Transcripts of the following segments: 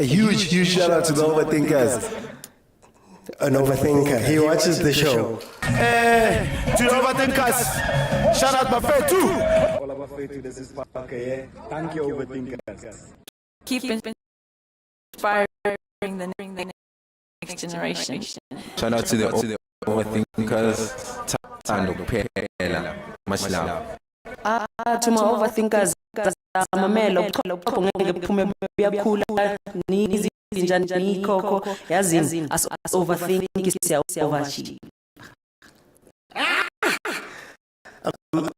A huge shout out to the overthinkers. An overthinker. He watches the show. To the overthinkers, shout out my friend too. All of our faith to this park, yeah. Thank you, overthinkers. Keep inspiring the next generation. Shout out to the overthinkers. Tando Pela. Much love. To my overthinkers, mamelo ngeke phume buyakhula nizi njani khokho yazini as overthink siya overachieve.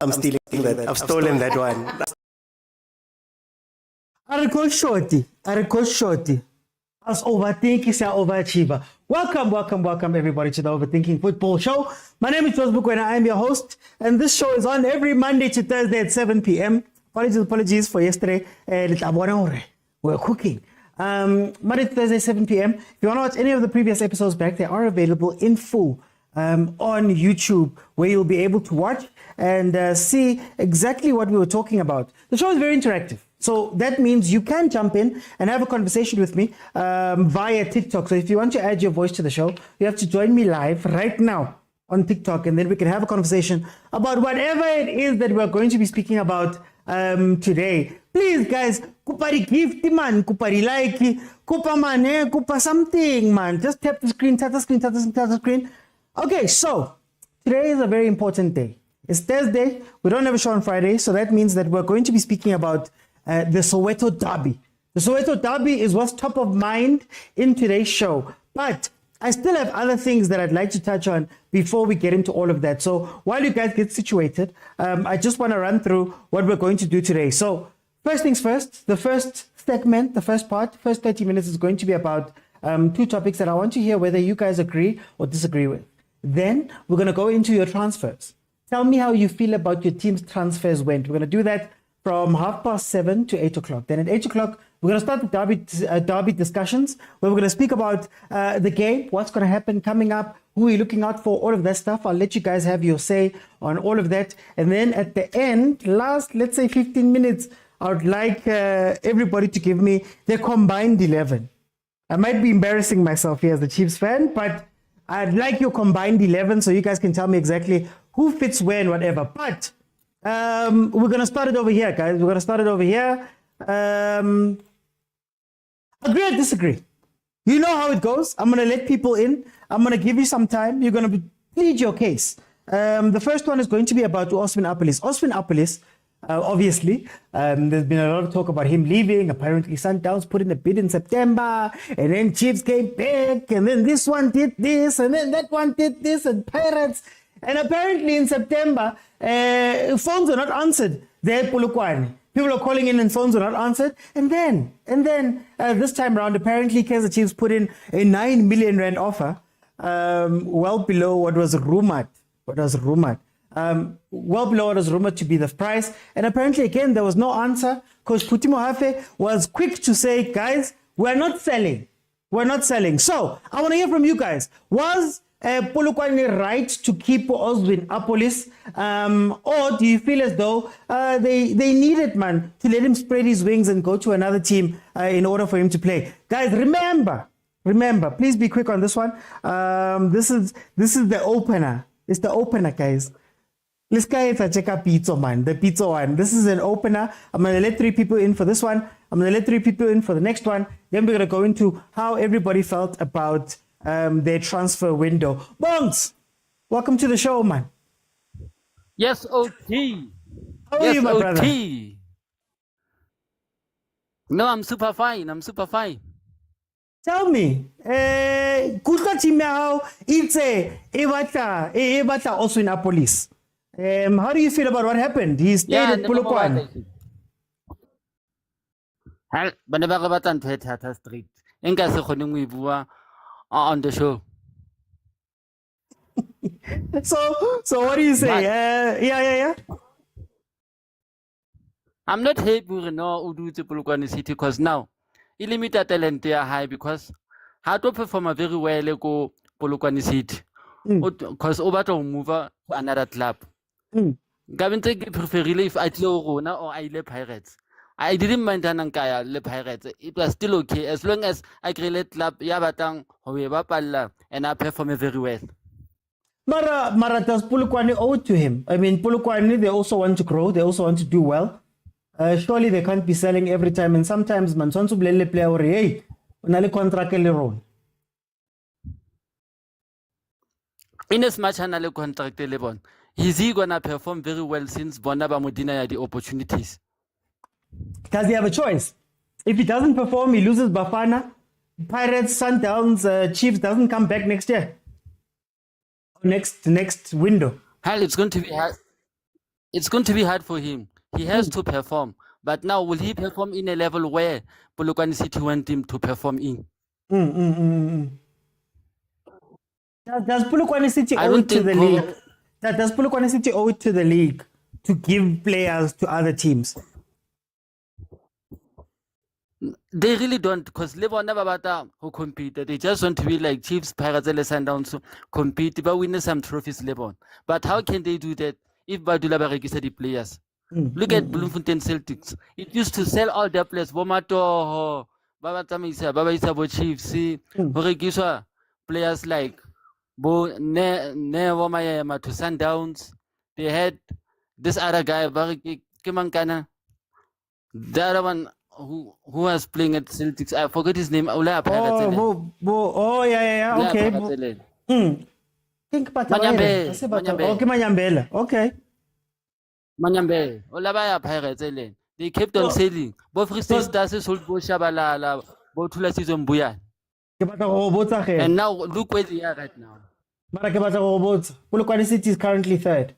I'm stealing that. I've stolen that one. I recall shorty. As overthinking is our overachiever. Welcome everybody to the Overthinking Football Show. My name is Mokwena. I am your host, and this show is on every Monday to Thursday at 7 p.m. Apologies for yesterday. We're cooking. Monday to Thursday, 7 p.m. If you want to watch any of the previous episodes back, they are available in full on YouTube, where you'll be able to watch and see exactly what we were talking about. The show is very interactive. So that means you can jump in and have a conversation with me via TikTok. So if you want to add your voice to the show, you have to join me live right now on TikTok, and then we can have a conversation about whatever it is that we're going to be speaking about today. Please, guys, kupari gift, man, kupari like, kupa mane, kupa something, man. Just tap the screen, tap the screen. Okay, so today is a very important day. It's Thursday. We don't have a show on Friday, so that means that we're going to be speaking about the Soweto Derby. The Soweto Derby is what's top of mind in today's show. But I still have other things that I'd like to touch on before we get into all of that. So while you guys get situated, I just want to run through what we're going to do today. So first things first, the first segment, the first part, first 30 minutes is going to be about two topics that I want to hear whether you guys agree or disagree with. Then we're going to go into your transfers. Tell me how you feel about your team's transfers went. We're going to do that from 7:30 to 8 o'clock. Then at 8 o'clock, we're going to start the derby discussions, where we're going to speak about the game, what's going to happen coming up, who are you looking out for, all of that stuff. I'll let you guys have your say on all of that. And then at the end, last, let's say 15 minutes, I would like everybody to give me their combined 11. I might be embarrassing myself here as a Chiefs fan, but I'd like your combined 11 so you guys can tell me exactly who fits where and whatever. But we're going to start it over here, guys. We're going to start it over here. Agree or disagree? You know how it goes. I'm going to let people in. I'm going to give you some time. You're going to plead your case. The first one is going to be about Osman Apolis. Osman Apolis, obviously, there's been a lot of talk about him leaving. Apparently, Sundowns put in a bid in September, and then Chiefs came back, and then this one did this, and then that one did this, and Pirates. And apparently in September, phones were not answered there at Polokwane. People are calling in and phones were not answered. And then this time around, apparently Kaizer Chiefs put in a 9 million rand offer, well below what was rumored. Well below what was rumored to be the price. And apparently, again, there was no answer. Coach Pitso Mosimane was quick to say, guys, we're not selling. So I want to hear from you guys. Was Polokwane right to keep Osman Apolis, or do you feel as though they needed, man, to let him spread his wings and go to another team in order for him to play? Guys, remember, please be quick on this one. This is the opener. It's the opener, guys. Let's go check out Pitso, man. The Pitso one. This is an opener. I'm going to let 3 people in for this one. I'm going to let 3 people in for the next one. Then we're going to go into how everybody felt about their transfer window. Bongs, welcome to the show, man. Yes, OT. How are you, my brother? No, I'm super fine. Tell me, kuka team now, it's a Ebata also in Apolis. How do you feel about what happened? He stayed at Polokwane. Bana ba re batla ntho e thata street. Enka se kgoneng go e bua on the show. So what do you say? Yeah. I'm not happy with no Udu to Polokwane City because now he limited talent there high because how to perform very well go Polokwane City because over to move to another club. Gavin take prefer if I tell Rona or I Pirates. I didn't mind Anankaya Le Pirates. It was still okay as long as I create club Yabatang Howe and I perform very well. Mara does Polokwane owe it to him? I mean, Polokwane, they also want to grow. They also want to do well. Surely they can't be selling every time. And sometimes, man, sonsu blele player or hey, unale contract le role. In as much as contract level, is he gonna perform very well since Bonaba Modina had the opportunities? Does he have a choice? If he doesn't perform, he loses Bafana, Pirates, Sundowns, Chiefs doesn't come back next year. Next window. Hell, it's going to be hard. It's going to be hard for him. He has to perform. But now, will he perform in a level where Polokwane City want him to perform in? Does Polokwane City owe it to the league? Does Polokwane City owe it to the league to give players to other teams? They really don't, because Lebo never bata who compete. They just want to be like Chiefs, Pirates, and Sundowns to compete, but win some trophies, Lebon. But how can they do that if Badula register the players? Look at Bloemfontein Celtics. It used to sell all their players. Bomato, Baba Tamisa, Baba Isabo Chiefs, Horegiswa, players like Bo Womayama to Sundowns. They had this other guy, Bariki Kimankana. The other one who was playing at Celtics, I forgot his name. Yeah, okay. Think about Manyambela. Okay. Manyambe, Olabaya Pirates. They kept on selling. Both Free State Stars sold Boshabala, Botula season Buya. And now look where they are right now. Polokwane City is currently third.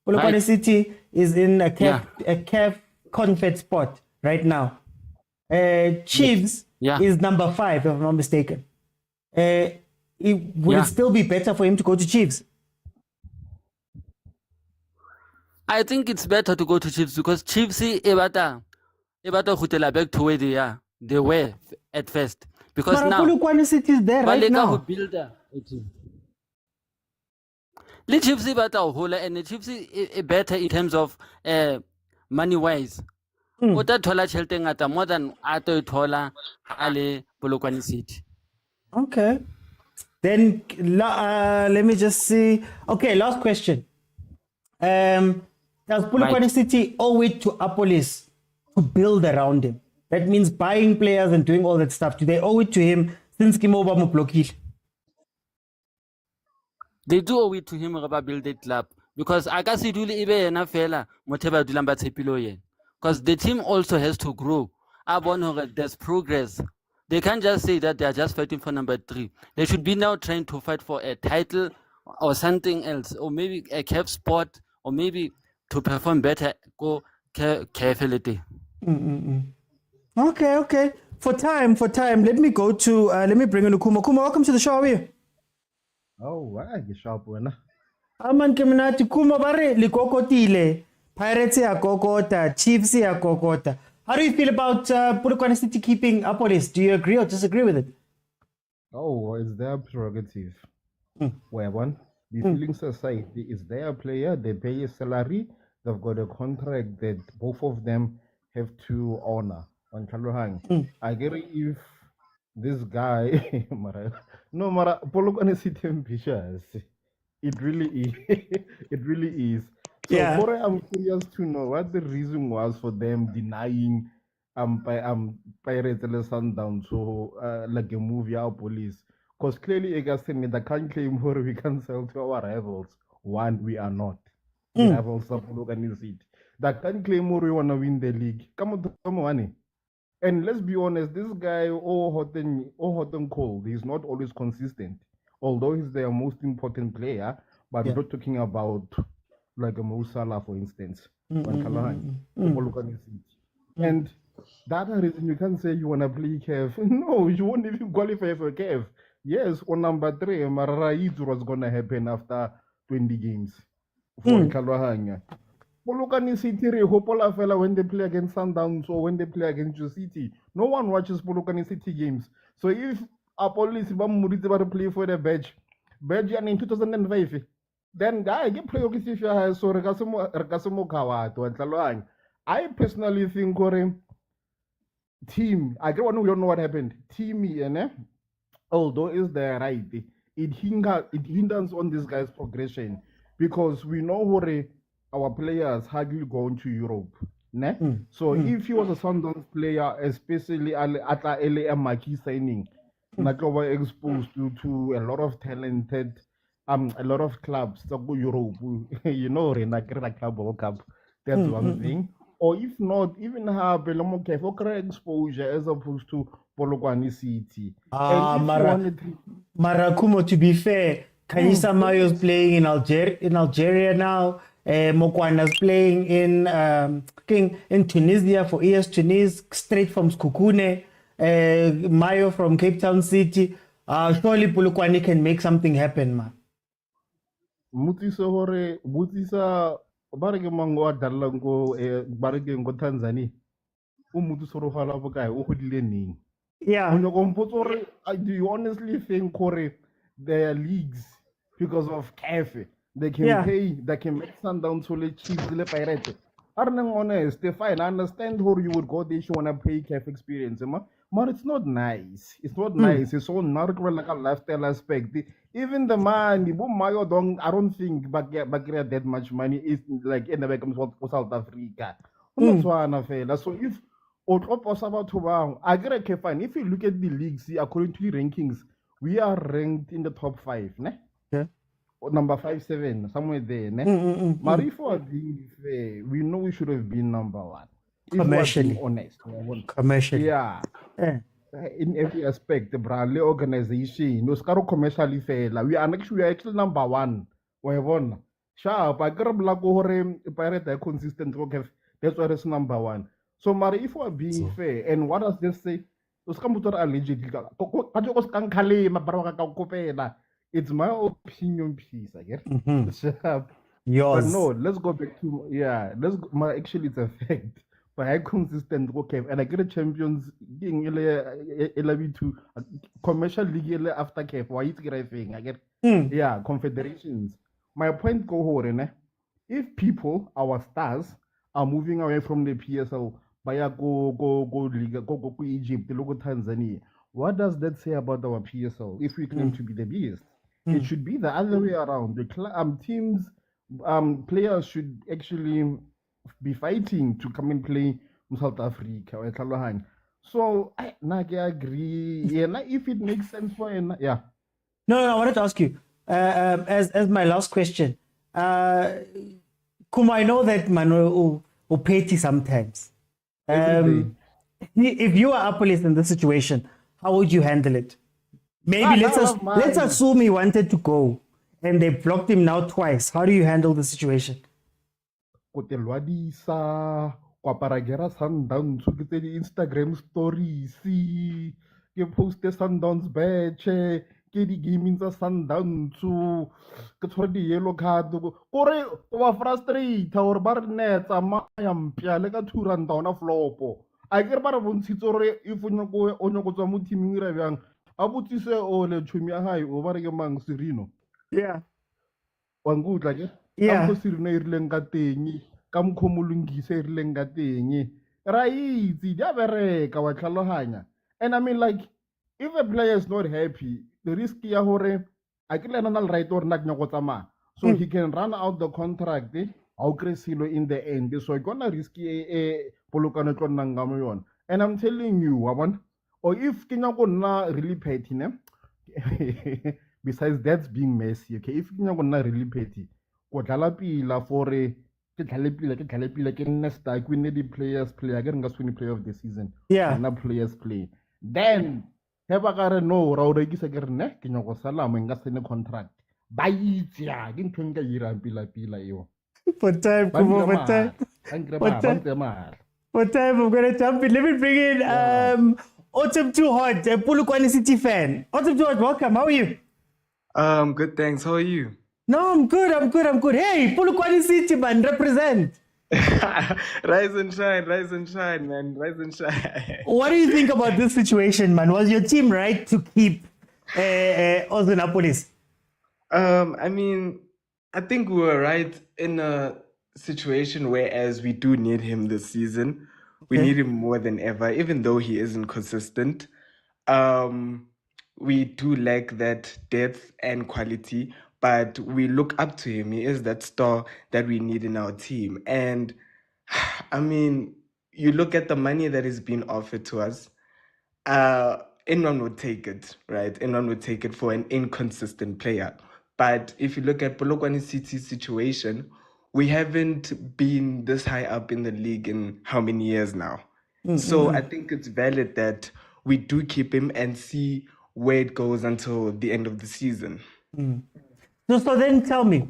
Polokwane City is in a CAF confed spot right now. Chiefs is number 5, if I'm not mistaken. Would it still be better for him to go to Chiefs? I think it's better to go to Chiefs because Chiefs Ebata Hutela back to where they were at first. Because now Polokwane City is there right now. The Chiefs Ebata Hola and the Chiefs better in terms of money wise. Ota thola chelte ngata more than ato thola Ahly Polokwane City. Okay. Then let me just see. Okay, last question. Does Polokwane City owe it to Apolis to build around him? That means buying players and doing all that stuff. Do they owe it to him since Kimoba Muplokil? They do owe it to him about build the club because I guess he do ibe na fela moteba dulamba tshepilo yen. Because the team also has to grow. There's progress. They can't just say that they are just fighting for number 3. They should be now trying to fight for a title or something else, or maybe a CAF spot, or maybe to perform better. Go carefully. Okay. For time. Let me go to. Let me bring in Kuma. Kuma, welcome to the show. How are you? Oh, wow, you sharp one. Aman keminati Kuma bare likokotile. Pirates ya kokota, Chiefs ya kokota. How do you feel about Polokwane City keeping Apolis? Do you agree or disagree with it? Oh, it's their prerogative. Where one, the feelings aside, it's their player, they pay a salary, they've got a contract that both of them have to honor. On Chalohang. I get it if this guy, Polokwane City ambitious. It really is. It really is. So I'm curious to know what the reason was for them denying Pirates and Sundowns so like a movie our police. Because clearly Augustine that can't claim where we can sell to our rivals. One, we are not. The rivals of Polokwane City. That can't claim where we wanna win the league. Come on. And let's be honest, this guy hot and cold, he's not always consistent. Although he's their most important player, but we're not talking about like a Mo Salah, for instance, and that reason you can't say you want to play CAF. No, you won't even qualify for CAF. Yes, on number 3, Mararaid was going to happen after 20 games for Kalahanya. Polokwane City, Hopola fella when they play against Sundowns or when they play against your city. No one watches Polokwane City games. So if Apolis Bamuriti play for the badge in 2005. Then guy get play okay so Rekasimo Kawato and Taloang. I personally think team, I don't know what happened. Team, although is the right, it hinders on this guy's progression because we know what our players hardly go into Europe. Ne? So if he was a Sundowns player, especially at a marquee signing, were exposed to a lot of talented, a lot of clubs that go Europe. You know, Club World Cup. That's one thing. Or if not, even have Belamo CAF exposure as opposed to Polokwane City. Marakumo, to be fair, Kaizer Mayo's playing in Algeria now. Mokwena's playing in Tunisia for ES Tunis, straight from Skukune. Mayo from Cape Town City. Surely Polokwane can make something happen, man. Mutisa bareke mango a dalango bareke ngo Tanzania. Umutu soro hala bokae o hodile ning. Yeah. Do you honestly think their leagues because of CAF they can pay, they can make Sundowns to let Chiefs le Pirates? I'm honest, fine. I understand how you would go there if you want to pay CAF experience, but it's not nice. It's not nice. It's so not like a lifestyle aspect. Even the money, I don't think but that much money is like in the back of South Africa. So if I get okay, fine. If you look at the leagues, according to the rankings, we are ranked in the top 5, ne? Yeah. Number 5, 7, somewhere there, ne? But if we are being fair, we know we should have been number 1. If Commercially. we are being honest. Commercially. Yeah. In every aspect, the brand organization, no scaro commercially fair. We are actually number 1. We have won. Sharp, I got a black over pirate consistent. That's why it's number 1. So, Mari, if we are being fair, and what does this say? It's my opinion piece, I guess. Yours. But no, let's go back to, actually, it's a fact. But I consistent, okay, and I get a champions to commercial league after CAF. Why is it thing? I get, confederations. My point go if people, our stars, are moving away from the PSL, go Egypt, go Tanzania. What does that say about our PSL? If we claim to be the biggest, it should be the other way around. The teams, players should actually be fighting to come and play in South Africa. So I agree. If it makes sense for No, I wanted to ask you, as my last question, Kuma, I know that Mano will petty sometimes. If you are Apolis in this situation, how would you handle it? Maybe let's assume he wanted to go and they blocked him now twice. How do you handle the situation? Sundowns, Instagram stories, ke post Sundowns badge, ke di gaming tsa Sundowns, ke tshwara di yellow card, kore wa frustrate or ba re netsa maya mpya le ka R2 ona flopo. I get ba re bontshitse gore if o nyako tswa mo teaming re bjang a botsise o le tshumi ya hae o ba re ke mang Serino. Yeah. Wa ngutla ke? Yeah. Ka Serino e rileng ka teng, ka mkhomolungise e rileng ka teng. Ra itse dia bereka wa tlhalohanya. And I mean, like, if a player is not happy, the risk ya hore a ke lena na le right or nak nyako tsamaya. So he can run out the contract, au kresilo in the end. So gonna risk Polokwane tlo nna nga mo yona. And I'm telling you, wabona, or if Kenya go na really petty, besides that's being messy, okay, if Kenya go na really petty, go dlala pila for ke dlale ke next time we need the players play again nga swing player of the season. Yeah. Na players play. Then heba kare no ra o rekisa ke re ne Kenya go sala mo nga sene contract. Ba itya ke ntho nka ira pila yo. For time, come on, for time. For time, I'm going to jump in. Let me bring in Autumn Too Hot, a Polokwane City fan. Autumn Too Hot, welcome. How are you? Good, thanks. How are you? No, I'm good. Hey, Polokwane City, man, represent. Rise and shine, man. Rise and shine. What do you think about this situation, man? Was your team right to keep Ozanapolis? I mean, I think we were right in a situation whereas we do need him this season. We need him more than ever, even though he isn't consistent. We do lack that depth and quality, but we look up to him. He is that star that we need in our team. And I mean, you look at the money that is being offered to us, anyone would take it, right? Anyone would take it for an inconsistent player. But if you look at Polokwane City's situation, we haven't been this high up in the league in how many years now? So I think it's valid that we do keep him and see where it goes until the end of the season. So then tell me,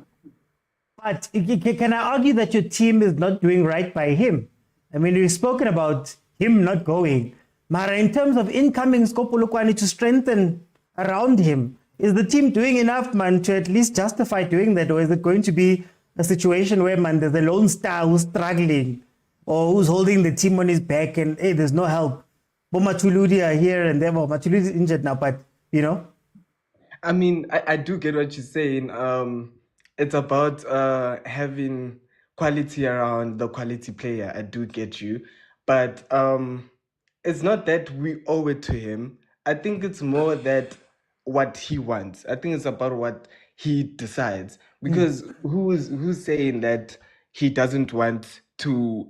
but can I argue that your team is not doing right by him? I mean, we've spoken about him not going. Mara, in terms of incoming Polokwane to strengthen around him, is the team doing enough, man, to at least justify doing that? Or is it going to be a situation where, man, there's a lone star who's struggling or who's holding the team on his back and, hey, there's no help? But Matuludi are here and there. Well, Matuludi is injured now, but, you know? I mean, I do get what you're saying. It's about having quality around the quality player. I do get you. But it's not that we owe it to him. I think it's more that what he wants. I think it's about what he decides. Because who's saying that he doesn't want to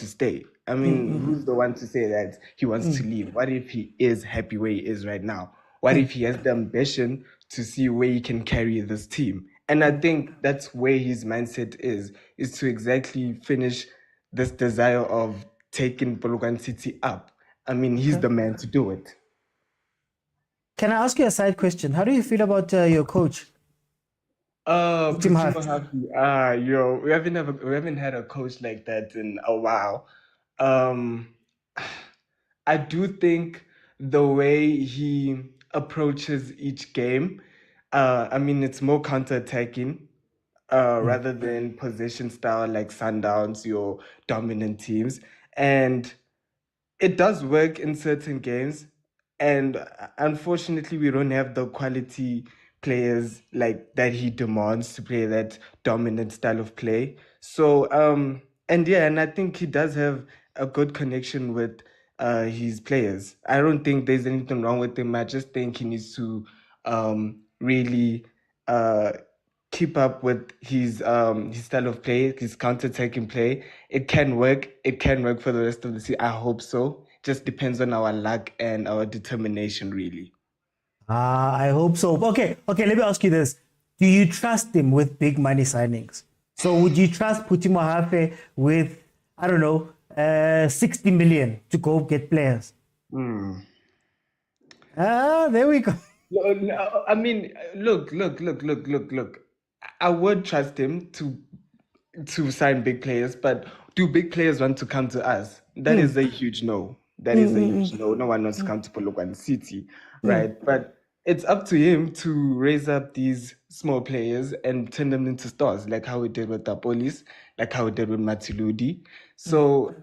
stay? I mean, who's the one to say that he wants to leave? What if he is happy where he is right now? What if he has the ambition to see where he can carry this team? And I think that's where his mindset is to exactly finish this desire of taking Polokwane City up. I mean, he's the man to do it. Can I ask you a side question? How do you feel about your coach? Pitso Mosimane. We haven't had a coach like that in a while. I do think the way he approaches each game, I mean, it's more counter-attacking rather than possession style like Sundowns, your dominant teams. And it does work in certain games. And unfortunately, we don't have the quality players like that he demands to play that dominant style of play. So, and I think he does have a good connection with his players. I don't think there's anything wrong with him. I just think he needs to really keep up with his style of play, his counter-attacking play. It can work. It can work for the rest of the season. I hope so. Just depends on our luck and our determination, really. I hope so. Okay, let me ask you this. Do you trust him with big money signings? So would you trust Pitso Mosimane with, I don't know, 60 million to go get players? There we go. I mean, look. I would trust him to sign big players, but do big players want to come to us? That is a huge no. That is a huge no. No one wants to come to Polokwane City, right? But it's up to him to raise up these small players and turn them into stars, like how he did with Tapolis, like how he did with Matuludi. So,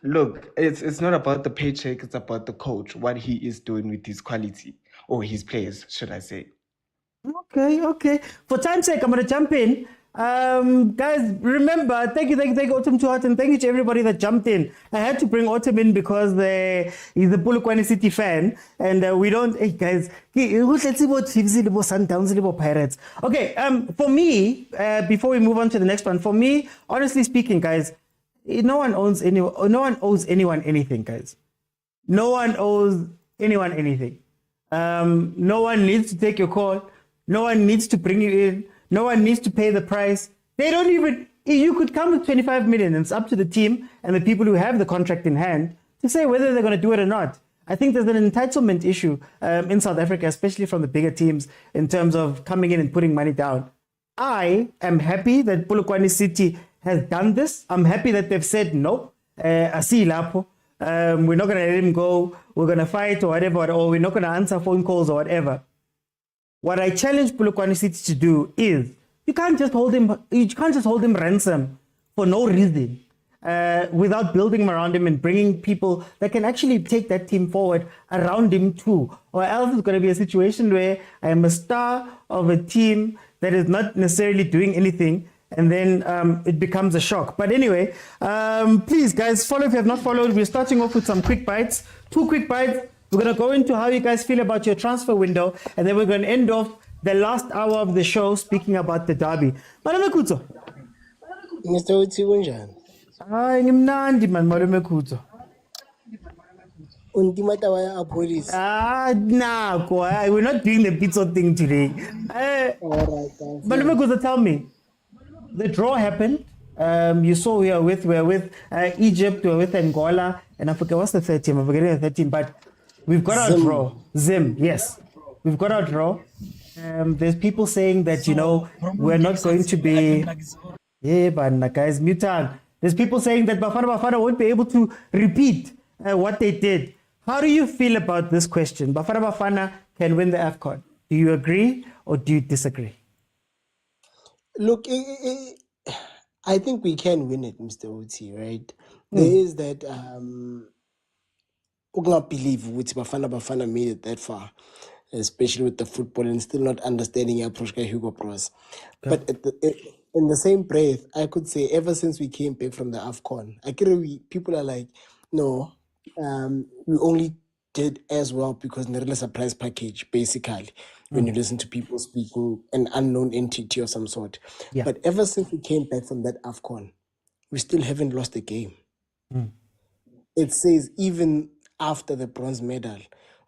look, it's not about the paycheck, it's about the coach, what he is doing with his quality, or his players, should I say. Okay. For time's sake, I'm going to jump in. Guys, remember, thank you, Autumn to Heart, and thank you to everybody that jumped in. I had to bring Autumn in because he's a Polokwane City fan, and we don't, hey guys, let's see what Chiefs, Sundowns, Pirates. Okay, for me, before we move on to the next one, for me, honestly speaking, guys, no one owes anyone anything, guys. No one owes anyone anything. No one needs to take your call. No one needs to bring you in. No one needs to pay the price. They don't even, you could come with 25 million and it's up to the team and the people who have the contract in hand to say whether they're going to do it or not. I think there's an entitlement issue in South Africa, especially from the bigger teams in terms of coming in and putting money down. I am happy that Polokwane City has done this. I'm happy that they've said no. Asi lapo. We're not going to let him go. We're going to fight or whatever, or we're not going to answer phone calls or whatever. What I challenge Polokwane City to do is you can't just hold him ransom for no reason without building him around him and bringing people that can actually take that team forward around him too. Or else it's going to be a situation where I am a star of a team that is not necessarily doing anything and then it becomes a shock. But anyway, please, guys, follow if you have not followed. We're starting off with some quick bites, 2 quick bites. We're going to go into how you guys feel about your transfer window, and then we're going to end off the last hour of the show speaking about the derby. Malume Khutso. Mr. Uthi kunjani? Hayi ngimnandi man Malume Khutso. Untimata waya police. Nako, we're not doing the Pitso thing today. Alright, Malume Khutso, tell me. The draw happened. You saw we're with Egypt, we're with Angola, and I forget what's the third team. I'm forgetting the third team, but we've got our draw. Zim, yes. We've got our draw. There's people saying that, we're not going to be... Yeah, but guys, Motaung. There's people saying that Bafana Bafana won't be able to repeat what they did. How do you feel about this question? Bafana Bafana can win the AFCON. Do you agree or do you disagree? Look, I think we can win it, Mr. Uti, right? There is that... I cannot believe which Bafana made it that far, especially with the football and still not understanding your approach by Hugo Bros. Okay. But in the same breath, I could say ever since we came back from the AFCON, people are like, no, we only did as well because there is a prize package, basically, when you listen to people speaking an unknown entity of some sort. Yeah. But ever since we came back from that AFCON, we still haven't lost a game. It says even after the bronze medal,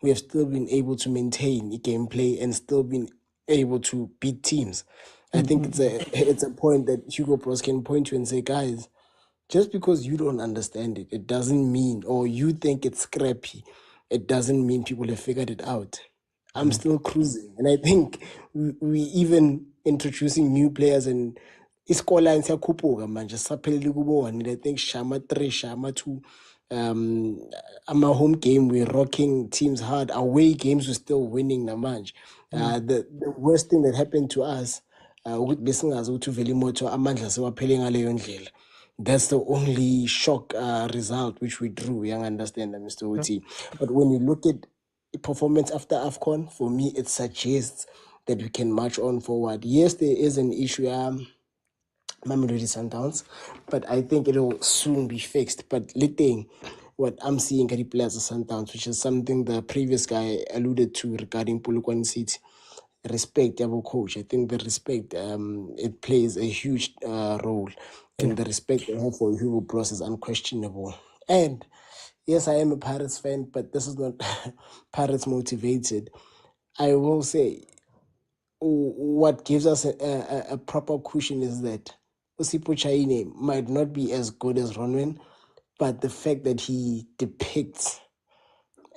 we have still been able to maintain gameplay and still been able to beat teams. I think it's a point that Hugo Bros can point to and say, guys, just because you don't understand it, it doesn't mean, or you think it's scrappy, it doesn't mean people have figured it out. I'm still cruising. And I think we even introducing new players and iskola and manje saphelele kubona. I think Shama 3, Shama 2. Our home game, we're rocking teams hard. Away games, we're still winning namanje. The worst thing that happened to us, that's the only shock result which we drew. You understand that, Mr. Uti. But when you look at performance after AFCON, for me, it suggests that we can march on forward. Yes, there is an issue. Mamelodi Sundowns, but I think it'll soon be fixed. But what I'm seeing at the players of Sundowns, which is something the previous guy alluded to regarding Polokwane City, respect our coach. I think the respect it plays a huge role, and the respect they have for Hugo Bros is unquestionable. And yes, I am a Pirates fan, but this is not Pirates motivated. I will say what gives us a proper cushion is that Usipo Chaine might not be as good as Ronwen, but the fact that he depicts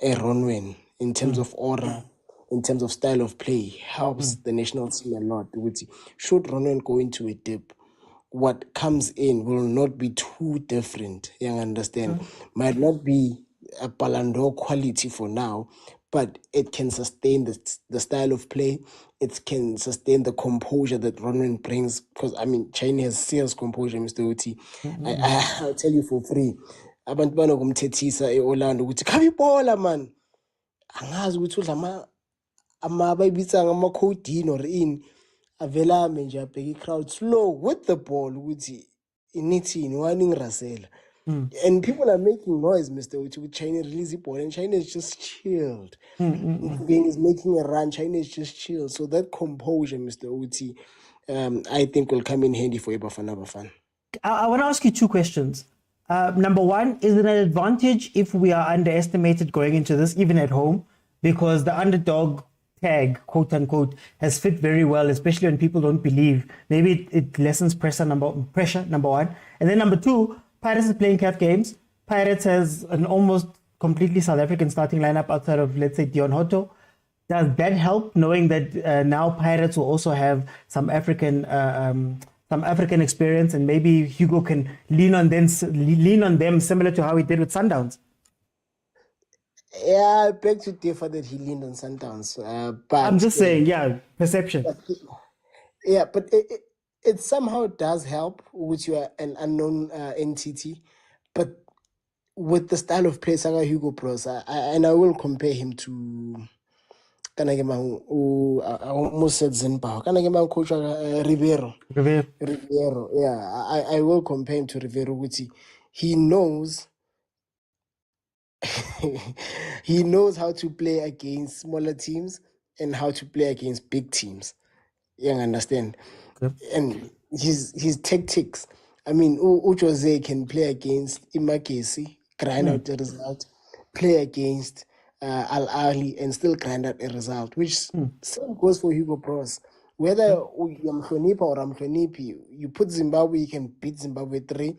a Ronwen in terms of aura, in terms of style of play, helps the national team a lot. Should Ronwen go into a dip, what comes in will not be too different. You understand? Might not be a Ballon d'Or quality for now, but it can sustain the style of play. It can sustain the composure that Ronwen brings. Because, China has serious composure, Mr. Uti. I'll tell you for free. Abantu banokumthethisa eOrlando ukuthi khabibola man. Angazi ukuthi udla abayibitsa ngama-codine or in avela nje abheka crowd slow with the ball ukuthi inithini wani ngirasela. And people are making noise, Mr. Uchi, with China release the ball, and China is just chilled. Game is making a run, China is just chilled. So that composure, Mr. Uchi, I think will come in handy for Bafana Bafana. I want to ask you 2 questions. Number one, is it an advantage if we are underestimated going into this, even at home? Because the underdog tag, quote unquote, has fit very well, especially when people don't believe. Maybe it lessens pressure, number one. And then number 2, Pirates is playing CAF games. Pirates has an almost completely South African starting lineup outside of, let's say, Dion Hoto. Does that help, knowing that now Pirates will also have some African experience, and maybe Hugo can lean on them similar to how he did with Sundowns? Yeah, I beg to differ that he leaned on Sundowns. But I'm just saying, perception. But it somehow does help with you are an unknown entity, but with the style of play, Saga Hugo Bros, and I will compare him to kana ke mang I almost said Zimbabwe, kana ke mang coach Rivero. Yeah, I will compare him to Rivero. He knows he knows how to play against smaller teams and how to play against big teams. You understand? Okay. And his tactics. I mean, Jose can play against Imakesi, grind out the result, play against Al Ahly and still grind out a result, which same goes for Hugo Bros. Whether you're Mhlonipa or Mhlonipi, you put Zimbabwe, you can beat Zimbabwe 3.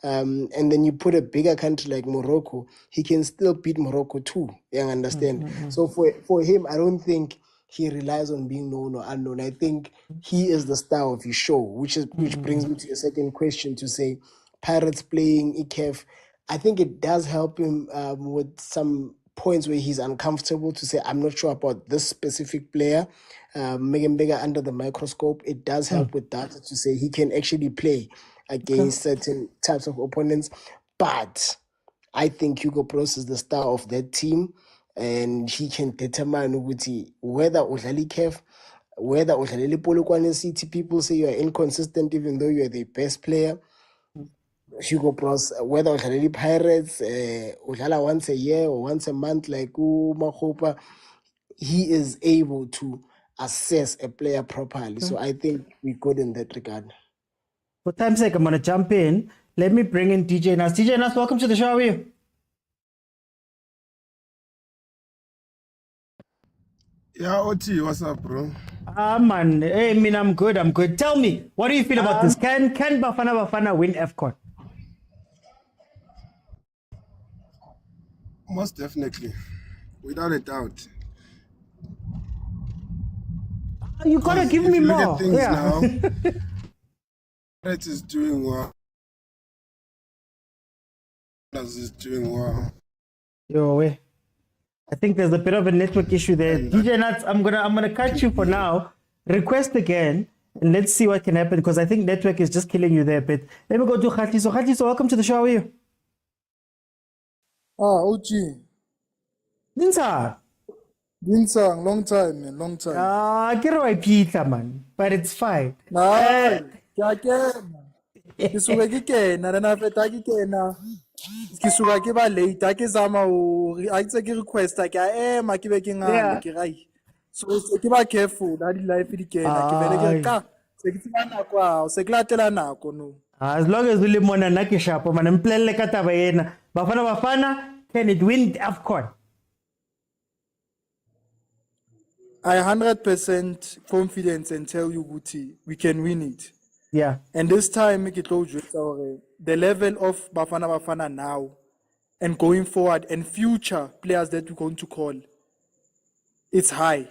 And then you put a bigger country like Morocco, he can still beat Morocco 2. You understand? So for him, I don't think he relies on being known or unknown. I think he is the star of his show, which brings me to your second question to say Pirates playing ICAF. I think it does help him with some points where he's uncomfortable to say, I'm not sure about this specific player. Megan Bigger under the microscope, it does help with that to say he can actually play against certain types of opponents. But I think Hugo Bros is the star of that team, and he can determine whether udlala CAF, whether udlala Polokwane City. People say you are inconsistent even though you are the best player. Hugo Bros, whether udlala Pirates, udlala once a year or once a month like Mahopa, he is able to assess a player properly. So I think we're good in that regard. For time's sake, I'm going to jump in. Let me bring in DJ Nas. DJ Nas, welcome to the show. How are you? Yeah, OT, what's up, bro? Man. Hey, I'm good. Tell me, what do you feel about this? Can Bafana Bafana win AFCON? Most definitely, without a doubt. You gotta give me more. Look at things now. It is doing well. Is doing well. Yo, wait. I think there's a bit of a network issue there. DJ Nuts, I'm gonna cut you for now. Request again, and let's see what can happen because I think network is just killing you there a bit. Let me go to Khatiso. Khatiso, welcome to the show. How are you? OG. Dinsa. Long time, man, long time. Get away, Peter, man. But it's fine. Nah, kisuka ke kena na feta ke kena kisuka ke ba late ke zama o a tse ke request ke a ema ke be ke ngale ke rai so ke ba careful da di life di kena ke bele ke ka se ke tsana nako se ke latela nako no. As long as we live mona na ke shapo man mplele ka taba yena Bafana can it win AFCON? I 100% confidence and tell you Guti we can win it. Yeah. And this time make it told you the level of Bafana now and going forward and future players that we're going to call, it's high.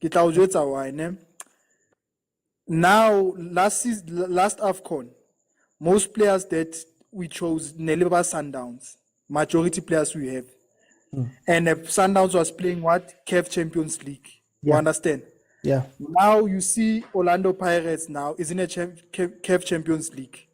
Now last AFCON, most players that we chose Neleba Sundowns, majority players we have. And Sundowns was playing what? CAF Champions League. You understand? Yeah. Now you see Orlando Pirates now is in a CAF Champions League,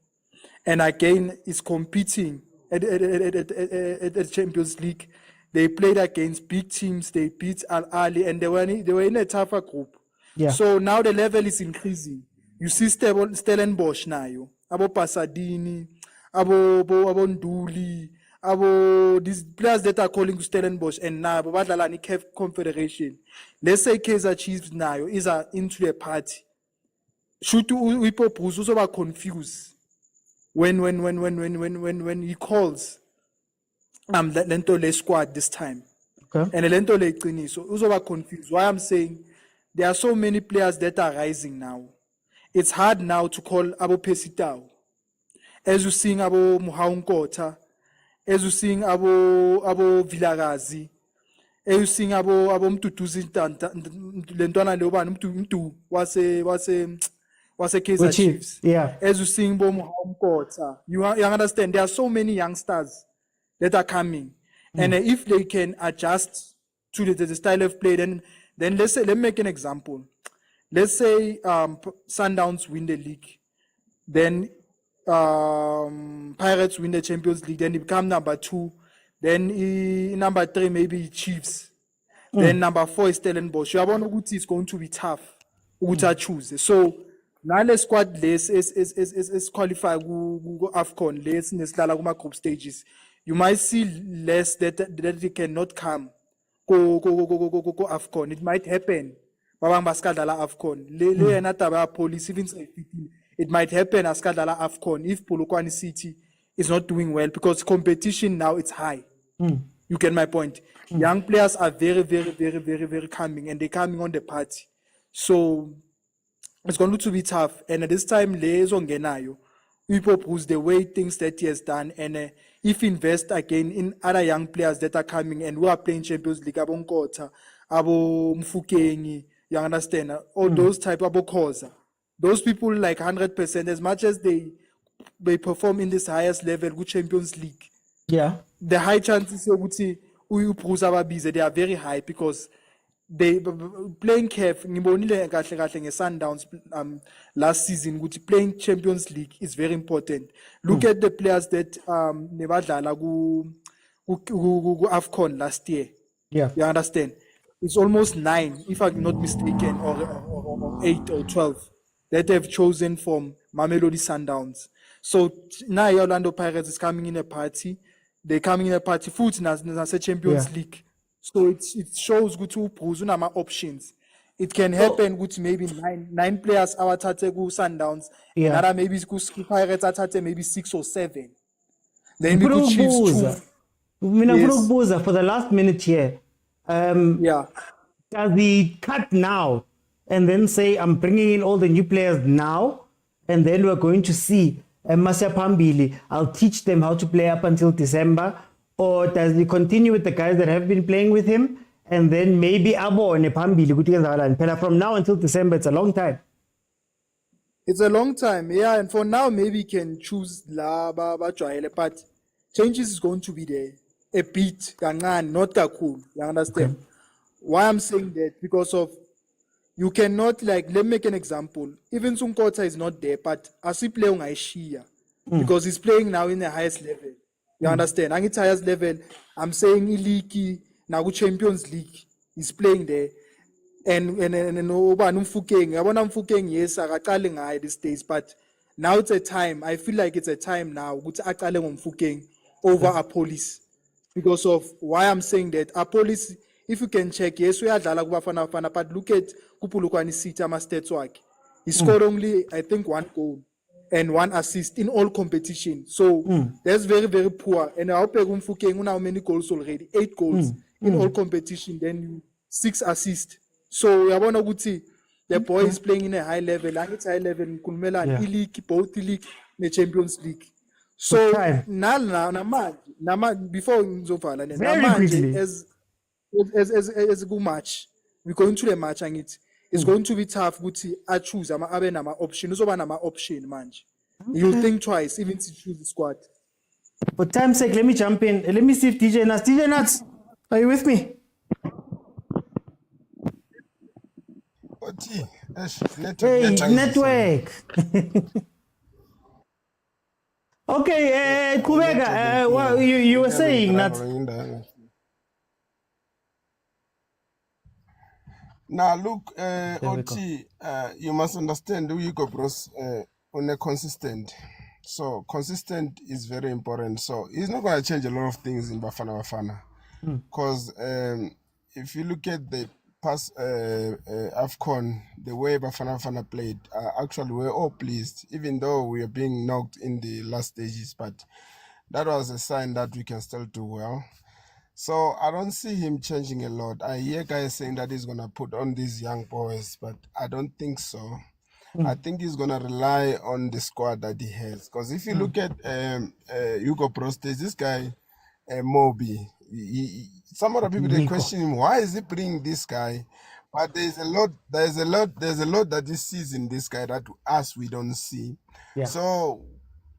and again is competing at the Champions League. They played against big teams. They beat Al Ahly, and they were in a tougher group. Yeah. So now the level is increasing. You see Stellenbosch now, abo Pasadini, abo Nduli, these players that are calling to Stellenbosch and now Badlalani CAF Confederation. Let's say Kaizer Chiefs now is into the party. Should we propose also confused when he calls Lentole squad this time. Okay. And Lentole Kini so also confused. Why I'm saying there are so many players that are rising now. It's hard now to call Abo Pesitao. As you sing Abo Motaung CAF, as you sing abo vilakazi, as you sing abo mtutuzi lentwana leobani mtu wase Kaizer Chiefs. Yeah. As you sing bo Motaung CAF, you understand there are so many youngsters that are coming, and if they can adjust to the style of play, then let me make an example. Let's say Sundowns win the league, then Pirates win the Champions League, then he become number 2, then number 3 maybe Chiefs, Then number 4 is Stellenbosch. Uyabona ukuthi it's going to be tough ukuthi choose. So nale squad less is qualify ku Afcon less nesidlala kuma group stages. You might see less that they cannot come go Afcon. It might happen. Babang baskadala Afcon. Le yena taba police even say it might happen as kadala Afcon if Polokwane City is not doing well because competition now it's high. You get my point. Young players are very coming and they're coming on the party. So it's going to be tough. And at this time, Lezongenayo, Upopus the way things that he has done, and if invest again in other young players that are coming and who are playing Champions League, Abo Nkota, Abo Mfukengi, you understand? All those type of khoza. Those people like 100% as much as they perform in this highest level with Champions League. Yeah. The high chances they are very high because they playing CAF ngibonile kahle kahle nge-Sundowns last season ukuthi playing Champions League is very important. Look at the players that nebadlala ku Afcon last year. Yeah. You understand? It's almost 9 if I'm not mistaken or 8 or 12 that have chosen from Mamelodi Sundowns. So now Orlando Pirates is coming in a party. They're coming in a party foot as a Champions League. So it shows good to Pruzunama options. It can happen with maybe nine players our Tategu Sundowns. Another maybe Pirates at maybe 6 or 7. Then we could Chiefs 2. For the last minute here. Does he cut now and then say I'm bringing in all the new players now and then we're going to see Masya Pambili, I'll teach them how to play up until December, or does he continue with the guys that have been playing with him and then maybe Abo and Pambili from now until December? It's a long time. It's a long time, yeah, and for now maybe he can choose but changes is going to be there a bit, not that cool. You understand? Okay. Why I'm saying that? Because of you cannot, like, let me make an example. Even Sunkota is not there, but as he playing Aishia, because he's playing now in the highest level. You understand? And it's highest level. I'm saying Iliki, now Champions League, he's playing there. And Mfukeng, yes, I'm calling these days, but now it's a time. I feel like it's a time now. I'm calling Mfukeng over a police. Because of why I'm saying that a police. If you can check, yes, we are Bafana Bafana, but look at Polokwane City, stats work. He scored only, I think, 1 goal and 1 assist in all competition. So that's very poor. And I hope how many goals already? 8 goals in all competition, then 6 assists. So I want to see the boy is playing in a high level, and it's high level in Kulmela, e-league, both league, the Champions League. So now, before as a good match, we go into the match and it's going to be tough. I choose I'm option. Option, man. You'll think twice, even to choose the squad. For time's sake, let me jump in. Let me see if DJ Nuts, are you with me? Hey, network. Okay, Kubega, well, you were saying that. Now look, Oti, you must understand Hugo Bros on a consistent. So consistent is very important. So he's not going to change a lot of things in Bafana Bafana. Because if you look at the past Afcon, the way Bafana Bafana played, actually we're all pleased, even though we are being knocked in the last stages. But that was a sign that we can still do well. So I don't see him changing a lot. I hear guys saying that he's going to put on these young boys, but I don't think so. I think he's going to rely on the squad that he has. Because if you look at Hugo Bros, this guy, Moby, some other people, they question him, why is he bringing this guy? But there's a lot that he sees in this guy that us, we don't see. Yeah. So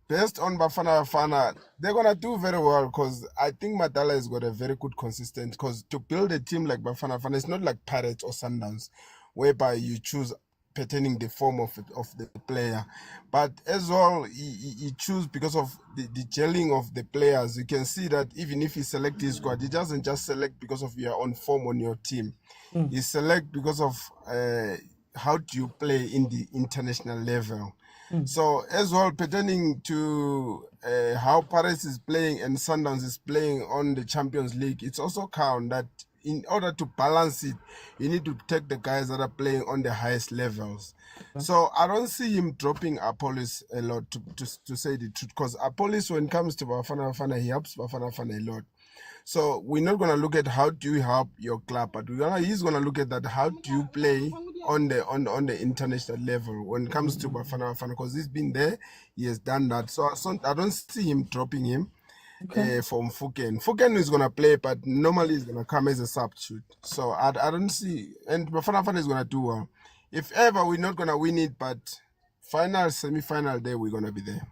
based on Bafana Bafana, they're going to do very well because I think Madala has got a very good consistent, because to build a team like Bafana Bafana, it's not like Pirates or Sundowns, whereby you choose pertaining the form of the player. But as well, he choose because of the gelling of the players. You can see that even if he selects his squad, he doesn't just select because of your own form on your team. He select because of how do you play in the international level. So as well, pertaining to how Paris is playing and Sundowns is playing on the Champions League, it's also count that in order to balance it, you need to take the guys that are playing on the highest levels. So I don't see him dropping Apollos a lot, to say the truth, because Apollos, when it comes to Bafana Bafana, he helps Bafana Bafana a lot. So we're not going to look at how do you help your club, but he's going to look at that how do you play on the international level when it comes to Bafana Bafana, because he's been there, he has done that. So I don't see him dropping him from Fuken. Fuken is going to play, but normally he's going to come as a substitute. So I don't see, and Bafana Bafana is going to do well. If ever we're not going to win it, but final, semi-final day, we're going to be there.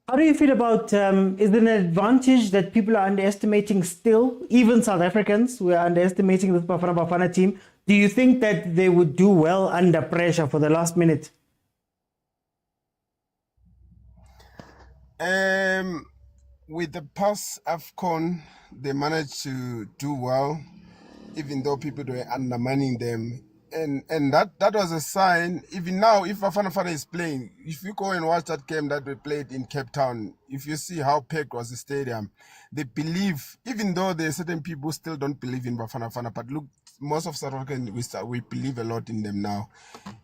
How do you feel about, is it an advantage that people are underestimating still, even South Africans who are underestimating this Bafana Bafana team? Do you think that they would do well under pressure for the last minute? With the past AFCON, they managed to do well, even though people were undermining them. And that was a sign. Even now, if Bafana Bafana is playing, if you go and watch that game that we played in Cape Town, if you see how packed was the stadium, they believe, even though there are certain people who still don't believe in Bafana Bafana, but look, most of South Africans, we believe a lot in them now.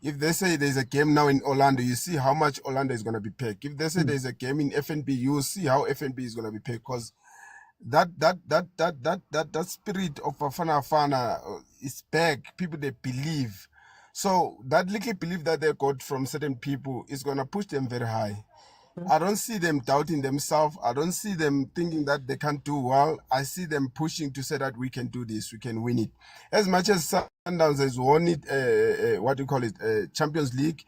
If they say there's a game now in Orlando, you see how much Orlando is going to be packed. If they say there's a game in FNB, you will see how FNB is going to be packed, because that spirit of Bafana Bafana is back. People, they believe. So that little belief that they got from certain people is going to push them very high. I don't see them doubting themselves. I don't see them thinking that they can't do well. I see them pushing to say that we can do this, we can win it. As much as Sundowns has won it, Champions League,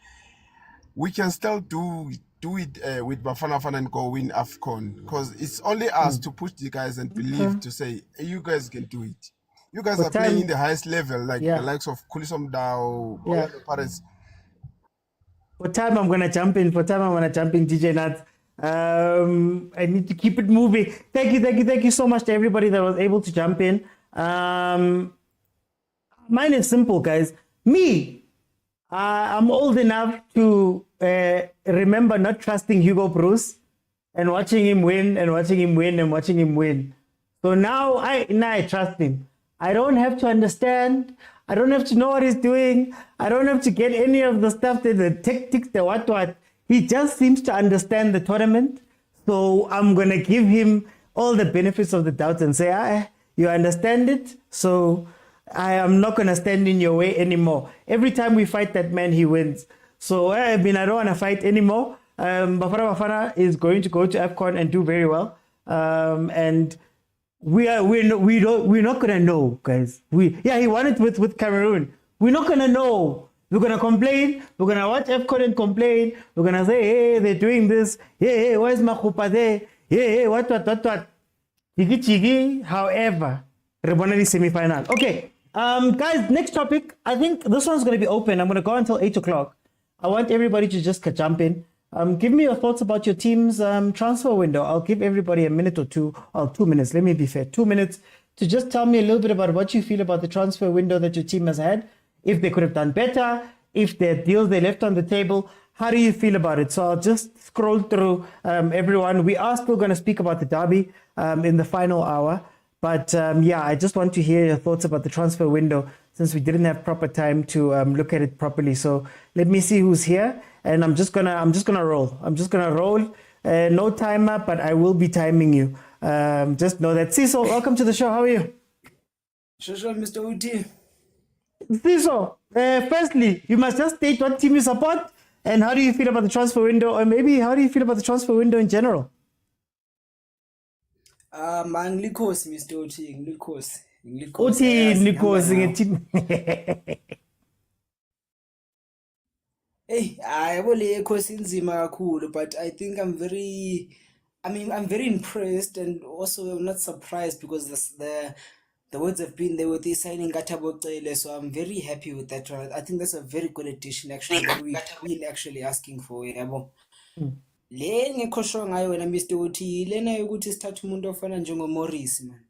we can still do it with Bafana Bafana and go win AFCON, because it's only us to push the guys and believe to say, hey, you guys can do it. You guys are playing in the highest level, like the likes of Kulisom Dao, Paris. For time, I'm going to jump in. DJ Nat. I need to keep it moving. Thank you so much to everybody that was able to jump in. Mine is simple, guys. I'm old enough to remember not trusting Hugo Bruce and watching him win. So now I trust him. I don't have to understand. I don't have to know what he's doing. I don't have to get any of the stuff, the tactics, the what. He just seems to understand the tournament. So I'm going to give him all the benefits of the doubt and say, you understand it. So I am not going to stand in your way anymore. Every time we fight that man, he wins. So I don't want to fight anymore. Bafana Bafana is going to go to AFCON and do very well. And we're not gonna know, guys. He won it with Cameroon. We're not gonna know. We're gonna complain. We're gonna watch AFCON and complain. We're gonna say, hey, they're doing this. Hey, where's Makupa there? Hey, what? Chigi. However, Rebonali semi-final. Okay, guys. Next topic. I think this one's gonna be open. I'm gonna go until 8 o'clock. I want everybody to just jump in. Give me your thoughts about your team's transfer window. I'll give everybody a minute or 2 minutes. Let me be fair. 2 minutes to just tell me a little bit about what you feel about the transfer window that your team has had. If they could have done better, if there are deals they left on the table, how do you feel about it? So I'll just scroll through everyone. We are still going to speak about the derby in the final hour. But I just want to hear your thoughts about the transfer window since we didn't have proper time to look at it properly. So let me see who's here. And I'm just gonna roll. No timer, but I will be timing you. Just know that. Cecil, welcome to the show. How are you? Sure, Mr. Uti. Cecil, firstly, you must just state what team you support and how do you feel about the transfer window, or maybe how do you feel about the transfer window in general? Nglikhosi, Mr. Uti. Nglikhosi. Hey, I will course in Zima cool, but I think I'm very impressed and also not surprised because the the words have been there with the signing Katabo Tsele, so I'm very happy with that one. I think that's a very good addition actually that we've been actually asking for. Yabo. Le ngekho sure ngayo wena Mr. Uthi lena yokuthi sithathe umuntu ofana njengo Morris man.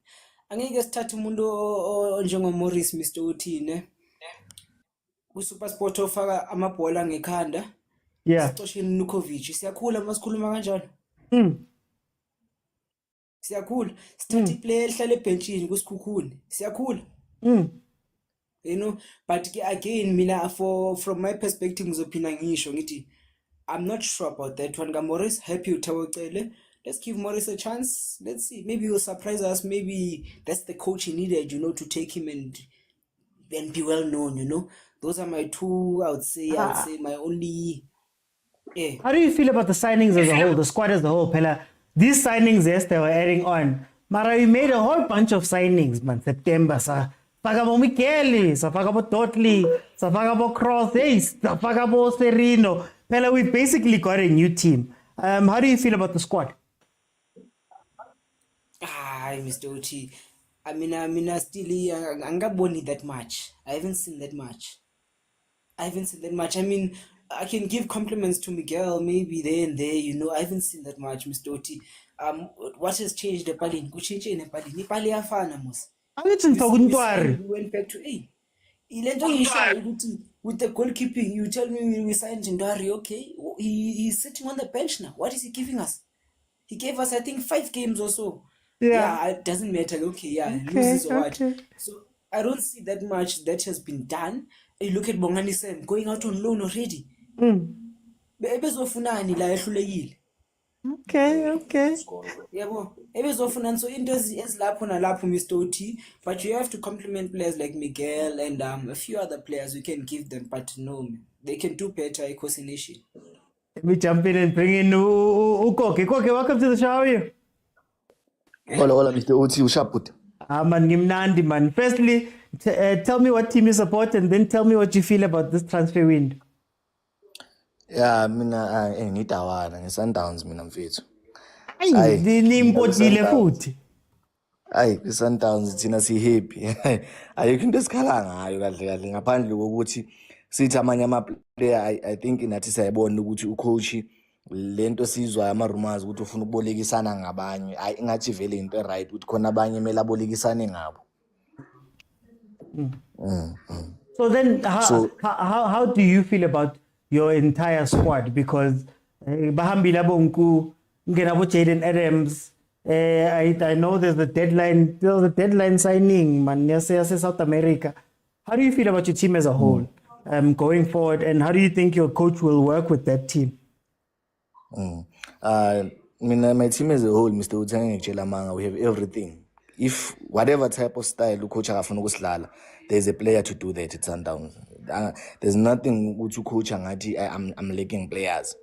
Angeke sithathe umuntu njengo Morris Mr. Uthi ne. Ku-Supersport ofaka amabhola ngekhanda. Yeah. Sicosheni Nukovic. Siyakhula masikhuluma kanjalo. Siyakhula. Sithathe iplayer ehlala ebenchini kusikhukhuni. Siyakhula. You know, but again mina from my perspective ngizophinda ngisho ngithi I'm not sure about that one. Morris, happy Utawocele. Let's give Morris a chance. Let's see. Maybe he'll surprise us. Maybe that's the coach he needed, you know, to take him and then be well known, you know. Those are my two, I would say my only. Yeah. How do you feel about the signings as a whole, the squad as a whole, Pella? These signings, yes, they were adding on. Mara, you made a whole bunch of signings, man. September, sa. Pagabo Michele, sa pagabo Totli, sa pagabo Cross Ace, sa pagabo Serino. Pella, we basically got a new team. How do you feel about the squad? Mr. Uchi. I mean, still, angaboni that much. I haven't seen that much. I mean, I can give compliments to Miguel, maybe there and there, you know. I haven't seen that much, Mr. Uchi. What has changed the Palin? Kuchinche in Palin. Ni Pali afana mos. We went back to with the goalkeeping, you tell me we signed Ndwari, okay? He's sitting on the bench now. What is he giving us? He gave us, I think, 5 games or so. Yeah, it doesn't matter. Okay, yeah, loses or what. So I don't see that much that has been done. You look at Bongani Sam going out on loan already. Okay. Yeah, well, so Mr. OT, but you have to compliment players like Miguel and a few other players we can give them, but no, they can do better. Nation. Let me jump in and bring in Ukoke. Koke, welcome to the show. How are you? Hola, Mr. OT, ushaput. Man, Gimnandi, man. Firstly, tell me what team you support and then tell me what you feel about this transfer window. Yeah, mina ngitawana ngeSundowns mina mfethu. Hayi, nimpotile futhi. Hayi, iSundowns thina si happy. Ayikho into esikhala ngayo kahle ngaphandle kokuthi sithi amanye ama player I think inathi sayibona ukuthi ucoach lento sizwa ama rumors ukuthi ufuna ukubolekisana ngabanye. Hayi ingathi vele into right ukuthi khona abanye emela bolekisane ngabo. So then how do you feel about your entire squad? Because bahambila bonku ngenabo Jayden Adams, I know there's a deadline signing man yes South America. How do you feel about your team as a whole going forward, and how do you think your coach will work with that team? My team as a whole, Mr. Utsange Chelamanga, we have everything. If whatever type of style coach akafuna ukusidlala, there's a player to do that at Sundowns. There's nothing ukuthi coach angathi I'm lacking players,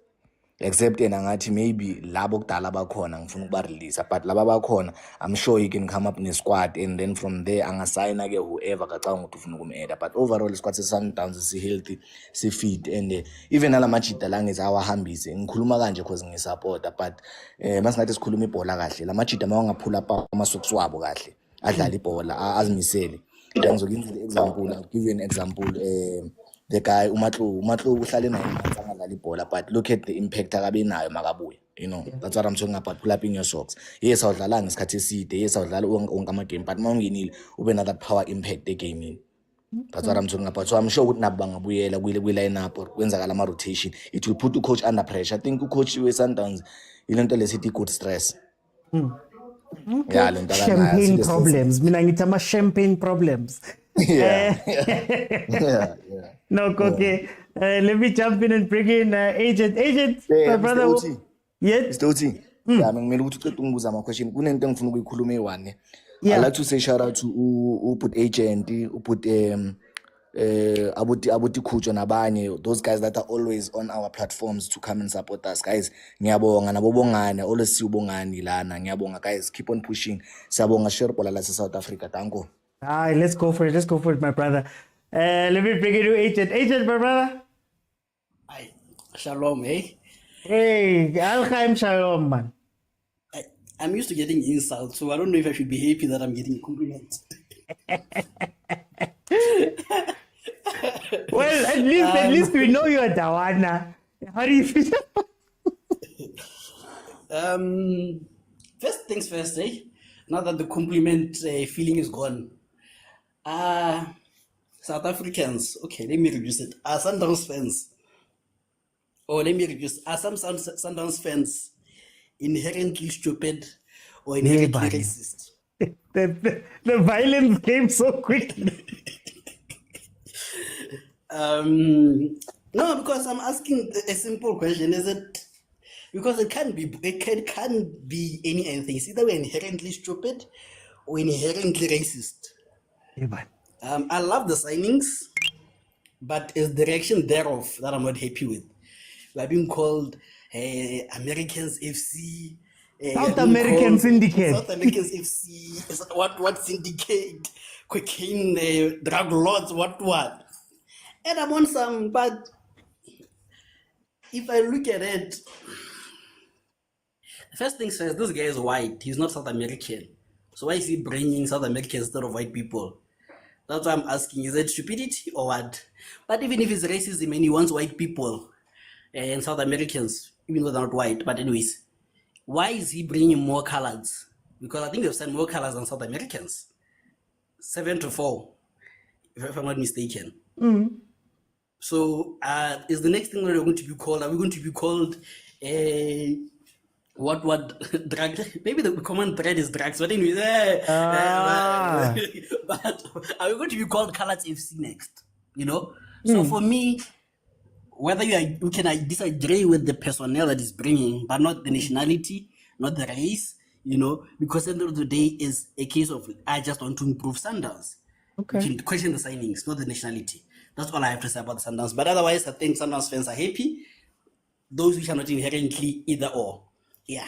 except angathi maybe labo kudala bakhona ngifuna ukuba release, but laba bakhona I'm sure he can come up in a squad and then from there angasign ke whoever kacanga ukuthi ufuna ukumeda. But overall squad se-Sundowns si healthy, si fit, and even ala majida la ngeza awahambise. Ngikhuluma kanje because ngisupporta, but masingathi sikhuluma ibhola kahle, la majida mawangaphula pa amasocks wabo kahle adlala ibhola azimisele. I'll give you an example. The guy Umatlu uhlale naye manje angadlala ibhola, but look at the impact akabe nayo makabuye. You know, that's what I'm talking about. Pull up in your socks. Yes, awudlala ngesikhathi eside. Yes, awudlala wonke ama game, but mawungenile ube na that power impact egamini. That's what I'm talking about. So I'm sure ukuthi nabo bangabuyela kwi-line up or kwenzakala ama rotation. It will put the coach under pressure. I think coach we-Sundowns ilento lesithi good stress. Okay. Yeah, champagne problems. Mina ngithi ama champagne problems. Yeah. No, okay. Let me jump in and bring in agent. My brother. Mr. Oti. Yes. Mr. Oti. Yeah, ngimele ukuthi uqeda ungibuza ama question. Kunento engifuna ukuyikhuluma eyi-1. I'd like to say shout out to put agent, put abuti Kucho nabanye, those guys that are always on our platforms to come and support us. Guys, ngiyabonga nabobongane, always siyubongani lana. Ngiyabonga guys, keep on pushing. Siyabonga share bola la South Africa. Danko. Let's go for it, my brother. Let me bring it to agent, my brother. Hi, shalom, hey. Hey, Al-Khaim shalom, man. I'm used to getting insults, so I don't know if I should be happy that I'm getting compliments. Well, at least we know you're Dawana. How do you feel? First things first, eh? Now that the compliment feeling is gone. South Africans, okay, let me reduce it. Are Sundowns fans, or let me reduce, are some Sundowns fans inherently stupid or inherently racist? The violence came so quickly. No, because I'm asking a simple question. Is it because it can't be anything. It's either we're inherently stupid or inherently racist. I love the signings, but it's the reaction thereof that I'm not happy with. We're being called Americans FC. South American Syndicate. South Americans FC. What syndicate? Cocaine, drug lords, what? And I'm on some, but if I look at it, first things first, this guy is white. He's not South American. So why is he bringing South Americans instead of white people? That's why I'm asking, is it stupidity or what? But even if it's racism and he wants white people and South Americans, even though they're not white, but anyways, why is he bringing more colors? Because I think they've sent more colors than South Americans. 7-4, if I'm not mistaken. So is the next thing that we're going to be called? Are we going to be called what drug? Maybe the common thread is drugs, but anyways, but are we going to be called Colors FC next? You know? So for me, whether you can disagree with the personnel that is bringing, but not the nationality, not the race, you know, because at the end of the day is a case of I just want to improve Sundowns. Okay. You can question the signings, not the nationality. That's all I have to say about the Sundowns. But otherwise, I think Sundowns fans are happy. Those which are not inherently either or. Yeah.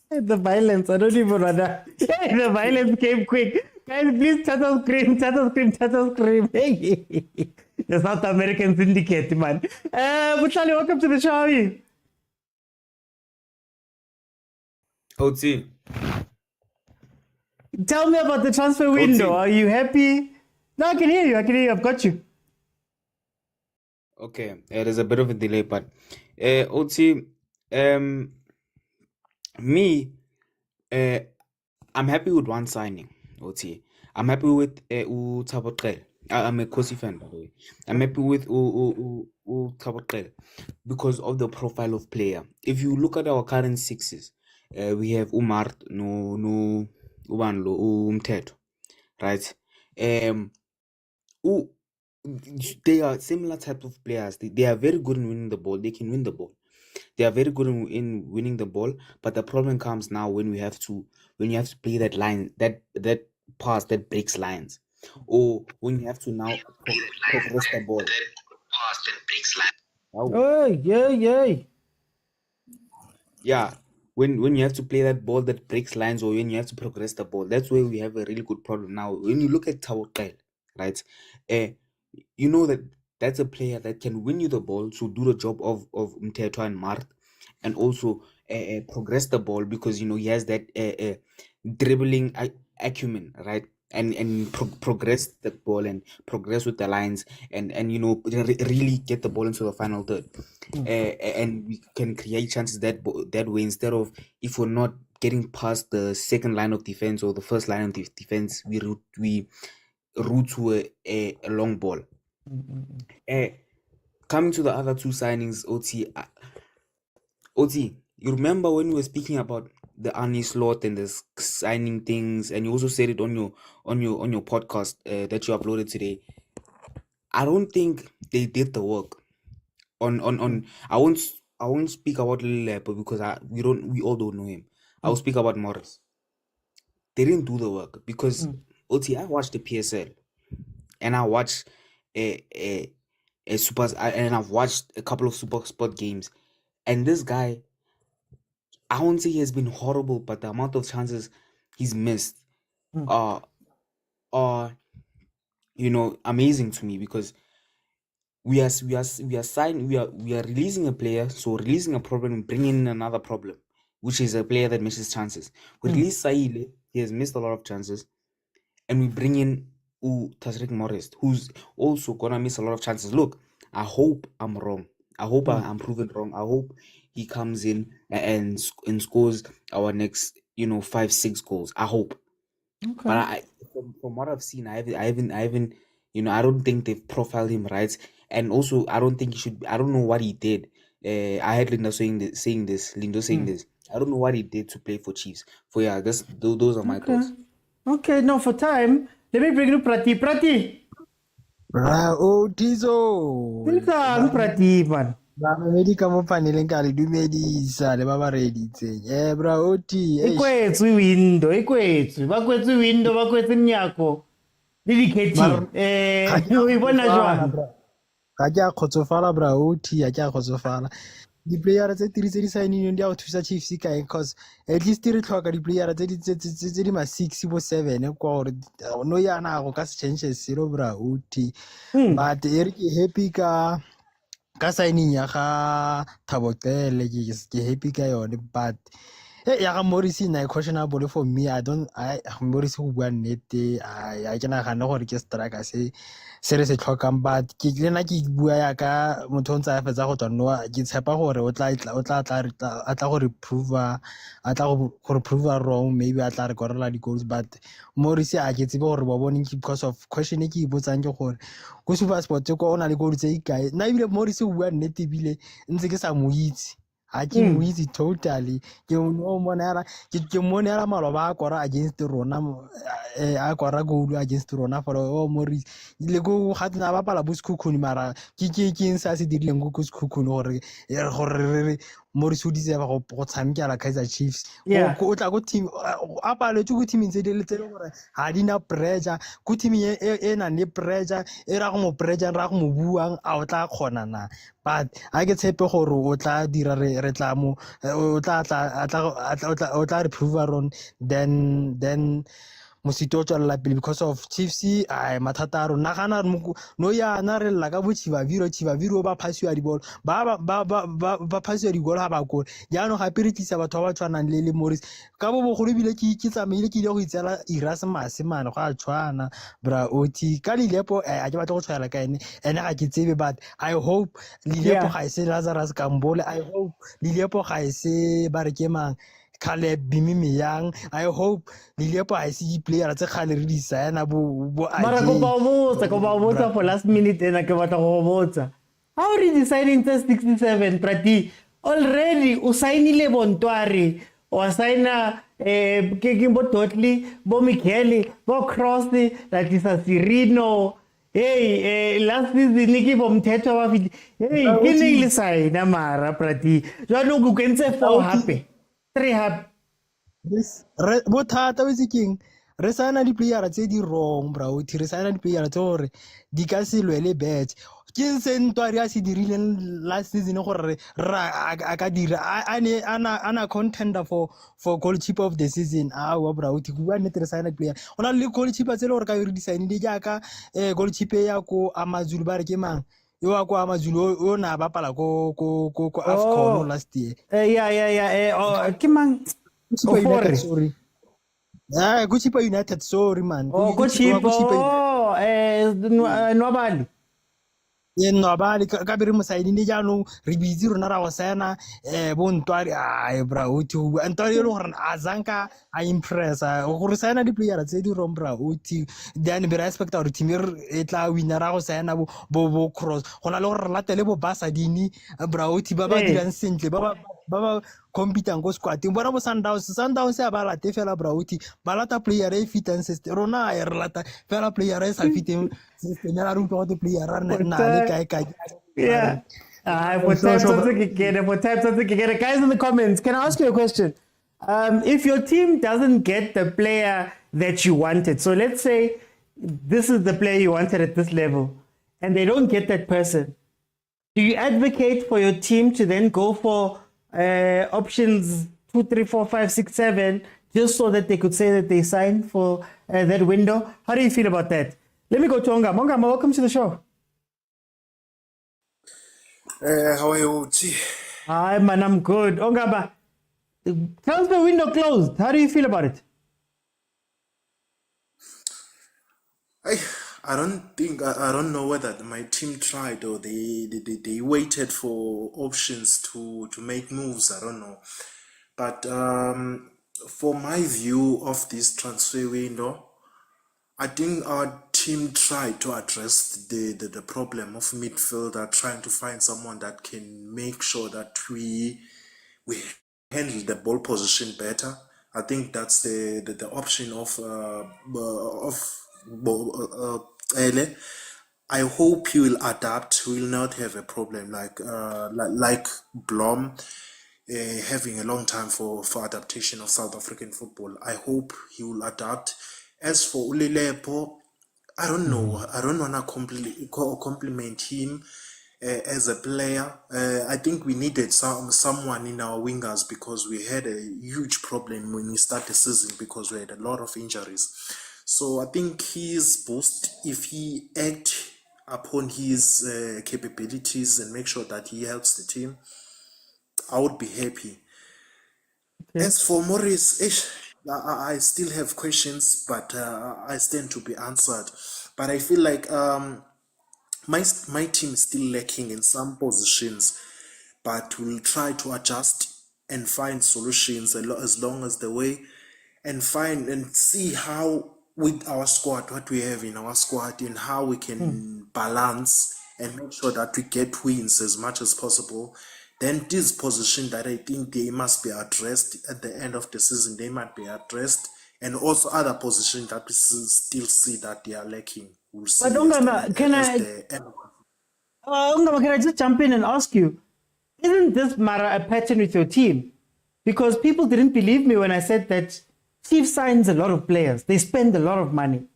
The violence, I don't even know that. The violence came quick. Guys, please turtle scream. Hey, the South American Syndicate, man. Butlali, welcome to the show. How are you? OT. Tell me about the transfer window. Are you happy? No, I can hear you. I've got you. Okay, there's a bit of a delay, but OT, me, I'm happy with one signing. OT, I'm happy with Thabo Qhele. I'm a Kosi fan, by the way. I'm happy with Thabo Qhele because of the profile of player. If you look at our current sixes, we have Umar, no Ubanlo, Umteto, right? They are similar type of players. They are very good in winning the ball. They can win the ball. They are very good in winning the ball. But the problem comes now when you have to play that line, that pass that breaks lines, or when you have to now progress the ball. Oh, yeah. Yeah, when you have to play that ball that breaks lines, or when you have to progress the ball, that's where we have a really good problem now. When you look at Thabo Qhele, right? You know that's a player that can win you the ball to do the job of Mteto and Mart, and also progress the ball because you know he has that dribbling acumen, right? And progress the ball and progress with the lines and you know really get the ball into the final third, and we can create chances that way instead of if we're not getting past the second line of defense or the first line of defense, we route to a long ball. Coming to the other two signings, OT, you remember when we were speaking about the Ahly slot and the signing things, and you also said it on your podcast that you uploaded today. I don't think they did the work on I won't speak about Lelepo because we all don't know him. I will speak about Morris. They didn't do the work because OT, I watched the PSL and I watched a super, and I've watched a couple of super sport games, and this guy, I won't say he has been horrible, but the amount of chances he's missed are you know amazing to me because we are releasing a player, so releasing a problem and bringing in another problem, which is a player that misses chances. We release Saile, he has missed a lot of chances, and we bring in Tasrik Morris, who's also gonna miss a lot of chances. Look, I hope I'm wrong. I hope I'm proven wrong. I hope he comes in and scores our next, 5-6 goals. I hope. Okay. But from what I've seen, I haven't, I don't think they've profiled him right, and also I don't think he should. I don't know what he did. I had Linda saying this. I don't know what he did to play for Chiefs. Those are my thoughts. Okay, now for time, let me bring you Prati. Bra, Tizo. Prati, man. Mamedi ka mo paneleng ka le dumedisa le ba ba reditseng. Bra, Oti. Ikwetswe window, bakwetswe window, bakwetswe mnyako. Le dikhethi. O ibona jwang? Ga ke a kgotsofala bra, Oti, ga ke a kgotsofala. Di-player tse tiri tse di sign-ilweng di a go thusa Chiefs kae, because at least re tlhoka di-player tse di ma 6 bo 7 kwa gore no yana go ka se change selo bra, Oti. But e re ke happy ka signing ya ga Thabo Qele, ke happy ka yone, but ya ga Morris na questionable for me. Morris go bua nnete, I ke nagana gore ke striker se re se tlhokang, but ke lena ke bua ya ka motho ntse a fetsa go tswa noa, ke tshepa gore o tla go prove wrong, maybe a tla re korela di-goals, but Morris a ke tsebe gore ba bone because of question e ke e botsang ke gore go Super Sport ko o na le goal tse ikae, nna ebile Morris o bua nnete ebile ntse ke sa mo itse. I can easy totally. Ke monela maloba a kora against rona, a kora goal against rona for Morris. Le go gatna ba pala buskukuni mara ke nsa se dirileng go buskukuni gore Morris o deserve go tshamekela Kaizer Chiefs. O tla go team a palo go team tse di le tsele gore ha dina pressure go team e na le pressure e ra go mo pressure ra go mo buang a o tla khona na, but a ke tshepe gore o tla dira re tla mo o tla re prove wrong, then mosito o tswalla pele because of Chiefs mathata a rona gana no yana re lla ka bo Chivaviro ba phasiwa di ball ba phasiwa di goal ha ba goal jaanong gape re tlisa batho ba tshwanang le Morris ka bo bogolo bile ke tsamaile ke ile go itsela Erasmus man go a tshwana bra Oti ka Lilepo a ke batla go tshwela ka ene ga ke tsebe, but I hope Lilepo ga se Lazarus Kambole, I hope Lilepo ga se ba re ke mang Caleb Bimimi Young, I hope Lilepo I see player tse khale re di signa bo Mara ko ba botsa for last minute ena ke batla go botsa. How did you sign in 67 Prati? Already o signile Bontwari, o signa ke bo Totli, bo Michele, bo Crossy, that is a Sirino. Hey, last season ke bo Mthetho ba fiti. Hey, ke ne le signa mara Prati. Jalo go kentse 4 hape. 3 hape. Bothata o king re signa di-player tse di wrong bra Oti, re signa di-player tse gore di ka se lwele batch ke se Ntwari a se dirileng last season gore a ka dira ana contender for goalkeeper of the season wa bra Oti go bua nnete re signa di-player ona le goalkeeper tse le gore ka re di signile jaaka goalkeeper ya ko Amazulu ba re ke mang yo a ko Amazulu o na ba pala ko Afcon last year. Ke mang? Sorry. Go Chipa United, sorry man. Go Chipa. Nwabali. Nwabali ka be re mo sainile jaanong re busy rona ra go signa bo Ntwari bra Oti Ntwari le gore a zanka a impress go re signa di-player tse di wrong bra Oti, then be respect gore team e tla winner ra go signa bo Cross go na le gore re latele bo Basadini bra Oti ba dirang sentle ba competang go squad bona bo Sundowns ya ba late fela bra Oti ba lata player e fitang system rona re lata fela player e sa fiteng system ya rona go player na le kai. For time something guys in the comments, can I ask you a question? If your team doesn't get the player that you wanted, so let's say this is the player you wanted at this level and they don't get that person, do you advocate for your team to then go for options 2, 3, 4, 5, 6, 7 just so that they could say that they signed for that window? How do you feel about that? Let me go to Ongama. Ongama, welcome to the show. How are you? Hi man, I'm good. Ongama, the transfer window closed. How do you feel about it? I don't know whether my team tried or they waited for options to make moves. I don't know, but for my view of this transfer window, I think our team tried to address the problem of midfielder, trying to find someone that can make sure that we handle the ball position better. I think that's the option of Ele. I hope he will adapt. He will not have a problem like Blom having a long time for adaptation of South African football. I hope he will adapt. As for Ulilepo, I don't know. I don't want to compliment him as a player. I think we needed someone in our wingers because we had a huge problem when we started the season because we had a lot of injuries. So I think his boost, if he act upon his capabilities and make sure that he helps the team, I would be happy. As for Morris, I still have questions, but I stand to be answered. But I feel like my team is still lacking in some positions, but we'll try to adjust and find solutions as long as the way, and find and see how with our squad, what we have in our squad, and how we can balance and make sure that we get wins as much as possible. Then this position that I think they must be addressed at the end of the season, they might be addressed, and also other positions that we still see that they are lacking. We'll see. But Ungama, can I just jump in and ask you, isn't this Mara a pattern with your team? Because people didn't believe me when I said that Chiefs signs a lot of players. They spend a lot of money.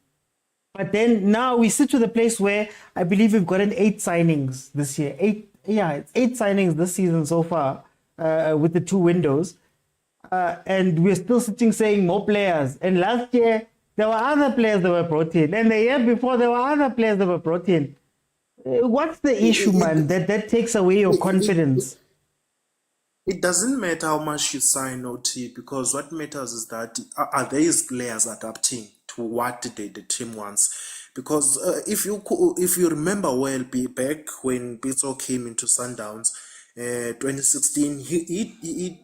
But then now we sit to the place where I believe we've gotten 8 signings this year. 8 signings this season so far with the 2 windows. And we're still sitting saying more players. And last year, there were other players that were brought in. And the year before, there were other players that were brought in. What's the issue, man, that takes away your confidence? It doesn't matter how much you sign OT, because what matters is that are these players adapting to what the team wants? Because if you remember well, back when Pitso came into Sundowns, 2016, he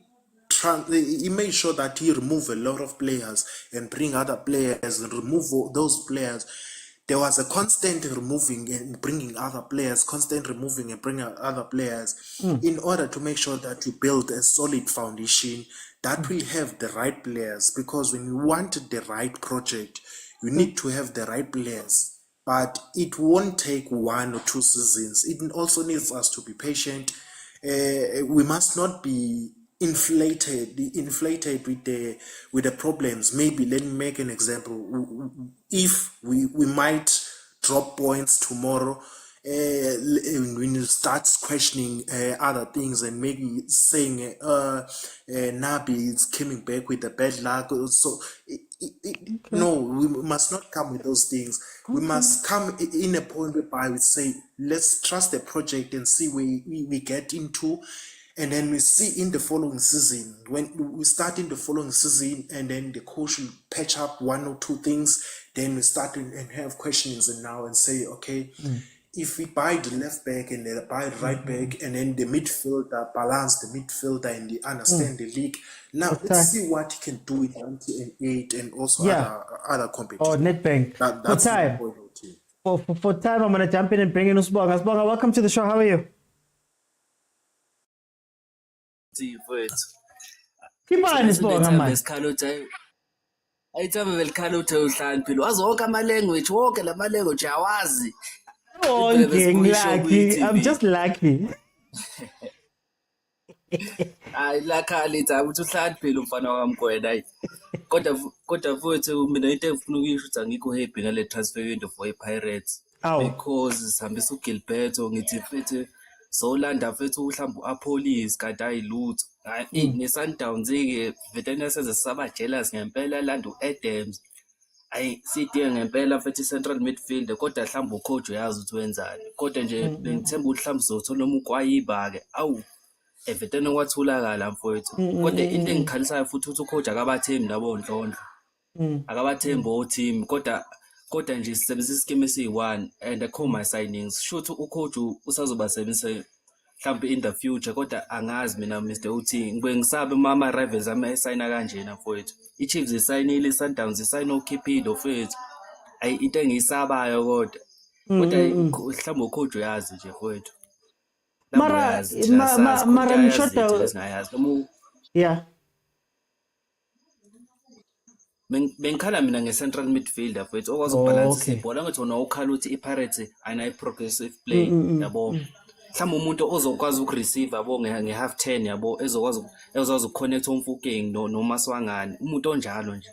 made sure that he removed a lot of players and bring other players and remove those players. There was a constant removing and bringing other players, constant removing and bringing other players in order to make sure that you build a solid foundation that will have the right players. Because when you want the right project, you need to have the right players. But it won't take 1 or 2 seasons. It also needs us to be patient. We must not be inflated with the problems. Maybe let me make an example. If we might drop points tomorrow, when you start questioning other things and maybe saying Nabi is coming back with the bad luck, so no, we must not come with those things. We must come in a point whereby we say, let's trust the project and see where we get into. And then we see in the following season, when we start in the following season, and then the coach will patch up 1 or 2 things, then we start and have questions and say, okay, if we buy the left back and they buy the right back, and then the midfielder, balance the midfielder and they understand the league. Now let's see what he can do in 98 and also other competitions. Or Nedbank. For time, I'm going to jump in and bring in Usbonga. Usbonga, welcome to the show. How are you? Khipani Sibonga manje. Ayithabe velikhaluthe uhlani wazi wonke ama-language wonke lama-language awazi. I'm just lucky. Hayi lakhali ithabe uthi uhlani phela umfana wakaMkwena hayi. Kodwa futhi mina into engifuna ukuyisho ukuthi angikho happy ngale transfer window for iPirates. Because sihambisa uGilberto ngithi futhi Solanda fethu mhlawumbe uApolis kanti ayilutho. Hayi neSundowns ke vetena senze saba jealous ngempela landa uAdams. Ayi sidinga ngempela futhi central midfielder kodwa mhlawumbe ucoach uyazi ukuthi wenzani. Kodwa nje bengithemba ukuthi mhlawumbe uzothola umukwayiba ke awu vetena kwathulakala mfowethu. Kodwa into engikhalisayo futhi ukuthi ucoach akabathembi labo ndlondlo. Akabathembi o team kodwa kodwa nje sisebenzisa ischeme esiyi-1 and akho my signings. Shuthi ucoach usazoba sebenzise mhlawumbe in the future, kodwa angazi mina Mr. Uthi ngibe ngisabe mama rivals esayina kanjena mfowethu. I-Chiefs isayinile, i-Sundowns isayina uKipido mfowethu. Ayi into engiyisabayo kodwa mhlawumbe ucoach uyazi nje mfowethu. Mara mshoda yeah. Bengikhala mina nge-central midfielder mfowethu okwazi ukubhalansa ibhola ngathi wona ukhala ukuthi i-Pirates ayinayi-progressive play yabo. Mhlawumbe umuntu ozokwazi ukureceive yabo nge-half 10 yabo ezokwazi ukuconnect umfukeng noMaswangane, umuntu onjalo nje.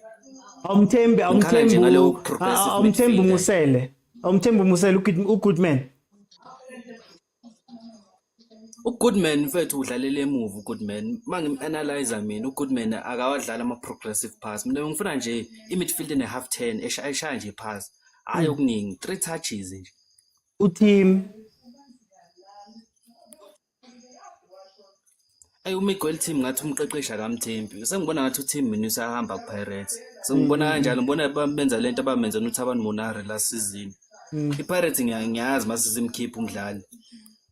Awumthembi Musele uGoodman. uGoodman mfethu udlalele emuva uGoodman. Mangim-analyzer mina uGoodman akawadlala ama-progressive pass. Mina ngifuna nje i-midfield ene-half 10 eshaya nje pass. Hayi okuningi 3 touches nje. Uteam uMiguel team ngathi umqeqesha kamthembi. Sengibona ngathi uteam mina usahamba kuPirates. Sengibona kanjalo, ngibona benza lento abamenza noThabani Monare last season. iPirates ngiyazi mase simkhipha umdlali.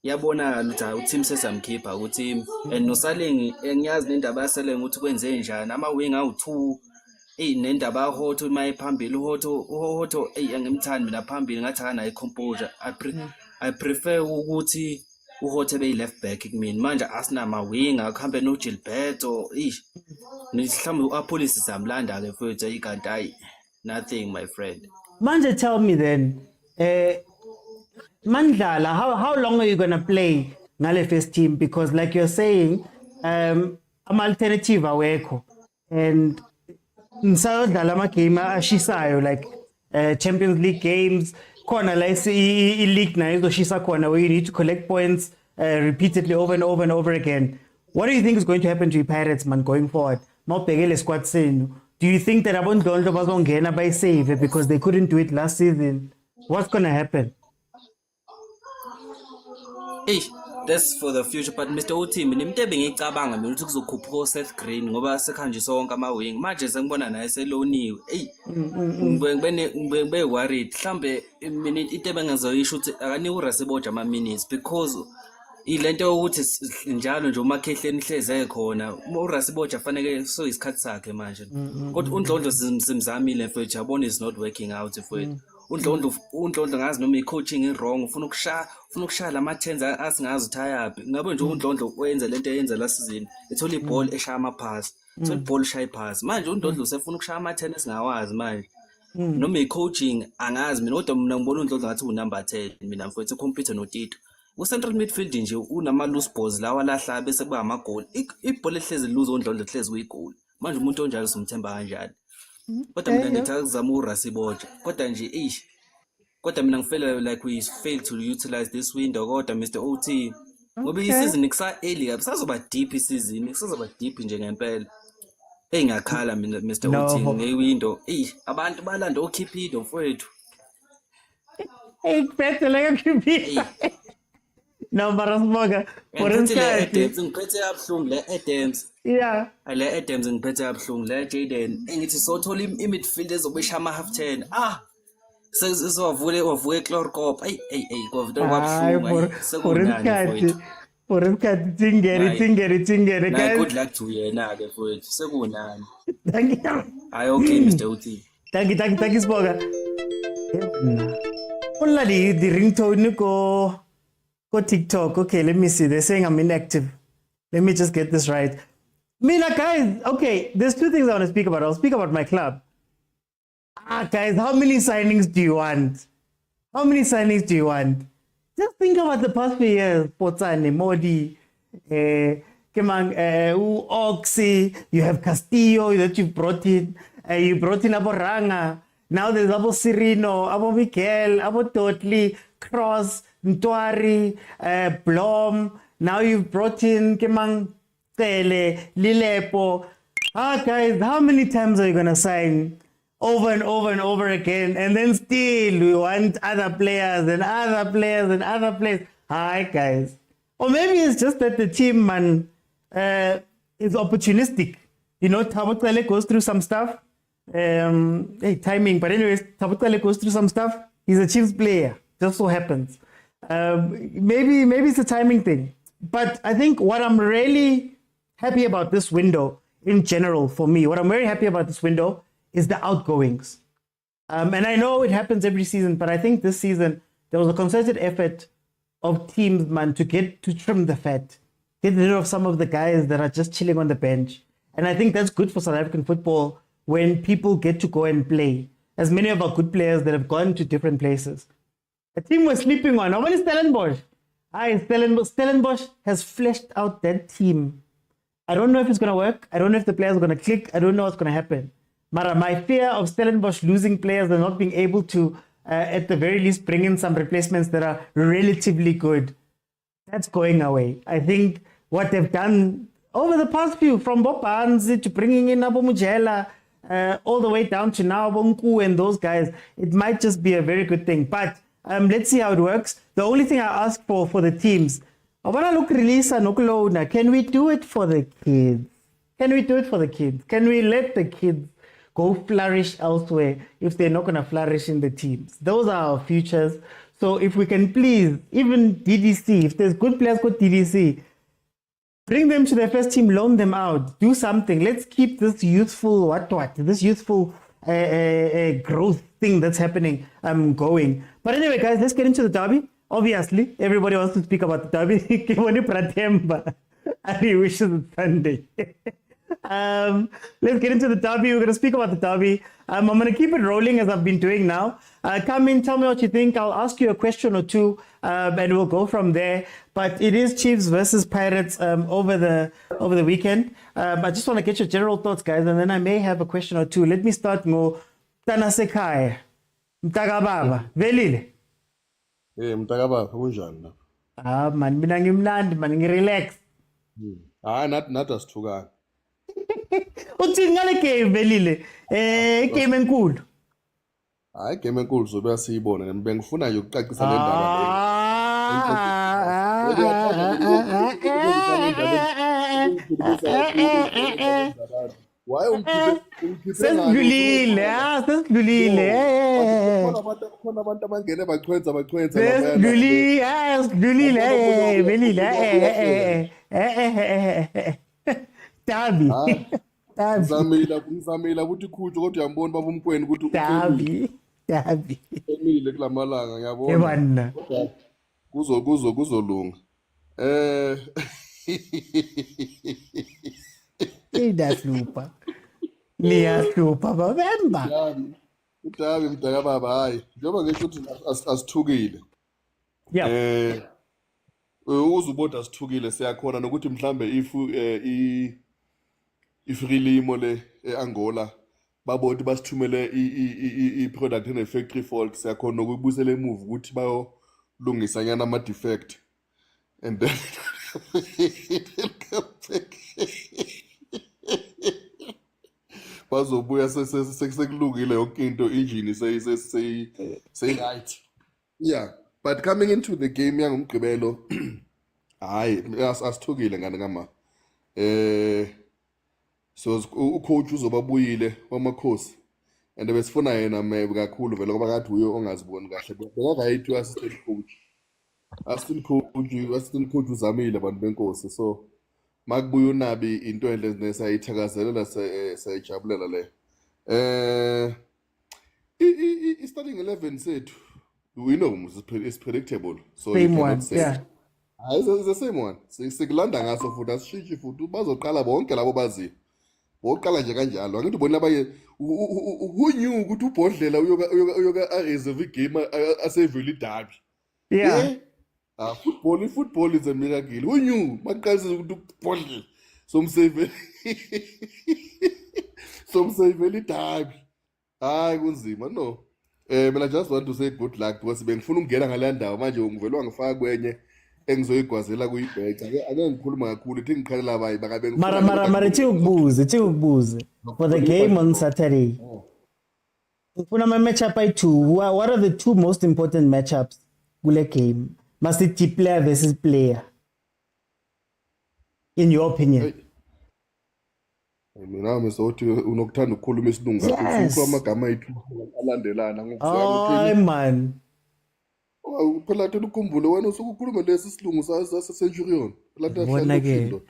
Yabona ukuthi uteam sesamkhipha uteam and noSalengi ngiyazi nendaba yaSalengi ukuthi kwenze njani. Ama-wing awu2 nendaba yaHoto maye phambili uHoto angimthandi mina phambili ngathi akanayo composure. I prefer ukuthi uHoto beyi-left back kumina. Manje asinama-wing akuhambe noGilberto mhlawumbe u-Apolisi samlanda-ke futhi kanti hayi nothing my friend. Manje tell me then Mandlala, how long are you gonna play ngale first team? Because like you're saying, alternative awekho and ngisayodlala ama-game ashisayo like Champions League games khona la i-league nayo izoshisa khona where you need to collect points repeatedly over and over and over again. What do you think is going to happen to Pirates man going forward? Mawubhekele squad senu. Do you think that abondondlo bazongena bayisave because they couldn't do it last season? What's going to happen? That's for the future, but Mr. Uthi mina into ebengicabanga mina ukuthi kuzokhuphuka Seth Green ngoba sekhanjiswa wonke ama-wing. Manje sengibona naye seloniwe. Ngibe worried. Mhlambe mina into ebengazoyisho ukuthi akanika uRaseboja ama-minutes because ilento yokuthi njalo nje umakhehleni hleze ekhona. uRaseboja fanele so isikhathi sakhe manje. Kodwa uNdlondlo simzamile mfethu yabona is not working out mfethu. uNdlondlo ngazi noma i-coaching i-wrong ufuna ukushaya lama-tens asingazi ukuthi ayaphi. Ngabe nje uNdlondlo wenza lento eyenza la season ethola ibhola eshaya amaphasi ethola ibhola eshaya iphasi. Manje uNdlondlo usefuna ukushaya ama-10 esingawazi manje noma i-coaching angazi mina kodwa mina ngibona uNdlondlo ngathi unumber 10 mina mfethu compete noTito. Ku-central midfield nje unama-loose balls lawa lahla bese kuba amagoli. Ibhola ehlezi lose uNdlondlo ehlezi kuyigoli. Manje umuntu onjalo simthemba kanjani? Kodwa mina ngithi akuzama uRaseboja kodwa nje kodwa mina ngifeel like we failed to utilize this window kodwa Mr. OT ngoba i-season kusa-early kabi sazoba deep i-season kusazoba deep nje ngempela. Ngiyakhala mina Mr. OT nge-window abantu balanda oKipido mfowethu. Better like Kipido. No, Marasmoga. Ngiphethe kabuhlungu le-Adams. Yeah. Le-Adams ngiphethe kabuhlungu le-Jaden. Ngithi sothola i-midfield ezobesha ama-half 10. Wavuke eClorcop. Kwabuhlungu. Sekunani Tingere. Good luck to yena-ke mfowethu. Sekunani. Thank you. Hayi okay Mr. Uthi. Thank you Spoga. Only the ringtone go TikTok. Okay, let me see. They're saying I'm inactive. Let me just get this right. Mina, guys, okay, there's two things I want to speak about. I'll speak about my club. Guys, how many signings do you want? Just think about the past few years. Potsane, Modi, Oxy, you have Castillo that you brought in. You brought in Aboranga. Now there's Abo Cirino, Abo Mikel, Abo Totli, Cross, Ntwari, Blom. Now you've brought in Kemang Tele, Lilepo. Guys, how many times are you going to sign over and over and over again? And then still we want other players and other players and other players. Hi, guys. Or maybe it's just that the team, man, is opportunistic. You know, Thabo Cele goes through some stuff. Hey, timing. But anyways, Tabutale goes through some stuff. He's a Chiefs player. Just so happens. Maybe it's a timing thing. But I think what I'm really happy about this window in general for me, what I'm very happy about this window is the outgoings. And I know it happens every season, but I think this season there was a concerted effort of teams, man, to trim the fat, get rid of some of the guys that are just chilling on the bench. And I think that's good for South African football when people get to go and play. As many of our good players that have gone to different places. A team we're sleeping on. How many Stellenbosch? Stellenbosch has fleshed out that team. I don't know if it's going to work. I don't know if the players are going to click. I don't know what's going to happen. But my fear of Stellenbosch losing players and not being able to, at the very least, bring in some replacements that are relatively good, that's going away. I think what they've done over the past few, from Bob Hansi to bringing in Abo Mujela, all the way down to now Bonku and those guys, it might just be a very good thing. But let's see how it works. The only thing I ask for the teams, I want to look release and look. Can we do it for the kids? Can we do it for the kids? Can we let the kids go flourish elsewhere if they're not going to flourish in the teams? Those are our futures. So if we can please, even DDC, if there's good players, go DDC, bring them to the first team, loan them out, do something. Let's keep this youthful, this youthful growth thing that's happening going. But anyway, guys, let's get into the derby. Obviously, everybody wants to speak about the derby. Kibone Pratemba. Ahly wishes it's Sunday. Let's get into the derby. We're going to speak about the derby. I'm going to keep it rolling as I've been doing now. Come in, tell me what you think. I'll ask you a question or two, and we'll go from there. But it is Chiefs versus Pirates over the weekend. I just want to get your general thoughts, guys, and then I may have a question or two. Let me start more. Tanasekai, Mtakababa, Velile. Mtakababa, unjani? Man, mina ngimnandi, man, ngirelax. Nathi asithukanga. Uthini ngale game Velile? Game enkulu. Hayi game enkulu zobe siyibona bengifuna nje ukucacisa le ndaba. Why umkhiphe sesidlulile khona abantu abangene bachwenza sesidlulile Velile Derby. Ngizamile ukuthi ikhutshwe kodwa uyambona baba umkwenu ukuthi Derby. Emile kulamalanga ngiyabona. Kuzolunga. Idaslupa. Liyaslupa babemba. Udabi mdaka baba hayi. Njengoba ngisho ukuthi asithukile. Uzubona asithukile siyakhona nokuthi mhlambe ifrilimo le eAngola babodi basithumele iproduct ene factory fault siyakhona ukubusela emove ukuthi bayolungisa nyana ama defect and then bazobuya sekulungile yonke into engine say right. Yeah, but coming into the game yangumgqibelo hayi asithukile ngane kama so ucoach uzobabuyile wamakhosi and besifuna yena maybe kakhulu vele ngoba kathi uyo ongaziboni kahle bekakayithi assistant coach uzamile abantu benkosi so makubuya unabi into enhle nesayithakazelela sayijabulela le starting 11 sethu we know it's predictable so same one yeah it's the same one sikulanda ngaso futhi asishishi futhi bazoqala bonke labo bazi boqala nje kanjalo angithi bona abaye who knew ukuthi ubhodlela uyoka reserve game asevele derby yeah football is a miracle who knew maqalisa ukuthi ubhodlela somsevele derby hayi kunzima no mina just want to say good luck because bengifuna ukungena ngale ndawo manje ngivele wangifaka kwenye engizoyigwazela kuyibheca ake ngikhuluma kakhulu ithi ngikhalela abayi bakabe mara ukubuze for the game on Saturday ufuna ama matchup ayi-2 what are the two most important matchups kule game must it be player versus player in your opinion Mina ngizothi unokuthanda ukukhuluma isilungu kakhulu Yes. ufuna amagama ayithu alandelana Ay, man. phela thina ukhumbule wena usukukhuluma lesi isilungu sase-centurion phela thina Bona hlala ke. lokudlini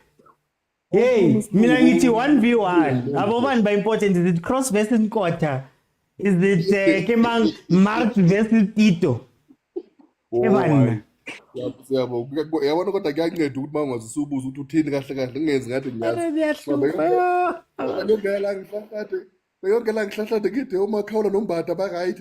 Hey, mina ngithi 1v1. Abobani ba important? Is it cross versus quarter? Is it Kemang Mark versus Tito? Evan. Siyabona kodwa kuyanceda ukuthi uma ungazisubuza ukuthi uthini kahle kahle ngingenzi ngathi ngiyazi beyongela ngihlahlade ngide umakhawula nombada ba-right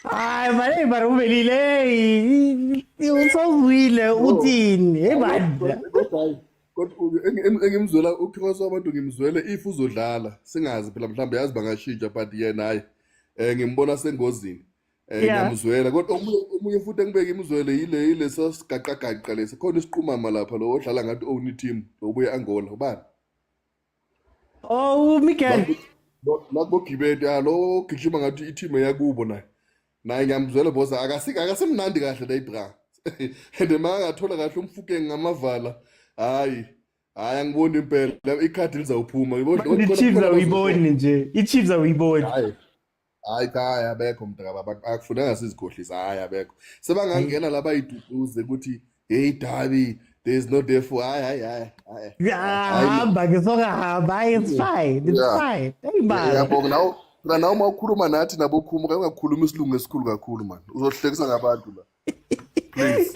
Ay, mane bara ubelile. Usozwile uthini? Hey man. Engimzwela ukhosa abantu ngimzwele if uzodlala singazi phela mhlawumbe yazi bangashintsha but yena hayi ngimbona sengozini ngiyamzwela kodwa omunye futhi engibeke imzwele yile sasigaqagaqa lesi khona isiqhumama lapha lo odlala ngathi own team lobuye Angola ubani Oh, Miguel. Nakubogibeti lo gijima ngathi i-team yakubo naye ngiyamzwela boss akasimnandi kahle la ibra and mangathola kahle umfuke ngamavala hayi angiboni impela ikhadi lizawuphuma I-Chiefs awuyiboni nje. I-Chiefs awuyiboni. Hayi khaya abekho mntaka akufunanga sizikhohlisa hayi abekho sebangangena laba yiduduze ukuthi hey Derby there's no therefore hayi hamba ke sokahamba it's fine hey man yabona nawo uma ukhuluma nathi nabo khumuka ungakhuluma isilungu esikhulu kakhulu man uzohlekisa ngabantu la guys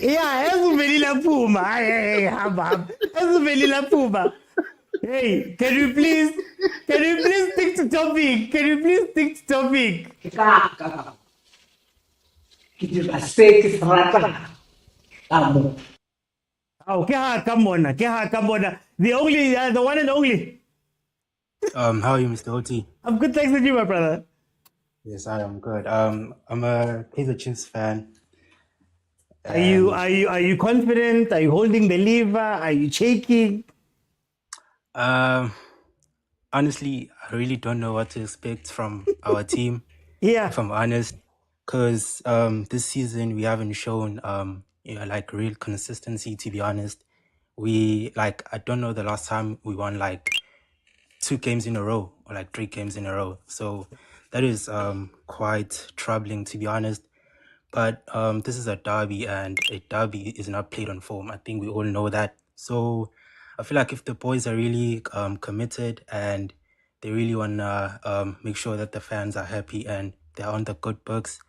yeah ezuvelile phuma hayi hamba ezuvelile phuma. Hey, can you please stick to topic? Oh, come on. The one and only. How are you, Mr. OT? I'm good, thanks to you, my brother. Yes, I am good. I'm a Kaizer Chiefs fan. Are you confident? Are you holding the lever? Are you shaking? Honestly, I really don't know what to expect from our team. Yeah. If I'm honest, because this season we haven't shown like real consistency. To be honest, I don't know the last time we won like 2 games in a row or like 3 games in a row. So that is quite troubling, to be honest. But this is a derby, and a derby is not played on form. I think we all know that. So I feel like if the boys are really committed and they really want to make sure that the fans are happy and they're on the good books,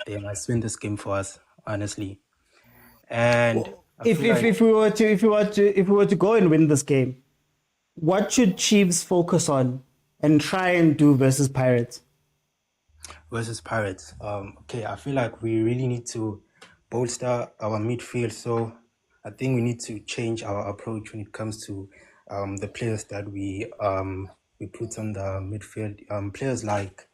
they must win this game for us, honestly. And if we were to go and win this game, what should Chiefs focus on and try and do versus Pirates? Okay, I feel like we really need to bolster our midfield. So I think we need to change our approach when it comes to the players that we put on the midfield. Players like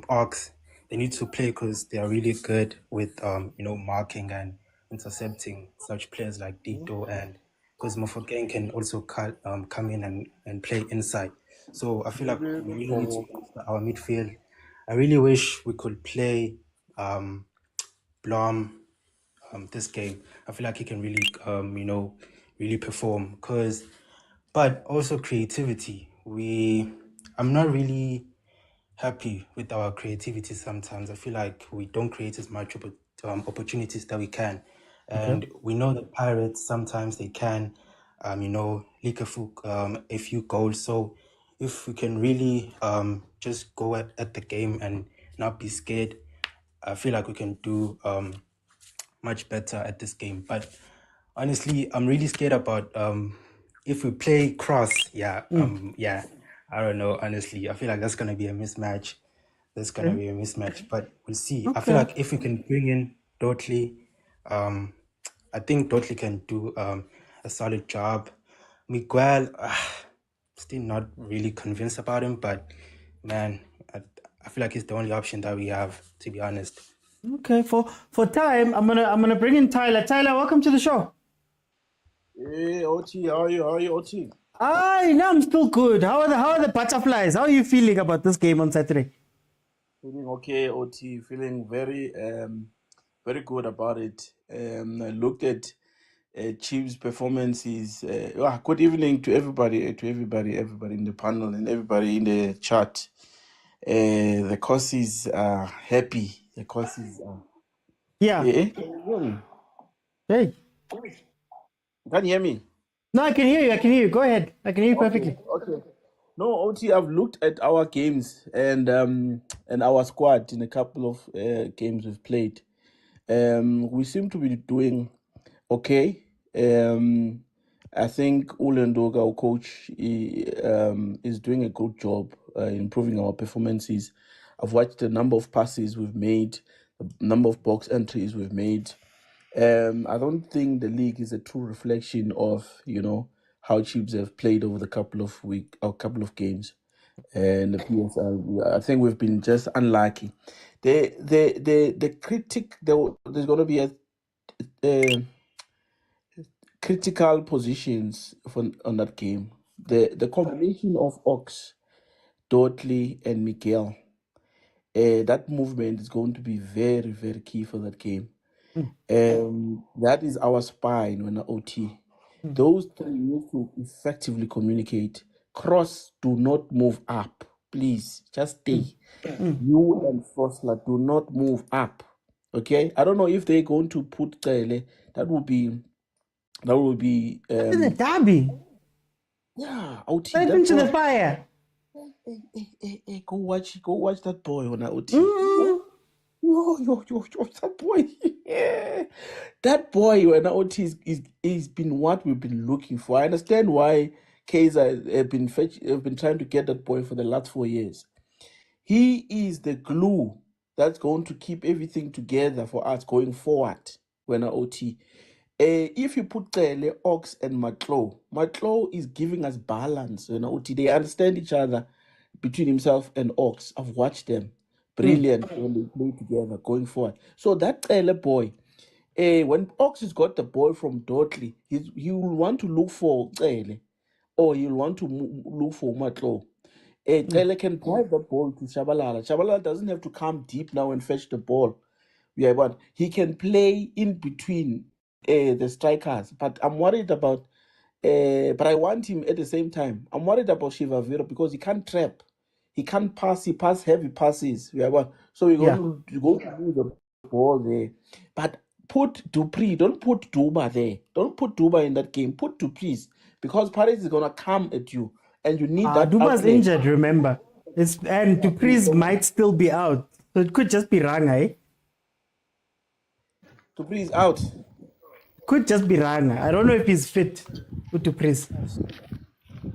Ox, they need to play because they are really good with marking and intercepting. Such players like Dito, and because Mofokeng can also come in and play inside. So I feel like we really need to boost our midfield. I really wish we could play Blom this game. I feel like he can really really perform. But also creativity. I'm not really happy with our creativity sometimes. I feel like we don't create as much opportunities that we can. And we know that Pirates, sometimes they can, leak a few goals. So if we can really just go at the game and not be scared, I feel like we can do much better at this game. But honestly, I'm really scared about if we play cross. I don't know. Honestly, I feel like that's gonna be a mismatch. But we'll see. I feel like if we can bring in Dotley, I think Dotley can do a solid job. Miguel, still not really convinced about him, but man, I feel like he's the only option that we have, to be honest. Okay, for time, I'm gonna bring in Tyler. Tyler, welcome to the show. Hey, OT, how are you, OT? I'm still good. How are the butterflies? How are you feeling about this game on Saturday? Feeling okay, OT. Feeling very very good about it. I looked at Chiefs' performances. Good evening to everybody, everybody in the panel and everybody in the chat. The courses are happy. The courses are. Yeah. Hey. Can you hear me? No, I can hear you. I can hear you. Go ahead. I can hear you perfectly. Okay. No, OT, I've looked at our games and our squad in a couple of games we've played. We seem to be doing okay. I think Ulendoga, our coach, is doing a good job improving our performances. I've watched the number of passes we've made, the number of box entries we've made. I don't think the league is a true reflection of, how Chiefs have played over the couple of games. And the PSL, I think we've been just unlucky. The critic, there's going to be a critical positions on that game. The combination of Ox, Dotley, and Miguel, that movement is going to be very, very key for that game. That is our spine when OT. Those three need to effectively communicate. Cross, do not move up. Please, just stay. You and Fosler, do not move up. Okay? I don't know if they're going to put Tele. That will be This is a derby. Yeah, OT. Right into the fire. Hey, go watch that boy on OT. Yo, that boy. Yeah. That boy when OT is been what we've been looking for. I understand why Kaizer have been trying to get that boy for the last 4 years. He is the glue that's going to keep everything together for us going forward when OT. If you put Tele, Ox, and Matlo is giving us balance. OT, they understand each other between himself and Ox. I've watched them. Brilliant when they play together going forward. So that Tele boy, when Ox has got the ball from Dotley, he will want to look for Tele, or he'll want to look for Matlo. Tele can drive that ball to Shabalala. Shabalala doesn't have to come deep now and fetch the ball. Yeah, but he can play in between the strikers. But I'm worried about, but I want him at the same time. I'm worried about Shiva Vero because he can't trap. He can't pass. He pass heavy passes. Yeah, but so you're going to lose the ball there. But put Dupree. Don't put Duba there. Don't put Duba in that game. Put Dupree because Paris is going to come at you. And you need that Duba's outlet. injured, remember. And Dupree's might still be out. So it could just be Ranga, eh? Dupree is out. Could just be Ranga. I don't know if he's fit with Dupree's.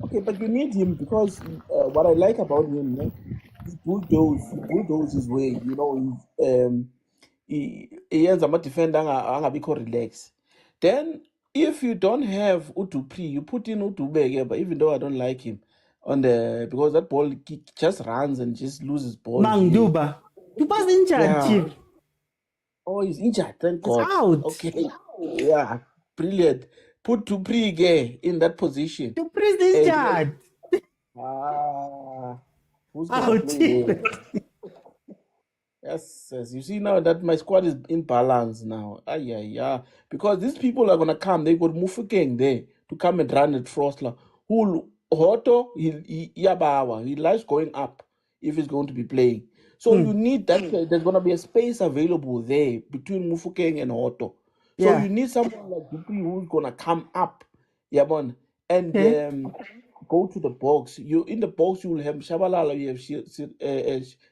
Okay, but you need him because what I like about him, he bulldoze his way. He ends up defender angabikho relax. Then if you don't have Udupri, you put in Udubege, but even though I don't like him because that ball he just runs and just loses ball. Duba's injured, Chief. Oh, he's injured. Thank He's God. out. Okay. Yeah, brilliant. Put Dupree in that position. Dupree's injured. Who's gonna play there? Yes, you see now that my squad is in balance now. Yeah. Because these people are gonna come. They got Mufukeng there to come and run at Frostler. Who Hoto he likes going up if he's going to be playing. So you need that. There's gonna be a space available there between Mufukeng and Hoto. So you need someone like Dupree who's gonna come up, and go to the box. You in the box you will have Shabalala, you have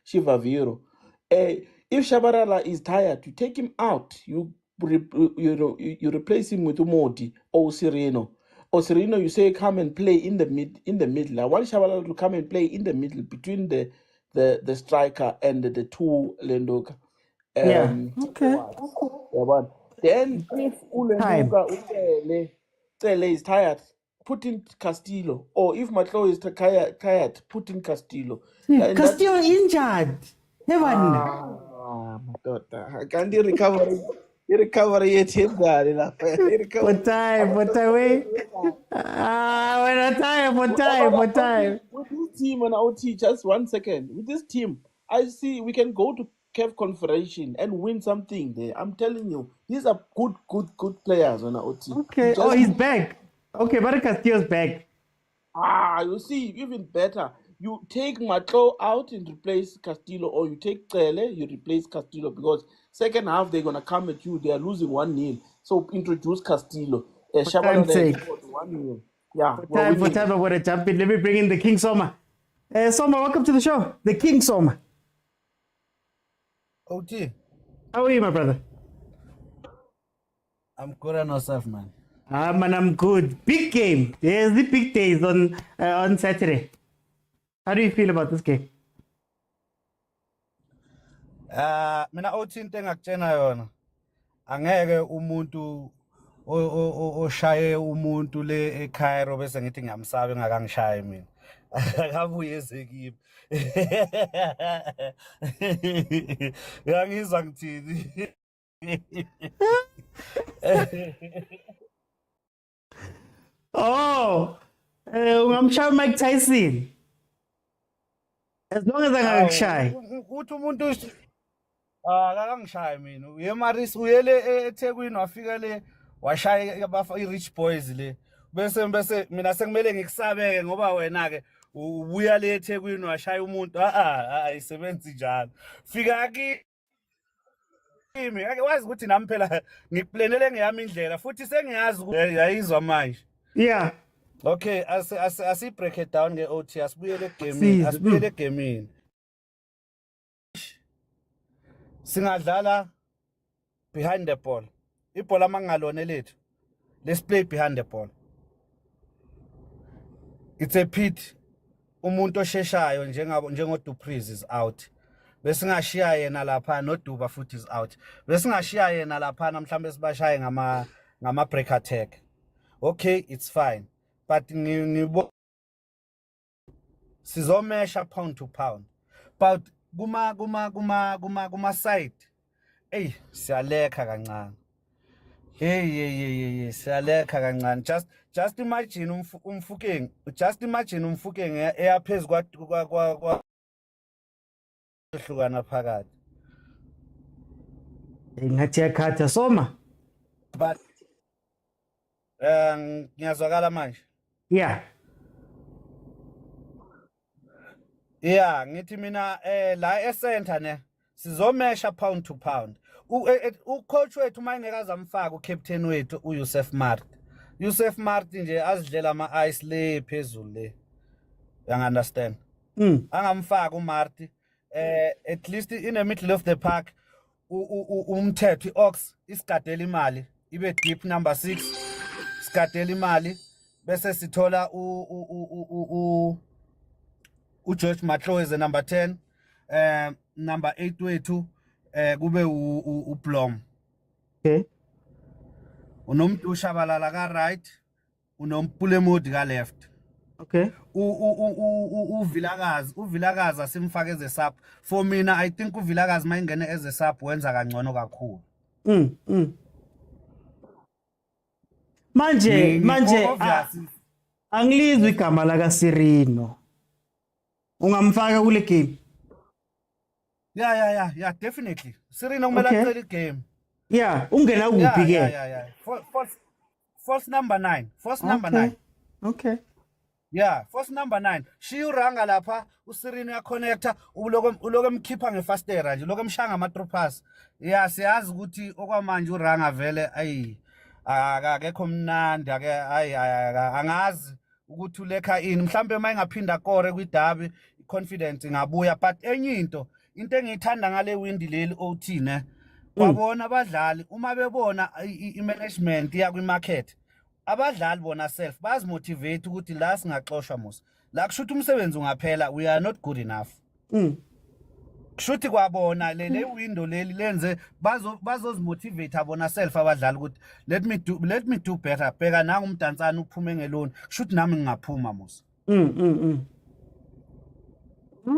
Shiva Vero. If Shabalala is tired, you take him out. You replace him with Umodi or Sereno. Or Sereno, you say come and play in the middle. I want Shabalala to come and play in the middle between the striker and the two Lendoka. But then if Ulendoka Tele is tired, put in Castillo. Or if Matlo is tired, put in Castillo. Castillo injured. My daughter. I can't recover. You recover yet, him that enough. For time. We're not time. With this team, and I'll teach just 1 second. With this team, I see we can go to CAF Confederation and win something there. I'm telling you, these are good players on our team. Okay. Oh, he's back. Okay, but Castillo's back. You see, even better. You take Matlo out and replace Castillo, or you take Tele, you replace Castillo, because second half they're gonna come at you. They are losing 1-0. So introduce Castillo. time's sake. 1-0. Yeah. For time, I want to jump in. Let me bring in the King Soma. Soma, welcome to the show. The King Soma. OT. How are you, my brother? I'm good on yourself, man. Man, I'm good. Big game. There's the big days on Saturday. How do you feel about this game? Mina OT into engakutshena yona. Angeke umuntu oshaye umuntu le eCairo bese ngithi ngiyamsaba engakangishaye mina. Akabuye ezekimi. Yangizwa ngithini. Oh, ungamshaya Mike Tyson. As long as angakushayi. Uthi umuntu akakangishaye mina. Uye Maris uyele eThekwini wafika le washaya i-Rich Boys le. Bese mina sekumele ngikusabeke ngoba wena ke ubuya le eThekwini washaya umuntu. Ayisebenzi njalo. Fika kimi ake wazi ukuthi nami phela ngikuplanele ngeyami indlela futhi sengiyazi ukuthi yayizwa manje. Yeah. Okay, asi break it down nge OT asibuyele egamini, asibuyele egamini. Singadlala behind the ball. Ibhola mangalone lethu. Let's play behind the ball. It's a pit. Umuntu osheshayo njengo Dupreez is out. Bese ngashiya yena lapha no Duba futhi is out. Bese ngashiya yena lapha mhlambe sibashaye ngama break attack. Okay, it's fine. But sizomesha pound to pound. But kuma side. Hey, siyalekha kancane. Hey, siyalekha kancane. Just imagine umfukeng. Just imagine umfukeng eyaphezulu kwa hlukana phakathi. Ngathi yakhatha Soma. But ngiyazwakala manje. Yeah. Yeah, ngithi mina la e-center ne sizomesha pound to pound. Coach wethu mayengekaza amfaka ucaptain wethu uYusuf Mart. Yusuf Mart nje azidlela ama-ice le phezulu le. You understand? Angamfaka uMart at least in the middle of the park umthetho iOx isigadela imali ibe deep number 6 isigadela imali bese sithola uGeorge Matlo is the number 10 number 8 wethu kube uBlom. Okay. Unomuntu ushabalala ka right unompulemodi ka left. Okay. Uvilakazi asimfake as a sub. For mina I think uvilakazi mayingene as a sub wenza kangcono kakhulu. Manje angilizwi igama laka Sirino. Ungamfaka kule game? Yeah, definitely. Sirino kumele acele game. Yeah, ungena kuphi ke? Yeah. Force number 9. Force number 9. Okay. Yeah, force number 9. Shiya uranga lapha uSirino ya connector uloke emkhipha ngefastera nje uloke emshanga ama through pass. Yeah, siyazi ukuthi okwamanje uranga vele akekho mnandi angazi ukuthi ulekha ini mhlambe mayengaphinda kore kwiDerby confidence ngabuya but enye into engiyithanda ngale windi leli OT ne kwabona abadlali uma bebona imanagement ya kwimarket abadlali bona self bazimotivate ukuthi la singaxoshwa musa la kushuthi umsebenzi ungaphela we are not good enough. Kushuthi kwabona le window leli lenze bazozimotivate abona self abadlali ukuthi let me do better bheka nanga umdansana uphume ngeloni kushuthi nami ngingaphuma musa.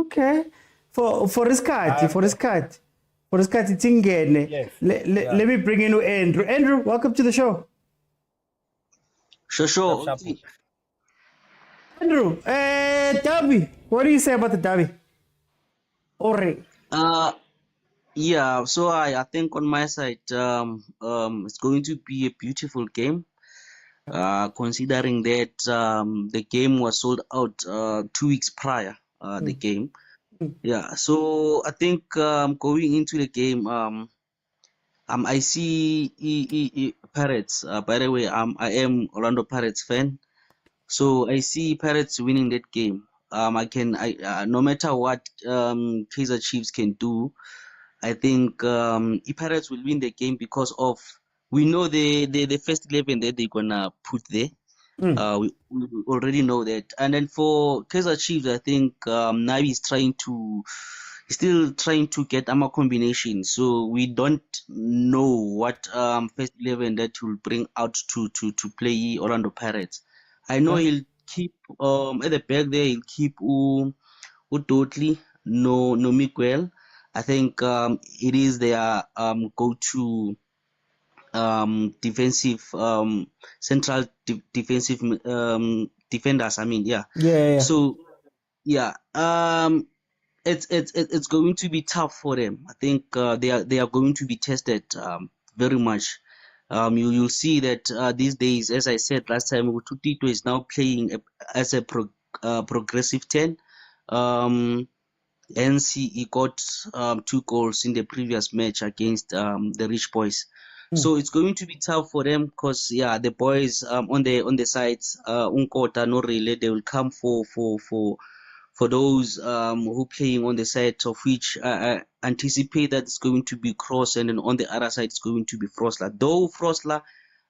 Okay. For isikhathi tingene. Let me bring in Andrew. Andrew, welcome to the show. Sure. Andrew, Derby. What do you say about the Derby? Ore. Yeah, so I think on my side, it's going to be a beautiful game. Considering that the game was sold out 2 weeks prior, the game. Yeah, so I think going into the game, I see Pirates. By the way, I am Orlando Pirates fan, so I see Pirates winning that game. No matter what Kaizer Chiefs can do, I think Pirates will win the game because of we know the first 11 that they're gonna put there. We already know that. And then for Kaizer Chiefs, I think Navi is still trying to get Ama combination. So we don't know what first 11 that will bring out to play Orlando Pirates. I know he'll keep at the back there. He'll keep Udotli, no Miguel. I think it is their go-to defensive central defensive defenders. I mean, yeah. Yeah. So yeah, it's going to be tough for them. I think they are going to be tested very much. You'll see that these days, as I said last time, Ututito is now playing as a progressive 10. Hence he got 2 goals in the previous match against the Rich Boys. So it's going to be tough for them because the boys on the sides, Unkota, no really, they will come for those who playing on the side, of which I anticipate that it's going to be Cross, and then on the other side it's going to be Frosler. Though Frosler,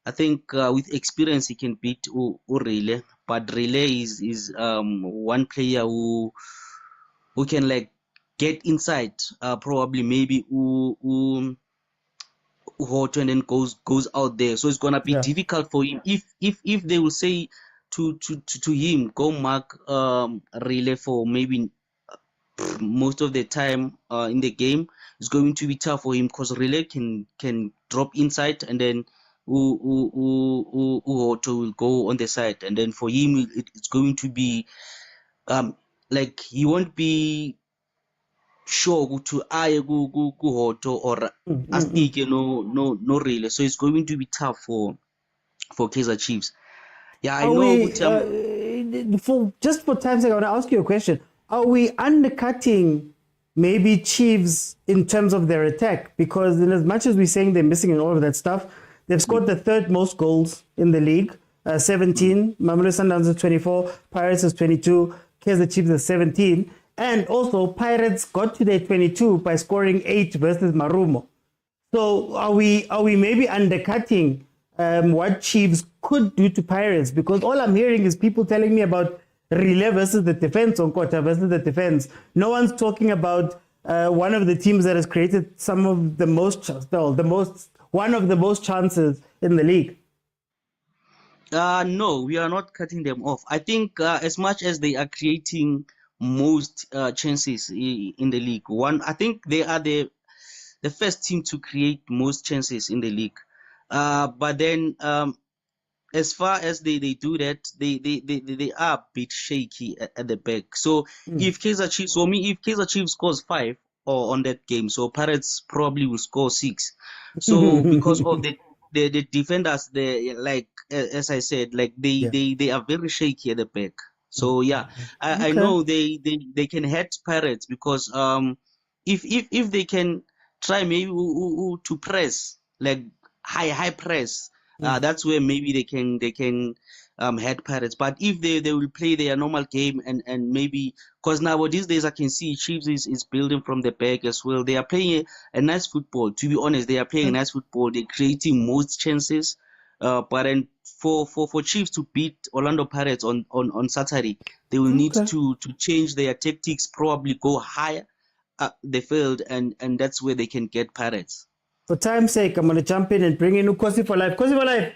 I think with experience he can beat Urele, but Relay is one player who can like get inside, probably maybe Hot and then goes out there. So it's gonna be difficult for him if they will say to him go mark Relay for maybe most of the time in the game. It's going to be tough for him because Relay can drop inside and then Otto will go on the side, and then for him it's going to be like he won't be sure to Hoto or Astike no Relay. So it's going to be tough for Kaizer Chiefs. Yeah, I know. For time's sake, I want to ask you a question. Are we undercutting maybe Chiefs in terms of their attack? Because in as much as we're saying they're missing and all of that stuff, they've scored the 3rd most goals in the league, 17. Mamelodi Sundowns is 24, Pirates is 22, Kaizer Chiefs is 17. And also, Pirates got to their 22 by scoring 8 versus Marumo. So are we maybe undercutting what Chiefs could do to Pirates? Because all I'm hearing is people telling me about Relay versus the defense, or Kota versus the defense. No one's talking about one of the teams that has created one of the most chances in the league. No, we are not cutting them off. I think as much as they are creating most chances in the league, I think they are the first team to create most chances in the league. But then as far as they do that, they are a bit shaky at the back. So if Kaizer Chiefs scores 5 or on that game, so Pirates probably will score 6. So because of the defenders, they like as I said, like they are very shaky at the back. So I know they can hurt Pirates because if they can try maybe to press, like high press, that's where maybe they can hurt Pirates. But if they will play their normal game and maybe, because now these days I can see Chiefs is building from the back as well. They are playing a nice football. To be honest, they are playing nice football. They're creating most chances. But then for Chiefs to beat Orlando Pirates on Saturday, they will need to change their tactics, probably go higher up the field, and that's where they can get Pirates. For time's sake, I'm going to jump in and bring in Kosi for life. Kosi for life.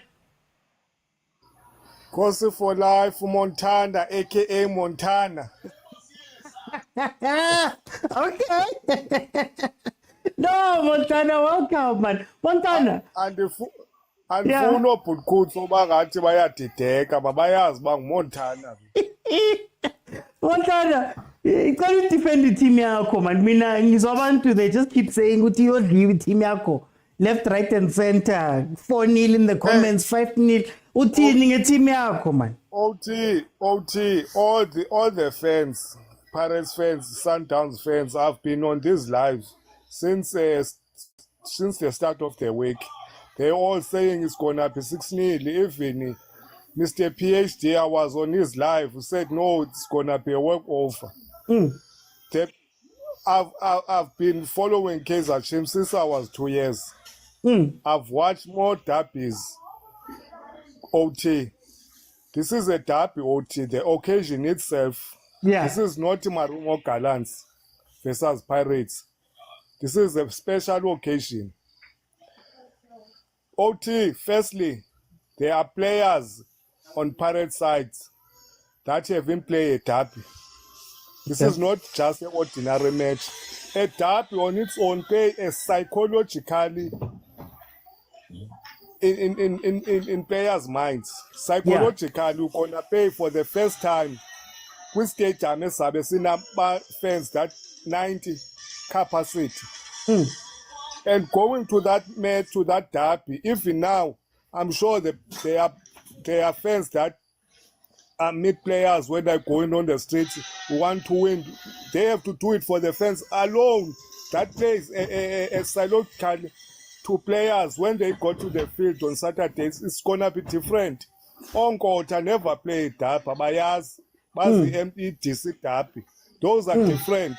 Kosi for life, Montana, aka Montana. Okay. No, Montana, welcome, man. Montana. Andifuna obhutkuthi obangathi bayadideka, mabayazi uba nguMontana. Montana, Can't defend the team yakho man. Mina ngizabantu they just keep saying ukuthi yodliwe team yakho. Left, right and center. 4-0 in the comments, 5-0. Uthini ngeteam yakho man. OT, all the fans, Pirates fans, Sundowns fans have been on this live since the start of the week. They're all saying it's gonna be 6-0. Even Mr. PhD was on his live, who said no, it's gonna be a walkover. I've been following Kaizer Chiefs since I was 2 years. I've watched more derbies. OT. This is a derby, OT. The occasion itself. Yeah. This is not Marumo Gallants versus Pirates. This is a special occasion. OT, firstly, there are players on Pirate sides that haven't played a derby. This is not just an ordinary match. A derby on its own play is psychologically in players' minds. Psychologically, you're gonna pay for the first time. With stadium fans that 90 capacity. And going to that match, to that derby, even now, I'm sure that there are fans that meet players when they're going on the streets who want to win. They have to do it for the fans alone. That plays a psychological to players when they go to the field on Saturdays. It's gonna be different. Onkota never played derby, bayaz, idiski derby. Those are different.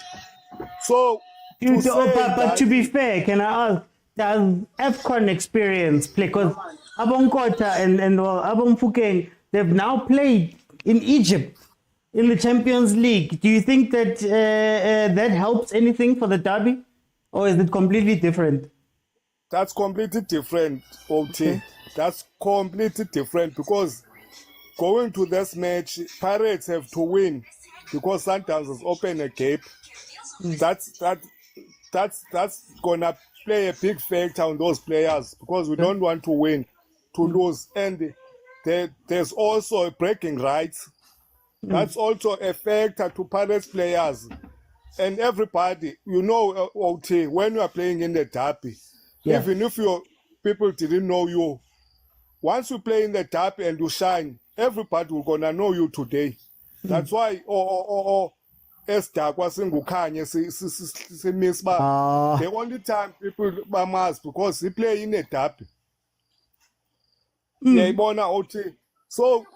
So, but to be fair, can I ask, does AFCON experience play? Because Abong Kota and Abong Fukeng, they've now played in Egypt in the Champions League. Do you think that that helps anything for the derby? Or is it completely different? That's completely different, OT. Okay. That's completely different because going to this match, Pirates have to win because Sundowns has opened a gap. That's gonna play a big factor on those players because we don't want to win, to lose. And there's also a breaking rights. That's also a factor to Pirates players. And everybody, you know, OT, when you are playing in the derby, even if your people didn't know you, once you play in the derby and you shine, everybody will gonna know you today. That's why khanye the only time people must because they play in a derby. So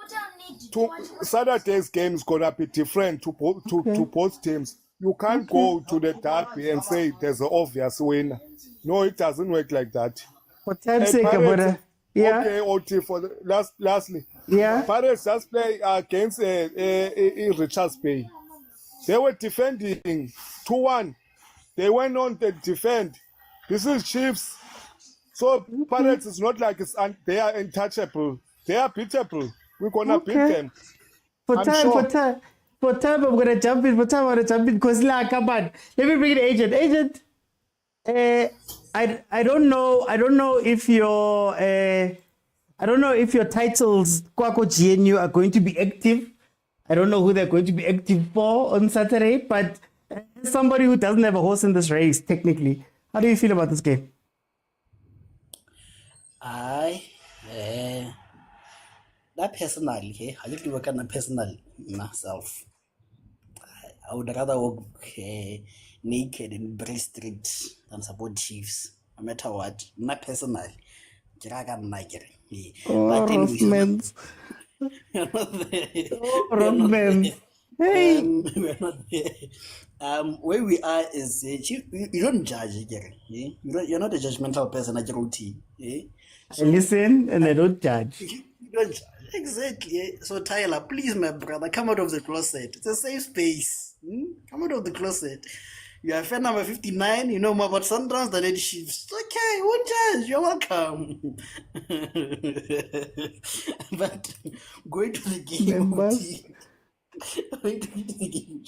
Saturday's game is gonna be different to both teams. You can't go to the derby and say there's an obvious winner. No, it doesn't work like that. For time's sake, okay, OT for the lastly. Pirates just play against Richards Bay. They were defending 2-1. They went on to defend. This is Chiefs. So Pirates is not like they are untouchable. They are beatable. We're gonna beat them. For time, I'm gonna jump in. Because come on. Let me bring in Agent. I don't know if your titles Kwako GNU are going to be active. I don't know who they're going to be active for on Saturday, but as somebody who doesn't have a horse in this race, technically, how do you feel about this game? That personally, I just work on a personal myself. I would rather walk naked in Bray Street than support Chiefs. No matter what, not personally. Rockmans. You're not there. Rockmans. Hey. We're not there. Where we are is you don't judge, you're not a judgmental person at your team. I listen and I don't judge. You don't judge. Exactly. So Tyler, please, my brother, come out of the closet. It's a safe space. Come out of the closet. You are fan number 59. You know more about Sundowns than any Chiefs. Okay, won't judge. You're welcome. But going to the game. Going to the game.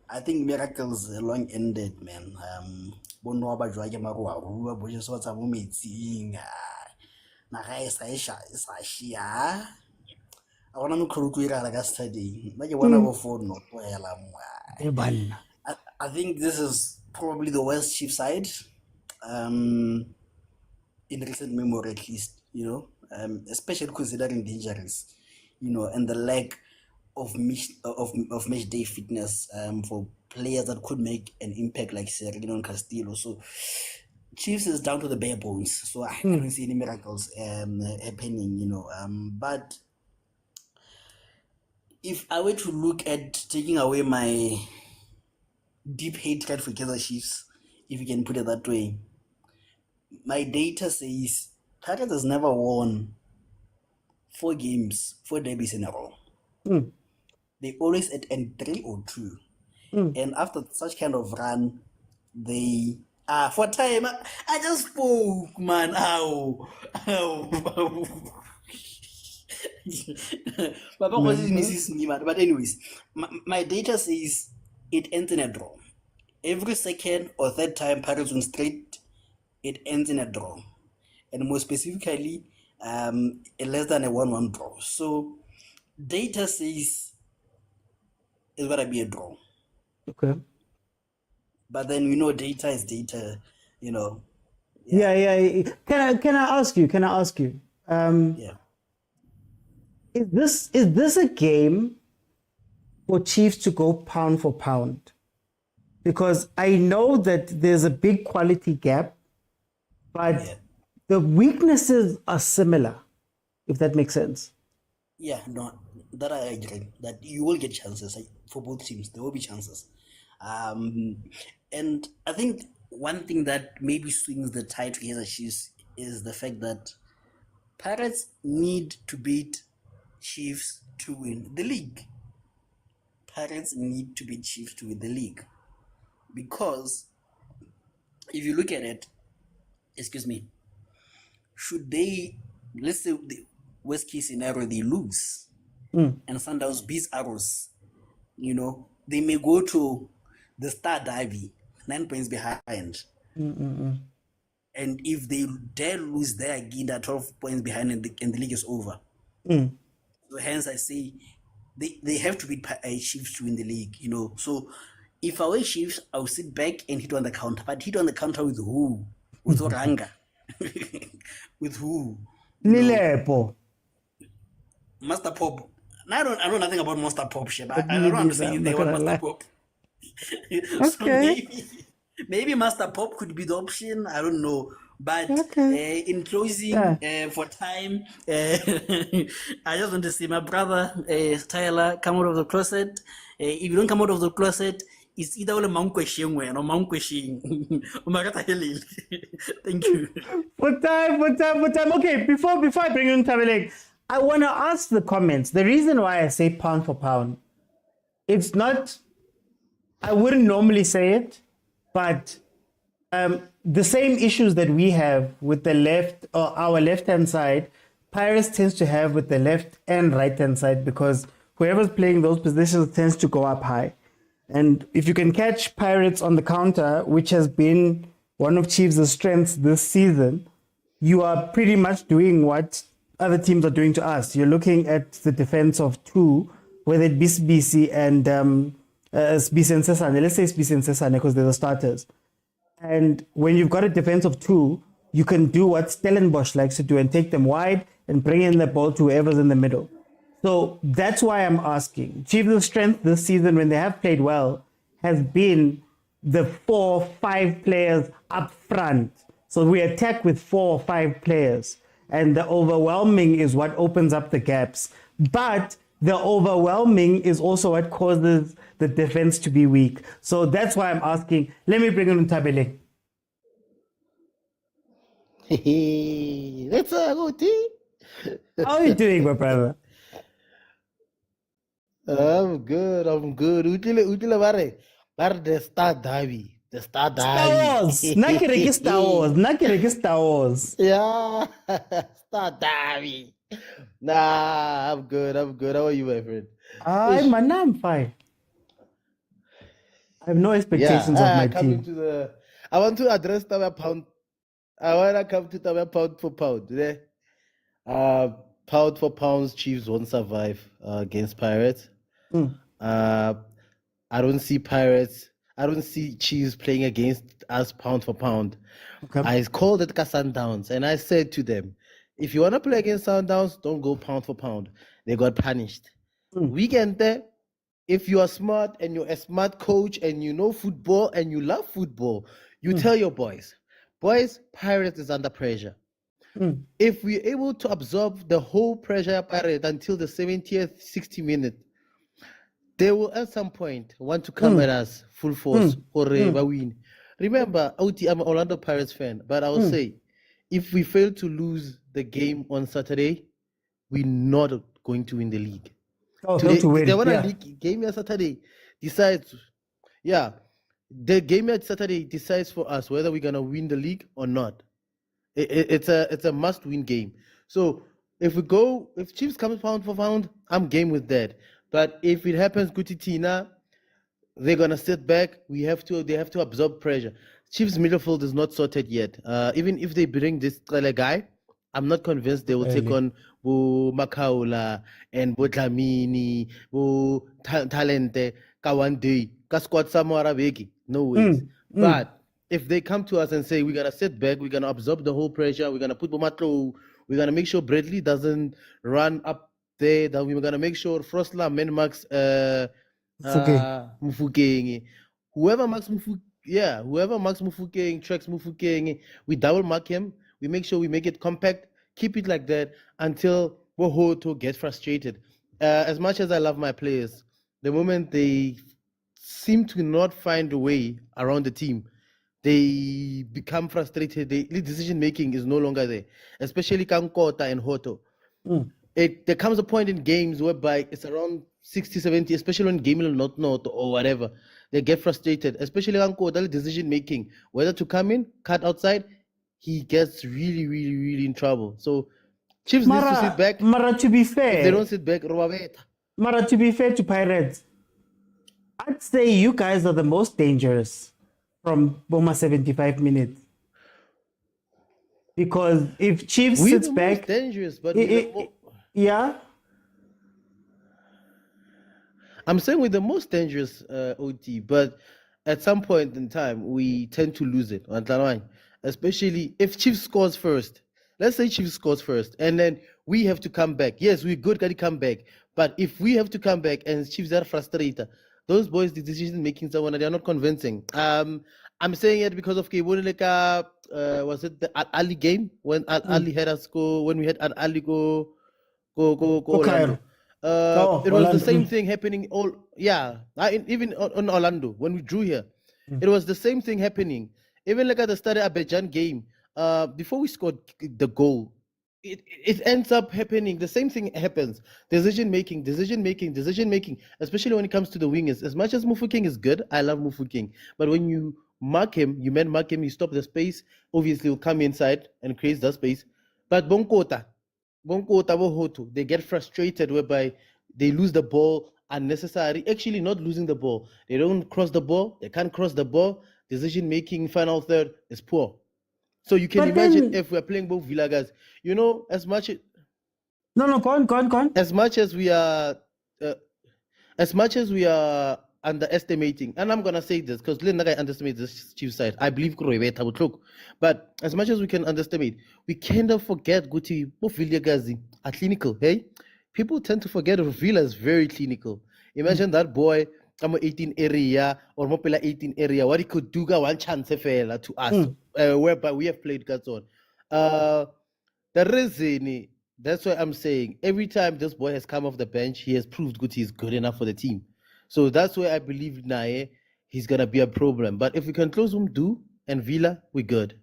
I think miracles long ended, man. Bonwa jwake maruwa ruwa bo jeso tsa mo metsing. Naga e sa shia. I want to Kurukuira like yesterday. Like one hour phone, not I think this is probably the worst Chief side, in recent memory at least, especially considering the injuries, and the lack of match day fitness for players that could make an impact like Sereno and Castillo. So Chiefs is down to the bare bones. So I don't see any miracles happening, but if I were to look at taking away my deep hatred for Kaizer Chiefs, if you can put it that way, my data says Pirates has never won 4 derbies in a row. They always at end 3 or 2. And after such kind of run, they for time I just spoke, man. Ow. But anyways, my data says it ends in a draw. Every second or third time Pirates win straight, it ends in a draw. And more specifically, less than a 1-1 draw. So data says it's gonna be a draw. Okay. But then data is data, Yeah. Can I ask you? Yeah. Is this a game for Chiefs to go pound for pound? Because I know that there's a big quality gap, but the weaknesses are similar, if that makes sense. Yeah, no, that I agree. That you will get chances for both teams. There will be chances. And I think one thing that maybe swings the tide to Kaizer Chiefs is the fact that Pirates need to beat Chiefs to win the league. Pirates need to beat Chiefs to win the league. Because if you look at it, should they, let's say the worst case scenario, they lose and Sundowns beats Arrows, they may go to the Star Derby 9 points behind. And if they dare lose there again, they're 12 points behind and the league is over. So hence I say they have to beat Chiefs to win the league, So if I were Chiefs, I would sit back and hit on the counter. But hit on the counter with who? With Oranga. With who? Nilepo. Master Pop. I know nothing about Master Pop shit. I don't understand anything about Master Pop. Okay. So maybe Master Pop could be the option. I don't know. But in closing, for time, I just want to see my brother Tyler come out of the closet. If you don't come out of the closet, it's either all a monk question or monk question. Thank you. For time. Okay, before I bring in Zamalek, I want to ask the comments. The reason why I say pound for pound, it's not, I wouldn't normally say it, but the same issues that we have with the left or our left-hand side, Pirates tends to have with the left and right-hand side, because whoever's playing those positions tends to go up high. And if you can catch Pirates on the counter, which has been one of Chiefs' strengths this season, you are pretty much doing what other teams are doing to us. You're looking at the defense of 2, whether it be BC and BC and Sesane. Let's say it's BC and Sesane because they're the starters. And when you've got a defense of 2, you can do what Stellenbosch likes to do and take them wide and bring in the ball to whoever's in the middle. So that's why I'm asking. Chiefs' strength this season, when they have played well, has been the 4 or 5 players up front. So we attack with 4 or 5 players. And the overwhelming is what opens up the gaps. But the overwhelming is also what causes the defense to be weak. So that's why I'm asking. Let me bring in Tabele. Let's go, T. How are you doing, my brother? I'm good. Utile bare the Star Derby. The Star Derby. Star Wars. Yeah. Star Derby. Nah, I'm good. How are you, my friend? I'm fine. I have no expectations of my team. I want to address our pound. I want to come to our pound for pound. pound for pound, Chiefs won't survive against Pirates. I don't see Pirates. I don't see Chiefs playing against us pound for pound. Okay. I called it Sundowns, and I said to them, if you want to play against Sundowns, don't go pound for pound. They got punished. Weekend there, if you are smart and you're a smart coach and you know football and you love football, you tell your boys, Pirates is under pressure. If we're able to absorb the whole pressure of Pirates until the 70th, 60 minutes, they will at some point want to come at us full force or win. Remember, OT, I'm an Orlando Pirates fan, but I will say, if we fail to lose the game on Saturday, we're not going to win the league. Oh, not to win. They want Yeah. a league game on Saturday decides. Yeah, the game at Saturday decides for us whether we're gonna win the league or not. It's a must-win game. So if Chiefs comes pound for pound, I'm game with that. But if it happens, Gutitina, they're gonna sit back. They have to absorb pressure. Chiefs midfield is not sorted yet. Even if they bring this guy, I'm not convinced they will take on Makaula and Dlamini, Talente, Kawande, Kasquat Samara Beki. No ways. But if they come to us and say we're gonna sit back, we're gonna absorb the whole pressure, we're gonna put Bomatlo, we're gonna make sure Bradley doesn't run up there, that we're gonna make sure Frostla Menmax Mufukeng. Whoever marks Mufukeng, tracks Mufukeng, we double mark him, we make sure we make it compact, keep it like that until Wohoto gets frustrated. As much as I love my players, the moment they seem to not find a way around the team, they become frustrated. The decision making is no longer there, especially Kankota and Hoto. There comes a point in games whereby it's around 60, 70, especially when game will not or whatever. They get frustrated, especially Kankota, decision making, whether to come in, cut outside, he gets really, really, really in trouble. So Chiefs need to sit back. Mara, to be fair, if they don't sit back, Mara, to be fair to Pirates, I'd say you guys are the most dangerous from Boma 75 minutes. Because if Chiefs sits back, most dangerous, but yeah. I'm saying we're the most dangerous OT, but at some point in time we tend to lose it. Especially if Chiefs scores first. Let's say Chiefs scores first, and then we have to come back. Yes, we're good at come back, but if we have to come back and Chiefs are frustrated, those boys, the decision making, they are not convincing. I'm saying it because of Kebuneleka. Was it the Ahly game when Ahly had us go? When we had Ahly go Orlando. It was the same thing happening. Even on Orlando when we drew here, it was the same thing happening. Even like at the start of Abidjan game, before we scored the goal, it ends up happening. The same thing happens. Decision making, especially when it comes to the wingers. As much as Mufukeng is good, I love Mufukeng. But when you mark him, you stop the space. Obviously, he'll come inside and create the space. But Bonkota, Bohoto, they get frustrated whereby they lose the ball unnecessary. Actually, not losing the ball. They don't cross the ball. They can't cross the ball. Decision making, final third is poor. So you can imagine if we're playing both Vilakazi, as much. Go on. As much as we are underestimating, and I'm gonna say this because I underestimate this Chiefs side. I believe but as much as we can underestimate, we cannot forget Guti Vilakazi are clinical. Hey, people tend to forget Villa is very clinical. Imagine that boy. 18 area or Mopela 18 area, what he could do one chance to us, whereby we have played guts on. The reason that's why I'm saying every time this boy has come off the bench, he has proved he's good enough for the team. So that's why I believe Nae he's gonna be a problem. But if we can close Umdu and Villa, we're good.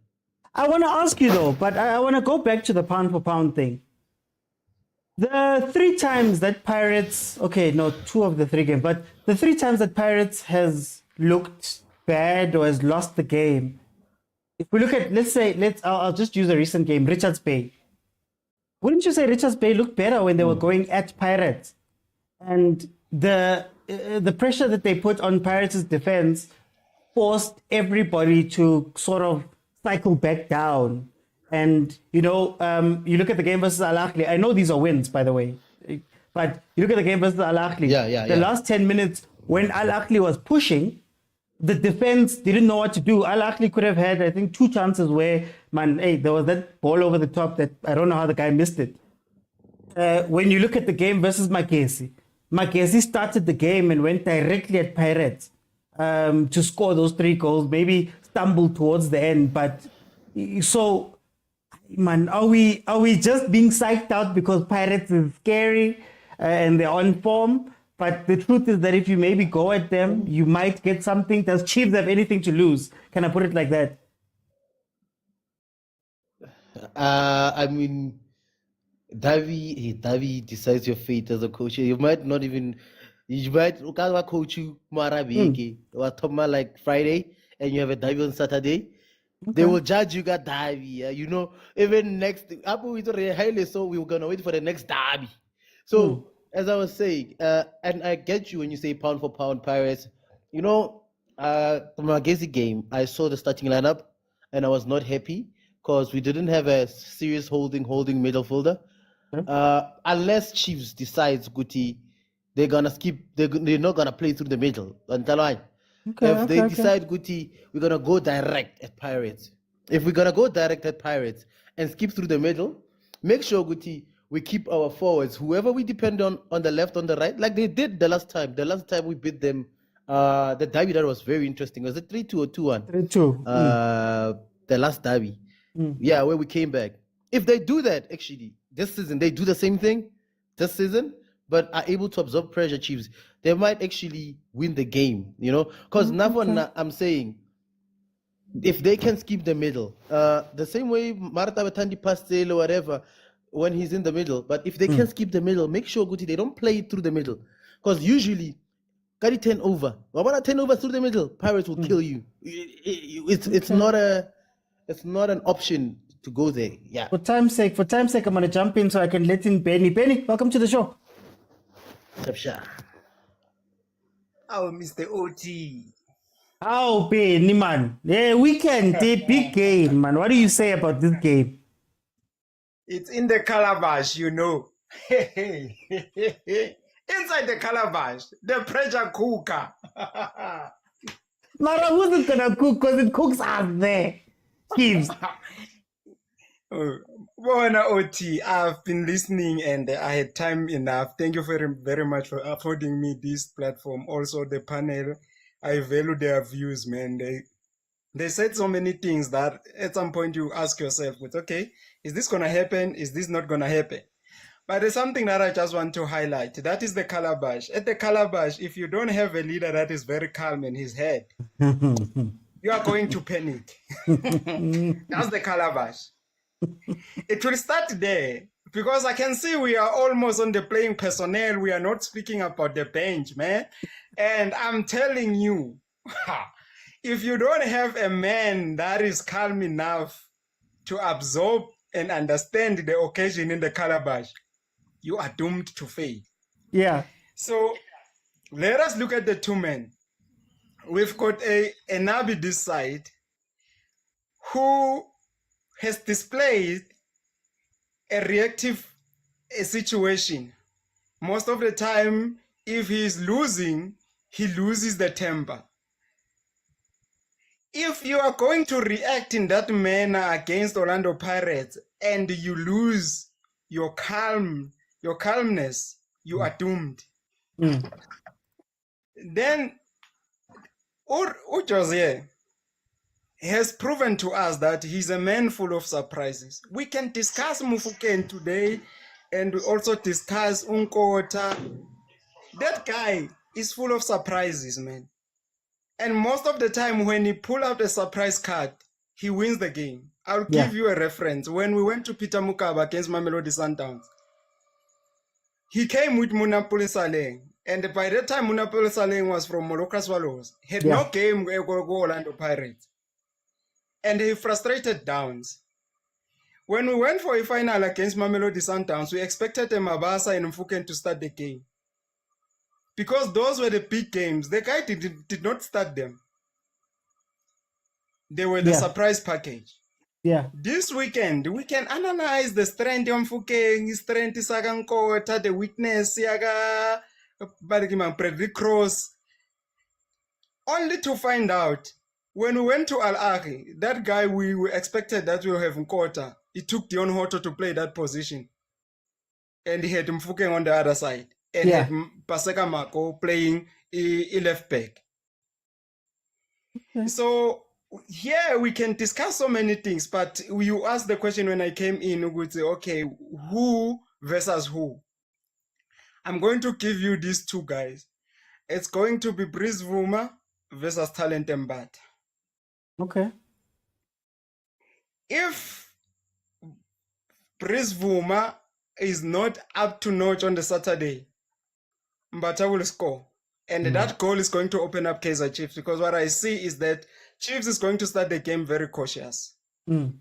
I want to ask you though, but I want to go back to the pound for pound thing. The 3 times that Pirates, two of the 3 games, but the 3 times that Pirates has looked bad or has lost the game, if we look at, I'll just use a recent game, Richards Bay. Wouldn't you say Richards Bay looked better when they were going at Pirates? And the pressure that they put on Pirates' defense forced everybody to sort of cycle back down. And, you you look at the game versus Al Ahly. I know these are wins, by the way. But you look at the game versus Al Ahly. The last 10 minutes, when Al Ahly was pushing, the defense didn't know what to do. Al Ahly could have had, I think, 2 chances where, there was that ball over the top that I don't know how the guy missed it. When you look at the game versus Makesi started the game and went directly at Pirates to score those 3 goals, maybe stumbled towards the end. But so, are we just being psyched out because Pirates is scary and they're on form? But the truth is that if you maybe go at them, you might get something. Does Chiefs have anything to lose? Can I put it like that? I mean, Davi decides your fate as a coach. You might coach you like Friday, and you have a Davi on Saturday. They will judge you got Davi. Even next, so we were gonna wait for the next Derby. So as I was saying, and I get you when you say pound for pound Pirates. The Magesi game, I saw the starting lineup, and I was not happy because we didn't have a serious holding midfielder. Unless Chiefs decides Guti, they're gonna skip. They're not gonna play through the middle. If they decide Guti, we're gonna go direct at Pirates. If we're gonna go direct at Pirates and skip through the middle, make sure Guti we keep our forwards, whoever we depend on the left, on the right, like they did the last time. The last time we beat them, the derby that was very interesting. Was it 3-2 or 2-1? 3-2. The last derby. Yeah, where we came back. If they do that, actually, this season, they do the same thing this season, but are able to absorb pressure, Chiefs, they might actually win the game, Because I'm saying, if they can skip the middle, the same way Marta Batandi Pastel or whatever, when he's in the middle, but if they can skip the middle, make sure Guti, they don't play it through the middle. Because usually, got it 10 over. But when I 10 over through the middle, Pirates will kill you. It's not an option to go there. Yeah. For time's sake, I'm gonna jump in so I can let in Benny. Benny, welcome to the show. Oh, Mr. OT. Oh, Benny, man. Yeah, weekend, big game, man. What do you say about this game? It's in the calabash, Inside the calabash, the pressure cooker. Mara, who's it gonna cook? Because it cooks out there. Chiefs. Bona OT, I've been listening and I had time enough. Thank you very, very much for affording me this platform. Also, the panel, I value their views, man. They said so many things that at some point you ask yourself, okay, is this going to happen? Is this not going to happen? But there's something that I just want to highlight. That is the calabash. At the calabash, if you don't have a leader that is very calm in his head, you are going to panic. That's the calabash. It will start there because I can see we are almost on the playing personnel. We are not speaking about the bench, man. And I'm telling you, if you don't have a man that is calm enough to absorb and understand the occasion in the calabash, you are doomed to fail. Yeah. So let us look at the 2 men. We've got a Nabi this side who has displayed a reactive situation. Most of the time, if he is losing, he loses the temper. If you are going to react in that manner against Orlando Pirates and you lose your calmness, you are doomed. Then Jose has proven to us that he's a man full of surprises. We can discuss Mufukeng today and also discuss Unkota. That guy is full of surprises, man. And most of the time when he pull out a surprise card, he wins the game. I'll give you a reference. When we went to Peter Mukaba against Mamelodi Sundowns, he came with Munapule Saleng. And by that time, Munapule Saleng was from Moloka Swallows. Had no game go Orlando Pirates. And he frustrated Downs. When we went for a final against Mamelodi Sundowns, we expected Mabasa and Mfukeng to start the game. Because those were the big games. The guy did not start them. They were the surprise package. Yeah. This weekend, we can analyze the strength of Mfukeng, strength Sagankota, the weakness Yaga, Frederick Cross, only to find out when we went to Al Ahly, that guy we expected that we will have Nkota. It took Dion Hoto to play that position, and he had Mfukeng on the other side, and had Paseka Mako playing a left back. So here we can discuss so many things, but you asked the question when I came in, we would say, okay, who versus who? I'm going to give you these two guys. It's going to be Brice Vuma versus Talent Mbata. Okay. If Brice Vuma is not up to notch on the Saturday, Mbata will score. And that goal is going to open up Kaizer Chiefs, because what I see is that Chiefs is going to start the game very cautious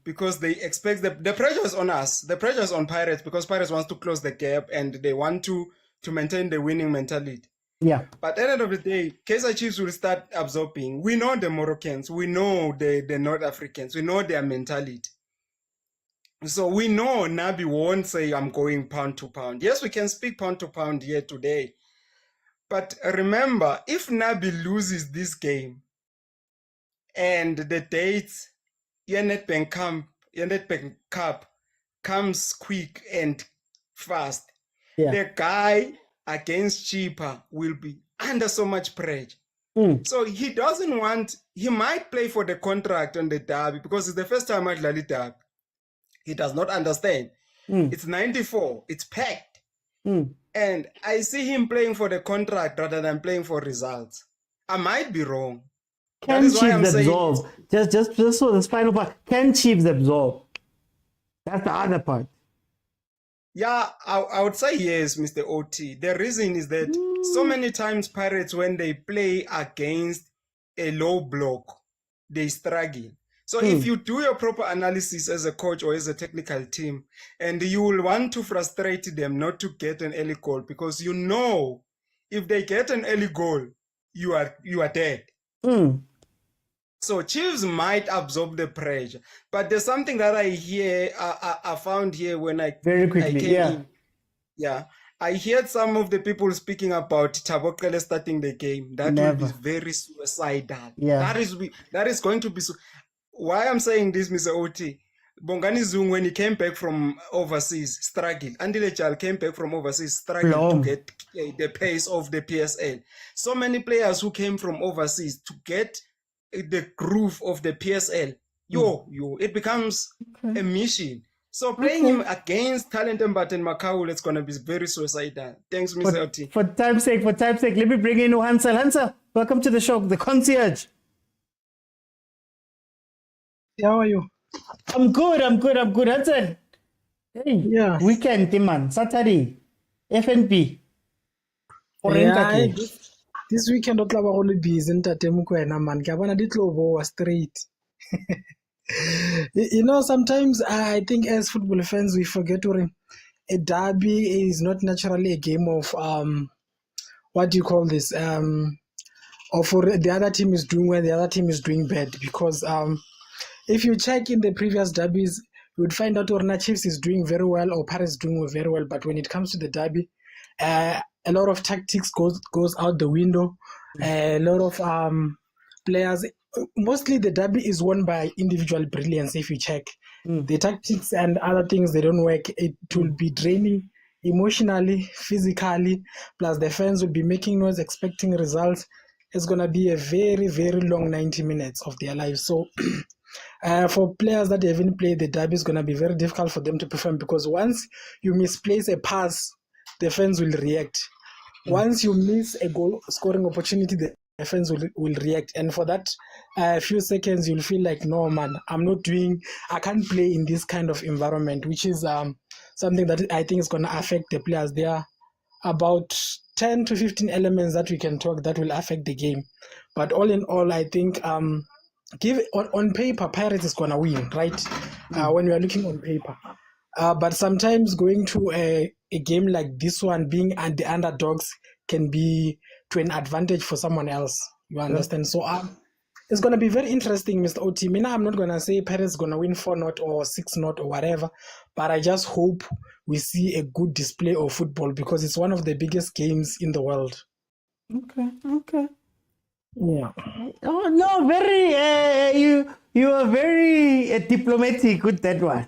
because they expect the pressure is on us. The pressure is on Pirates because Pirates wants to close the gap and they want to maintain the winning mentality. Yeah. But at the end of the day, Kaizer Chiefs will start absorbing. We know the Moroccans. We know the North Africans. We know their mentality. So we know Nabi won't say, I'm going pound to pound. Yes, we can speak pound to pound here today. But remember, if Nabi loses this game and the dates, your Nedbank Cup comes quick and fast, the guy against Cheaper will be under so much pressure. So he doesn't want, he might play for the contract on the derby because it's the first time at Lali Derby. He does not understand. It's 94, it's packed. And I see him playing for the contract rather than playing for results. I might be wrong. Can Chiefs absorb? Just so the final part. Can Chiefs absorb? That's the other part. Yeah, I would say yes, Mr. OT. The reason is that so many times Pirates, when they play against a low block, they struggle. So if you do your proper analysis as a coach or as a technical team, and you will want to frustrate them not to get an early goal, because you know if they get an early goal, you are dead. So Chiefs might absorb the pressure. But there's something that I hear, I found here when I came in. Yeah. I heard some of the people speaking about Tabokele starting the game. That will be very suicidal. Yeah. That is going to be why I'm saying this, Mr. OT. Bongani Zung, when he came back from overseas, struggled. Andy Lechal came back from overseas, struggled to get the pace of the PSL. So many players who came from overseas to get the groove of the PSL, it becomes a mission. So playing him against Talent Mbata and Macau, it's going to be very suicidal. Thanks, Mr. OT. For time's sake, let me bring in Hansel. Hansel, welcome to the show, the concierge. How are you? I'm good. Hansel. Hey, weekend, man. Saturday, FNP. This weekend, I'm going to be busy. Mokwena, man. Gavin, I straight. You know, sometimes I think as football fans, we forget a derby is not naturally a game of, what do you call this? Or for the other team is doing well, the other team is doing bad. Because if you check in the previous derbies, you would find out Orna Chiefs is doing very well or Paris is doing very well. But when it comes to the derby, a lot of tactics goes out the window. A lot of players, mostly the derby is won by individual brilliance. If you check the tactics and other things, they don't work. It will be draining emotionally, physically, plus the fans will be making noise, expecting results. It's going to be a very, very long 90 minutes of their lives. So for players that haven't played the derby, it's going to be very difficult for them to perform, because once you misplace a pass, the fans will react. Once you miss a goal scoring opportunity, the fans will react. And for that few seconds, you'll feel like, no, man, I can't play in this kind of environment, which is something that I think is going to affect the players. There are about 10 to 15 elements that we can talk that will affect the game. But all in all, I think on paper, Pirates is going to win, right? When we are looking on paper. But sometimes going to a game like this one, being the underdogs, can be to an advantage for someone else. You understand? So It's going to be very interesting, Mr. OT. Mina, I'm not going to say Pirates going to win 4-0 or 6-0 or whatever, but I just hope we see a good display of football because it's one of the biggest games in the world. Okay. Yeah. Oh no, very you are very diplomatic with that one.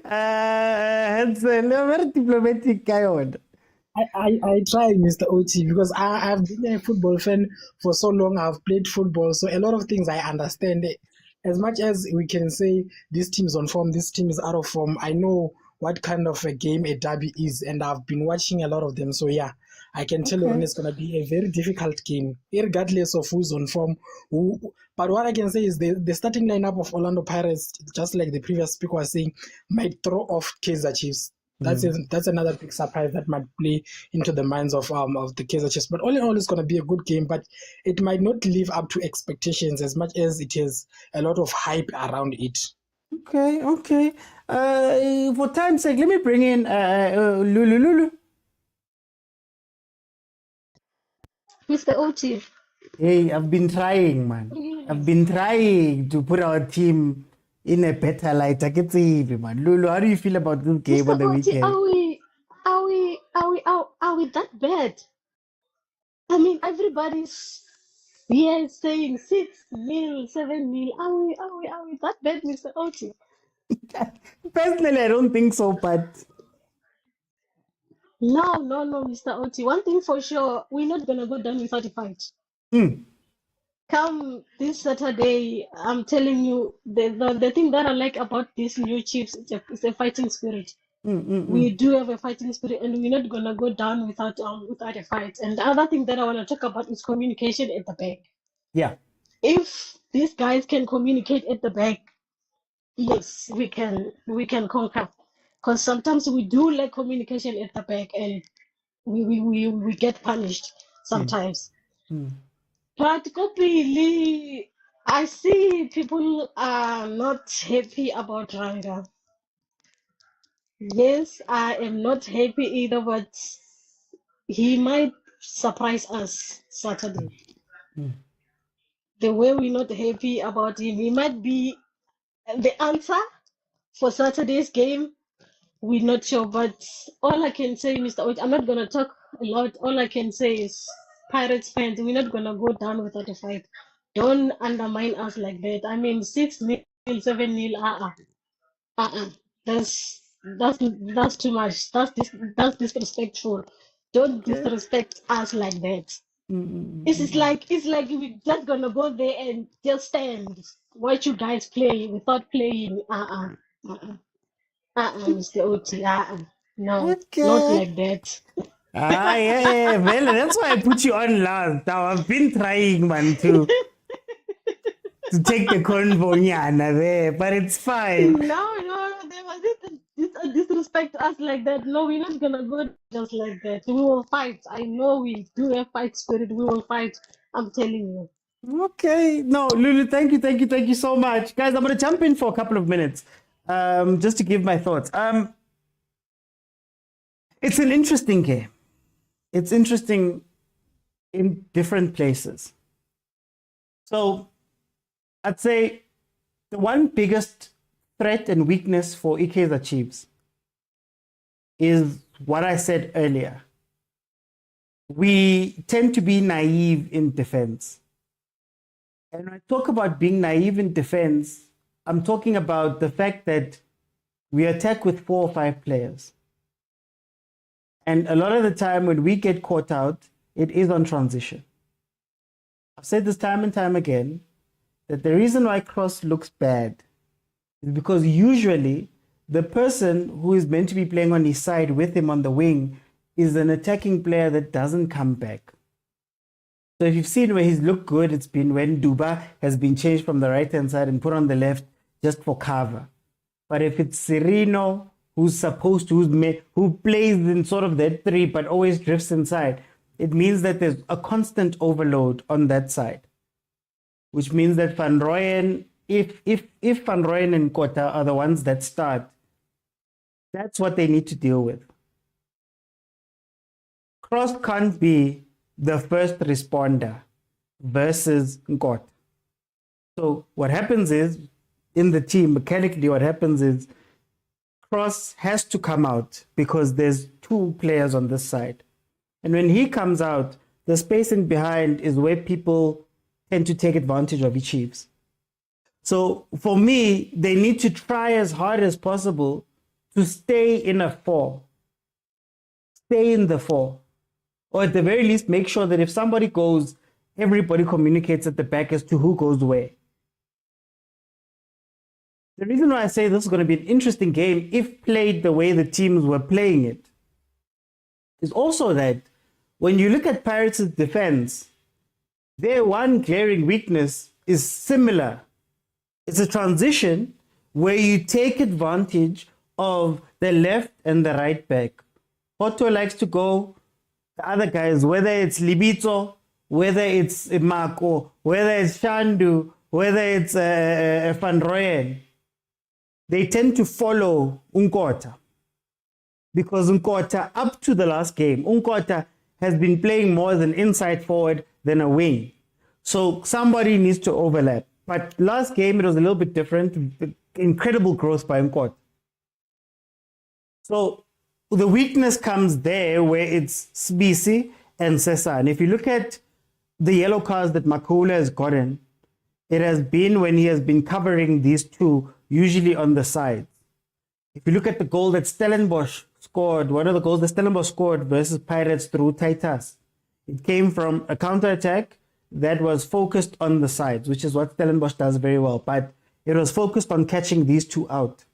Hansen, you're a very diplomatic guy. I try, Mr. OT, because I've been a football fan for so long. I've played football, so a lot of things I understand. As much as we can say this team's on form, this team is out of form, I know what kind of a game a derby is, and I've been watching a lot of them. So yeah, I can tell you it's going to be a very difficult game, regardless of who's on form. But what I can say is the starting lineup of Orlando Pirates, just like the previous speaker was saying, might throw off Kaizer Chiefs. That's another big surprise that might play into the minds of the Kaizer Chiefs. But all in all, it's going to be a good game, but it might not live up to expectations as much as it has a lot of hype around it. Okay. For time's sake, let me bring in Lulu. Mr. OT. Hey, I've been trying, man. Yes. I've been trying to put our team in a better light. I can see it, man. Lulu, how do you feel about this game on the weekend? Are we that bad? I mean, everybody's here saying 6-0, 7-0. Are we that bad, Mr. OT? Personally, I don't think so, but No, Mr. OT. One thing for sure, we're not gonna go down without a fight. Come this Saturday, I'm telling you, the thing that I like about these new Chiefs is a fighting spirit. We do have a fighting spirit, and we're not gonna go down without a fight. And the other thing that I want to talk about is communication at the back. Yeah. If these guys can communicate at the back, yes, we can conquer. Because sometimes we do lack communication at the back, and we get punished sometimes. But Kopili, I see people are not happy about Ranga. Yes, I am not happy either, but he might surprise us Saturday. The way we're not happy about him, he might be the answer for Saturday's game. We're not sure, but all I can say, Mr. Oich, I'm not going to talk a lot. All I can say is, Pirates fans, we're not going to go down without a fight. Don't undermine us like that. I mean, 6-0, 7-0, That's too much. That's disrespectful. Don't disrespect us like that. It's like we're just gonna go there and just stand, watch you guys play without playing. Mr. Oti. No, not like that. Yeah. Well, that's why I put you on last. Now I've been trying, man, to take the convo there, but it's fine. No, they must disrespect us like that. No, we're not gonna go just like that. We will fight. I know we do have fight spirit. We will fight. I'm telling you. Okay. No, Lulu, thank you so much. Guys, I'm gonna jump in for a couple of minutes. Just to give my thoughts. It's an interesting game. It's interesting in different places. So I'd say the one biggest threat and weakness for Kaizer Chiefs is what I said earlier. We tend to be naive in defense. And when I talk about being naive in defense, I'm talking about the fact that we attack with 4 or 5 players. And a lot of the time when we get caught out, it is on transition. I've said this time and time again, that the reason why cross looks bad is because usually the person who is meant to be playing on his side with him on the wing is an attacking player that doesn't come back. So if you've seen where he's looked good, it's been when Duba has been changed from the right-hand side and put on the left just for cover. But if it's Serino, who's supposed to, who plays in sort of that 3 but always drifts inside, it means that there's a constant overload on that side. Which means that Van Rooyen, if Van Rooyen and Kota are the ones that start, that's what they need to deal with. Cross can't be the first responder versus Nkot. So what happens is, in the team, mechanically, what happens is Cross has to come out because there's two players on this side. And when he comes out, the spacing behind is where people tend to take advantage of the Chiefs. So for me, they need to try as hard as possible to stay in a 4. Stay in the 4. Or at the very least, make sure that if somebody goes, everybody communicates at the back as to who goes where. The reason why I say this is going to be an interesting game, if played the way the teams were playing it, is also that when you look at Pirates' defense, their one glaring weakness is similar. It's a transition where you take advantage of the left and the right back. Otto likes to go, the other guys, whether it's Libito, whether it's Marco, whether it's Shandu, whether it's Van Rooyen, they tend to follow Nkota. Because Nkota, up to the last game, Nkota has been playing more as an inside forward than a wing. So somebody needs to overlap. But last game, it was a little bit different. Incredible growth by Nkota. So the weakness comes there where it's Sbisi and Sesa. And if you look at the yellow cards that Makula has gotten, it has been when he has been covering these two, usually on the sides. If you look at the goal that Stellenbosch scored, one of the goals that Stellenbosch scored versus Pirates through Titus, it came from a counter-attack that was focused on the sides, which is what Stellenbosch does very well. But it was focused on catching these two out.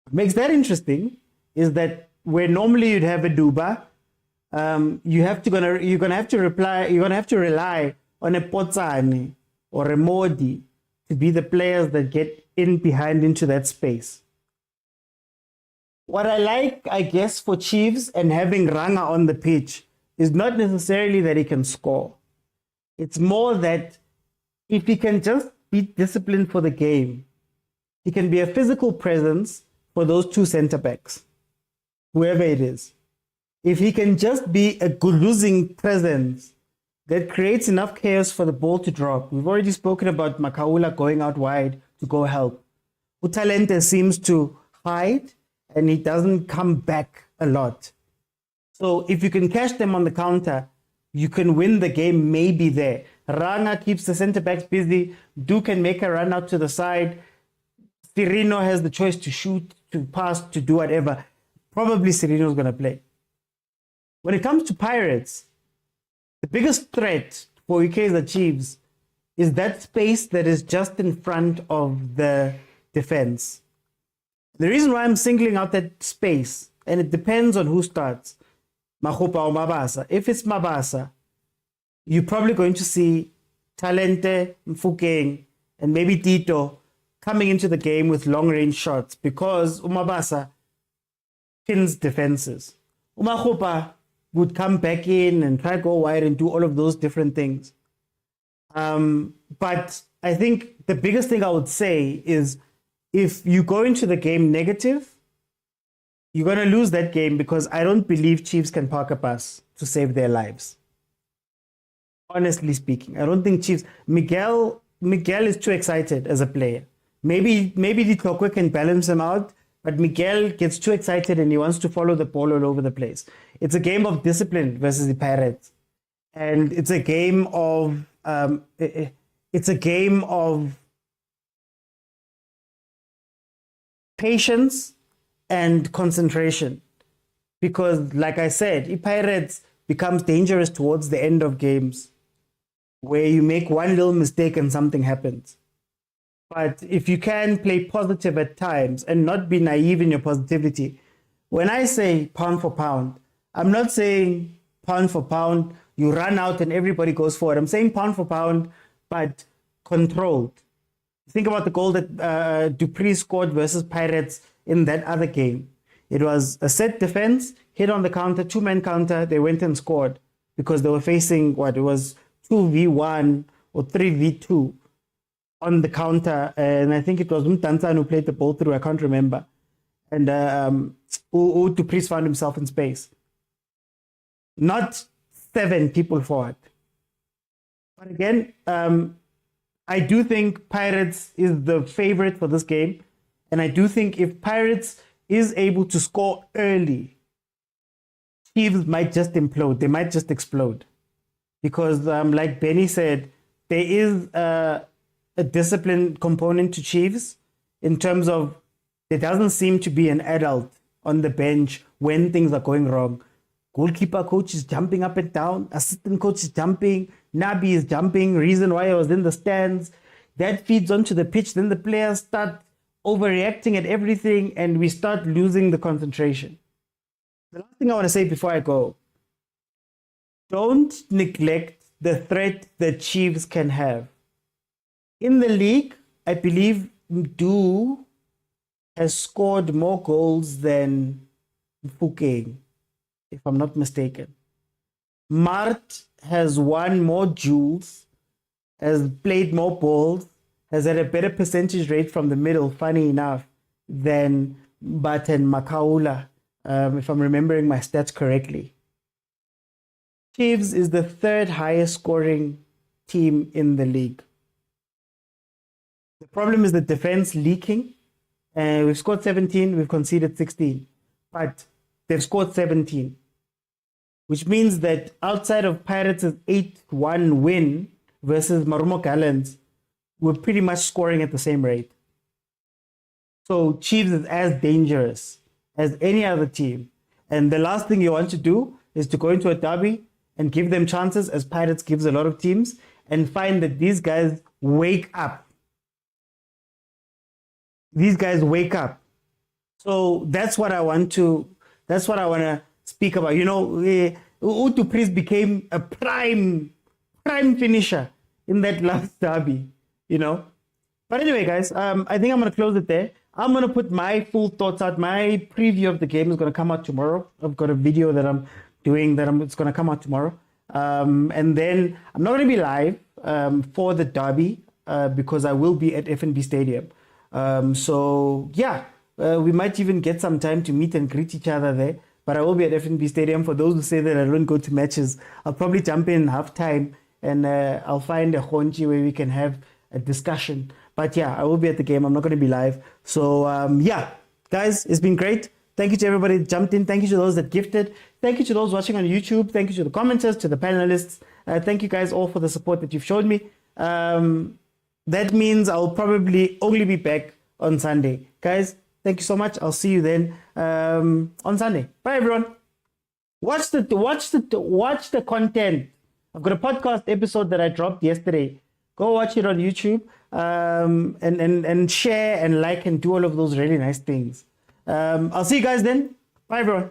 What makes that interesting is that where normally you'd have a Duba, you're gonna have to rely on a Potsani or a Modi to be the players that get in behind into that space. What I like, I guess, for Chiefs and having Ranga on the pitch is not necessarily that he can score. It's more that if he can just be disciplined for the game, he can be a physical presence for those two center backs, whoever it is. If he can just be a good losing presence that creates enough chaos for the ball to drop. We've already spoken about Makaula going out wide to go help. Utalente seems to hide and he doesn't come back a lot. So if you can catch them on the counter, you can win the game maybe there. Rana keeps the center backs busy. Du can make a run out to the side. Cirino has the choice to shoot, to pass, to do whatever. Probably Cirino's going to play. When it comes to Pirates, the biggest threat for Kaizer Chiefs is that space that is just in front of the defense. The reason why I'm singling out that space, and it depends on who starts, Mahopa or Mabasa. If it's Mabasa, you're probably going to see Talente, Mfukeng, and maybe Tito coming into the game with long-range shots because Umabasa pins defenses. Umahopa would come back in and try to go wide and do all of those different things. But I think the biggest thing I would say is if you go into the game negative, you're going to lose that game because I don't believe Chiefs can park a bus to save their lives. Honestly speaking, I don't think Chiefs... Miguel is too excited as a player. Maybe Ditlokwe can balance him out, but Miguel gets too excited and he wants to follow the ball all over the place. It's a game of discipline versus the Pirates. And it's a game of... patience and concentration. Because, like I said, if Pirates becomes dangerous towards the end of games, where you make one little mistake and something happens. But if you can play positive at times and not be naive in your positivity, when I say pound for pound, I'm not saying pound for pound, you run out and everybody goes forward. I'm saying pound for pound, but controlled. Think about the goal that Dupree scored versus Pirates in that other game. It was a set defense, hit on the counter, two-man counter, they went and scored because they were facing, it was 2v1 or 3v2 on the counter. And I think it was Mtantan who played the ball through, I can't remember. And Dupree found himself in space. Not 7 people forward. But again, I do think Pirates is the favorite for this game. And I do think if Pirates is able to score early, Chiefs might just implode. They might just explode. Because like Benny said, there is a discipline component to Chiefs in terms of there doesn't seem to be an adult on the bench when things are going wrong. Goalkeeper coach is jumping up and down. Assistant coach is jumping. Nabi is jumping. Reason why I was in the stands. That feeds onto the pitch. Then the players start overreacting at everything and we start losing the concentration. The last thing I want to say before I go, don't neglect the threat that Chiefs can have. In the league, I believe Mdu has scored more goals than Mfukeng, if I'm not mistaken. Mart has won more duels, has played more balls, has had a better percentage rate from the middle, funny enough, than Baten Makaula, if I'm remembering my stats correctly. Chiefs is the third highest scoring team in the league. The problem is the defense leaking. We've scored 17, we've conceded 16, but they've scored 17, which means that outside of Pirates' 8-1 win versus Marumo Gallants, we're pretty much scoring at the same rate. So Chiefs is as dangerous as any other team. And the last thing you want to do is to go into a derby and give them chances, as Pirates gives a lot of teams, and find that these guys wake up. These guys wake up. So that's what I want to speak about. You know, Utu Priest became a prime finisher in that last derby, you know. But anyway, guys, I think I'm going to close it there. I'm going to put my full thoughts out. My preview of the game is going to come out tomorrow. I've got a video that I'm doing it's going to come out tomorrow. And then I'm not going to be live for the derby because I will be at FNB Stadium. So yeah, we might even get some time to meet and greet each other there. But I will be at FNB Stadium. For those who say that I don't go to matches, I'll probably jump in halftime and I'll find a honchi where we can have a discussion. But yeah, I will be at the game. I'm not going to be live. So yeah, guys, it's been great. Thank you to everybody that jumped in. Thank you to those that gifted. Thank you to those watching on YouTube. Thank you to the commenters, to the panelists. Thank you guys all for the support that you've showed me. That means I'll probably only be back on Sunday. Guys, thank you so much. I'll see you then on Sunday. Bye, everyone. Watch the content. I've got a podcast episode that I dropped yesterday. Go watch it on YouTube and share and like and do all of those really nice things. I'll see you guys then. Bye, everyone.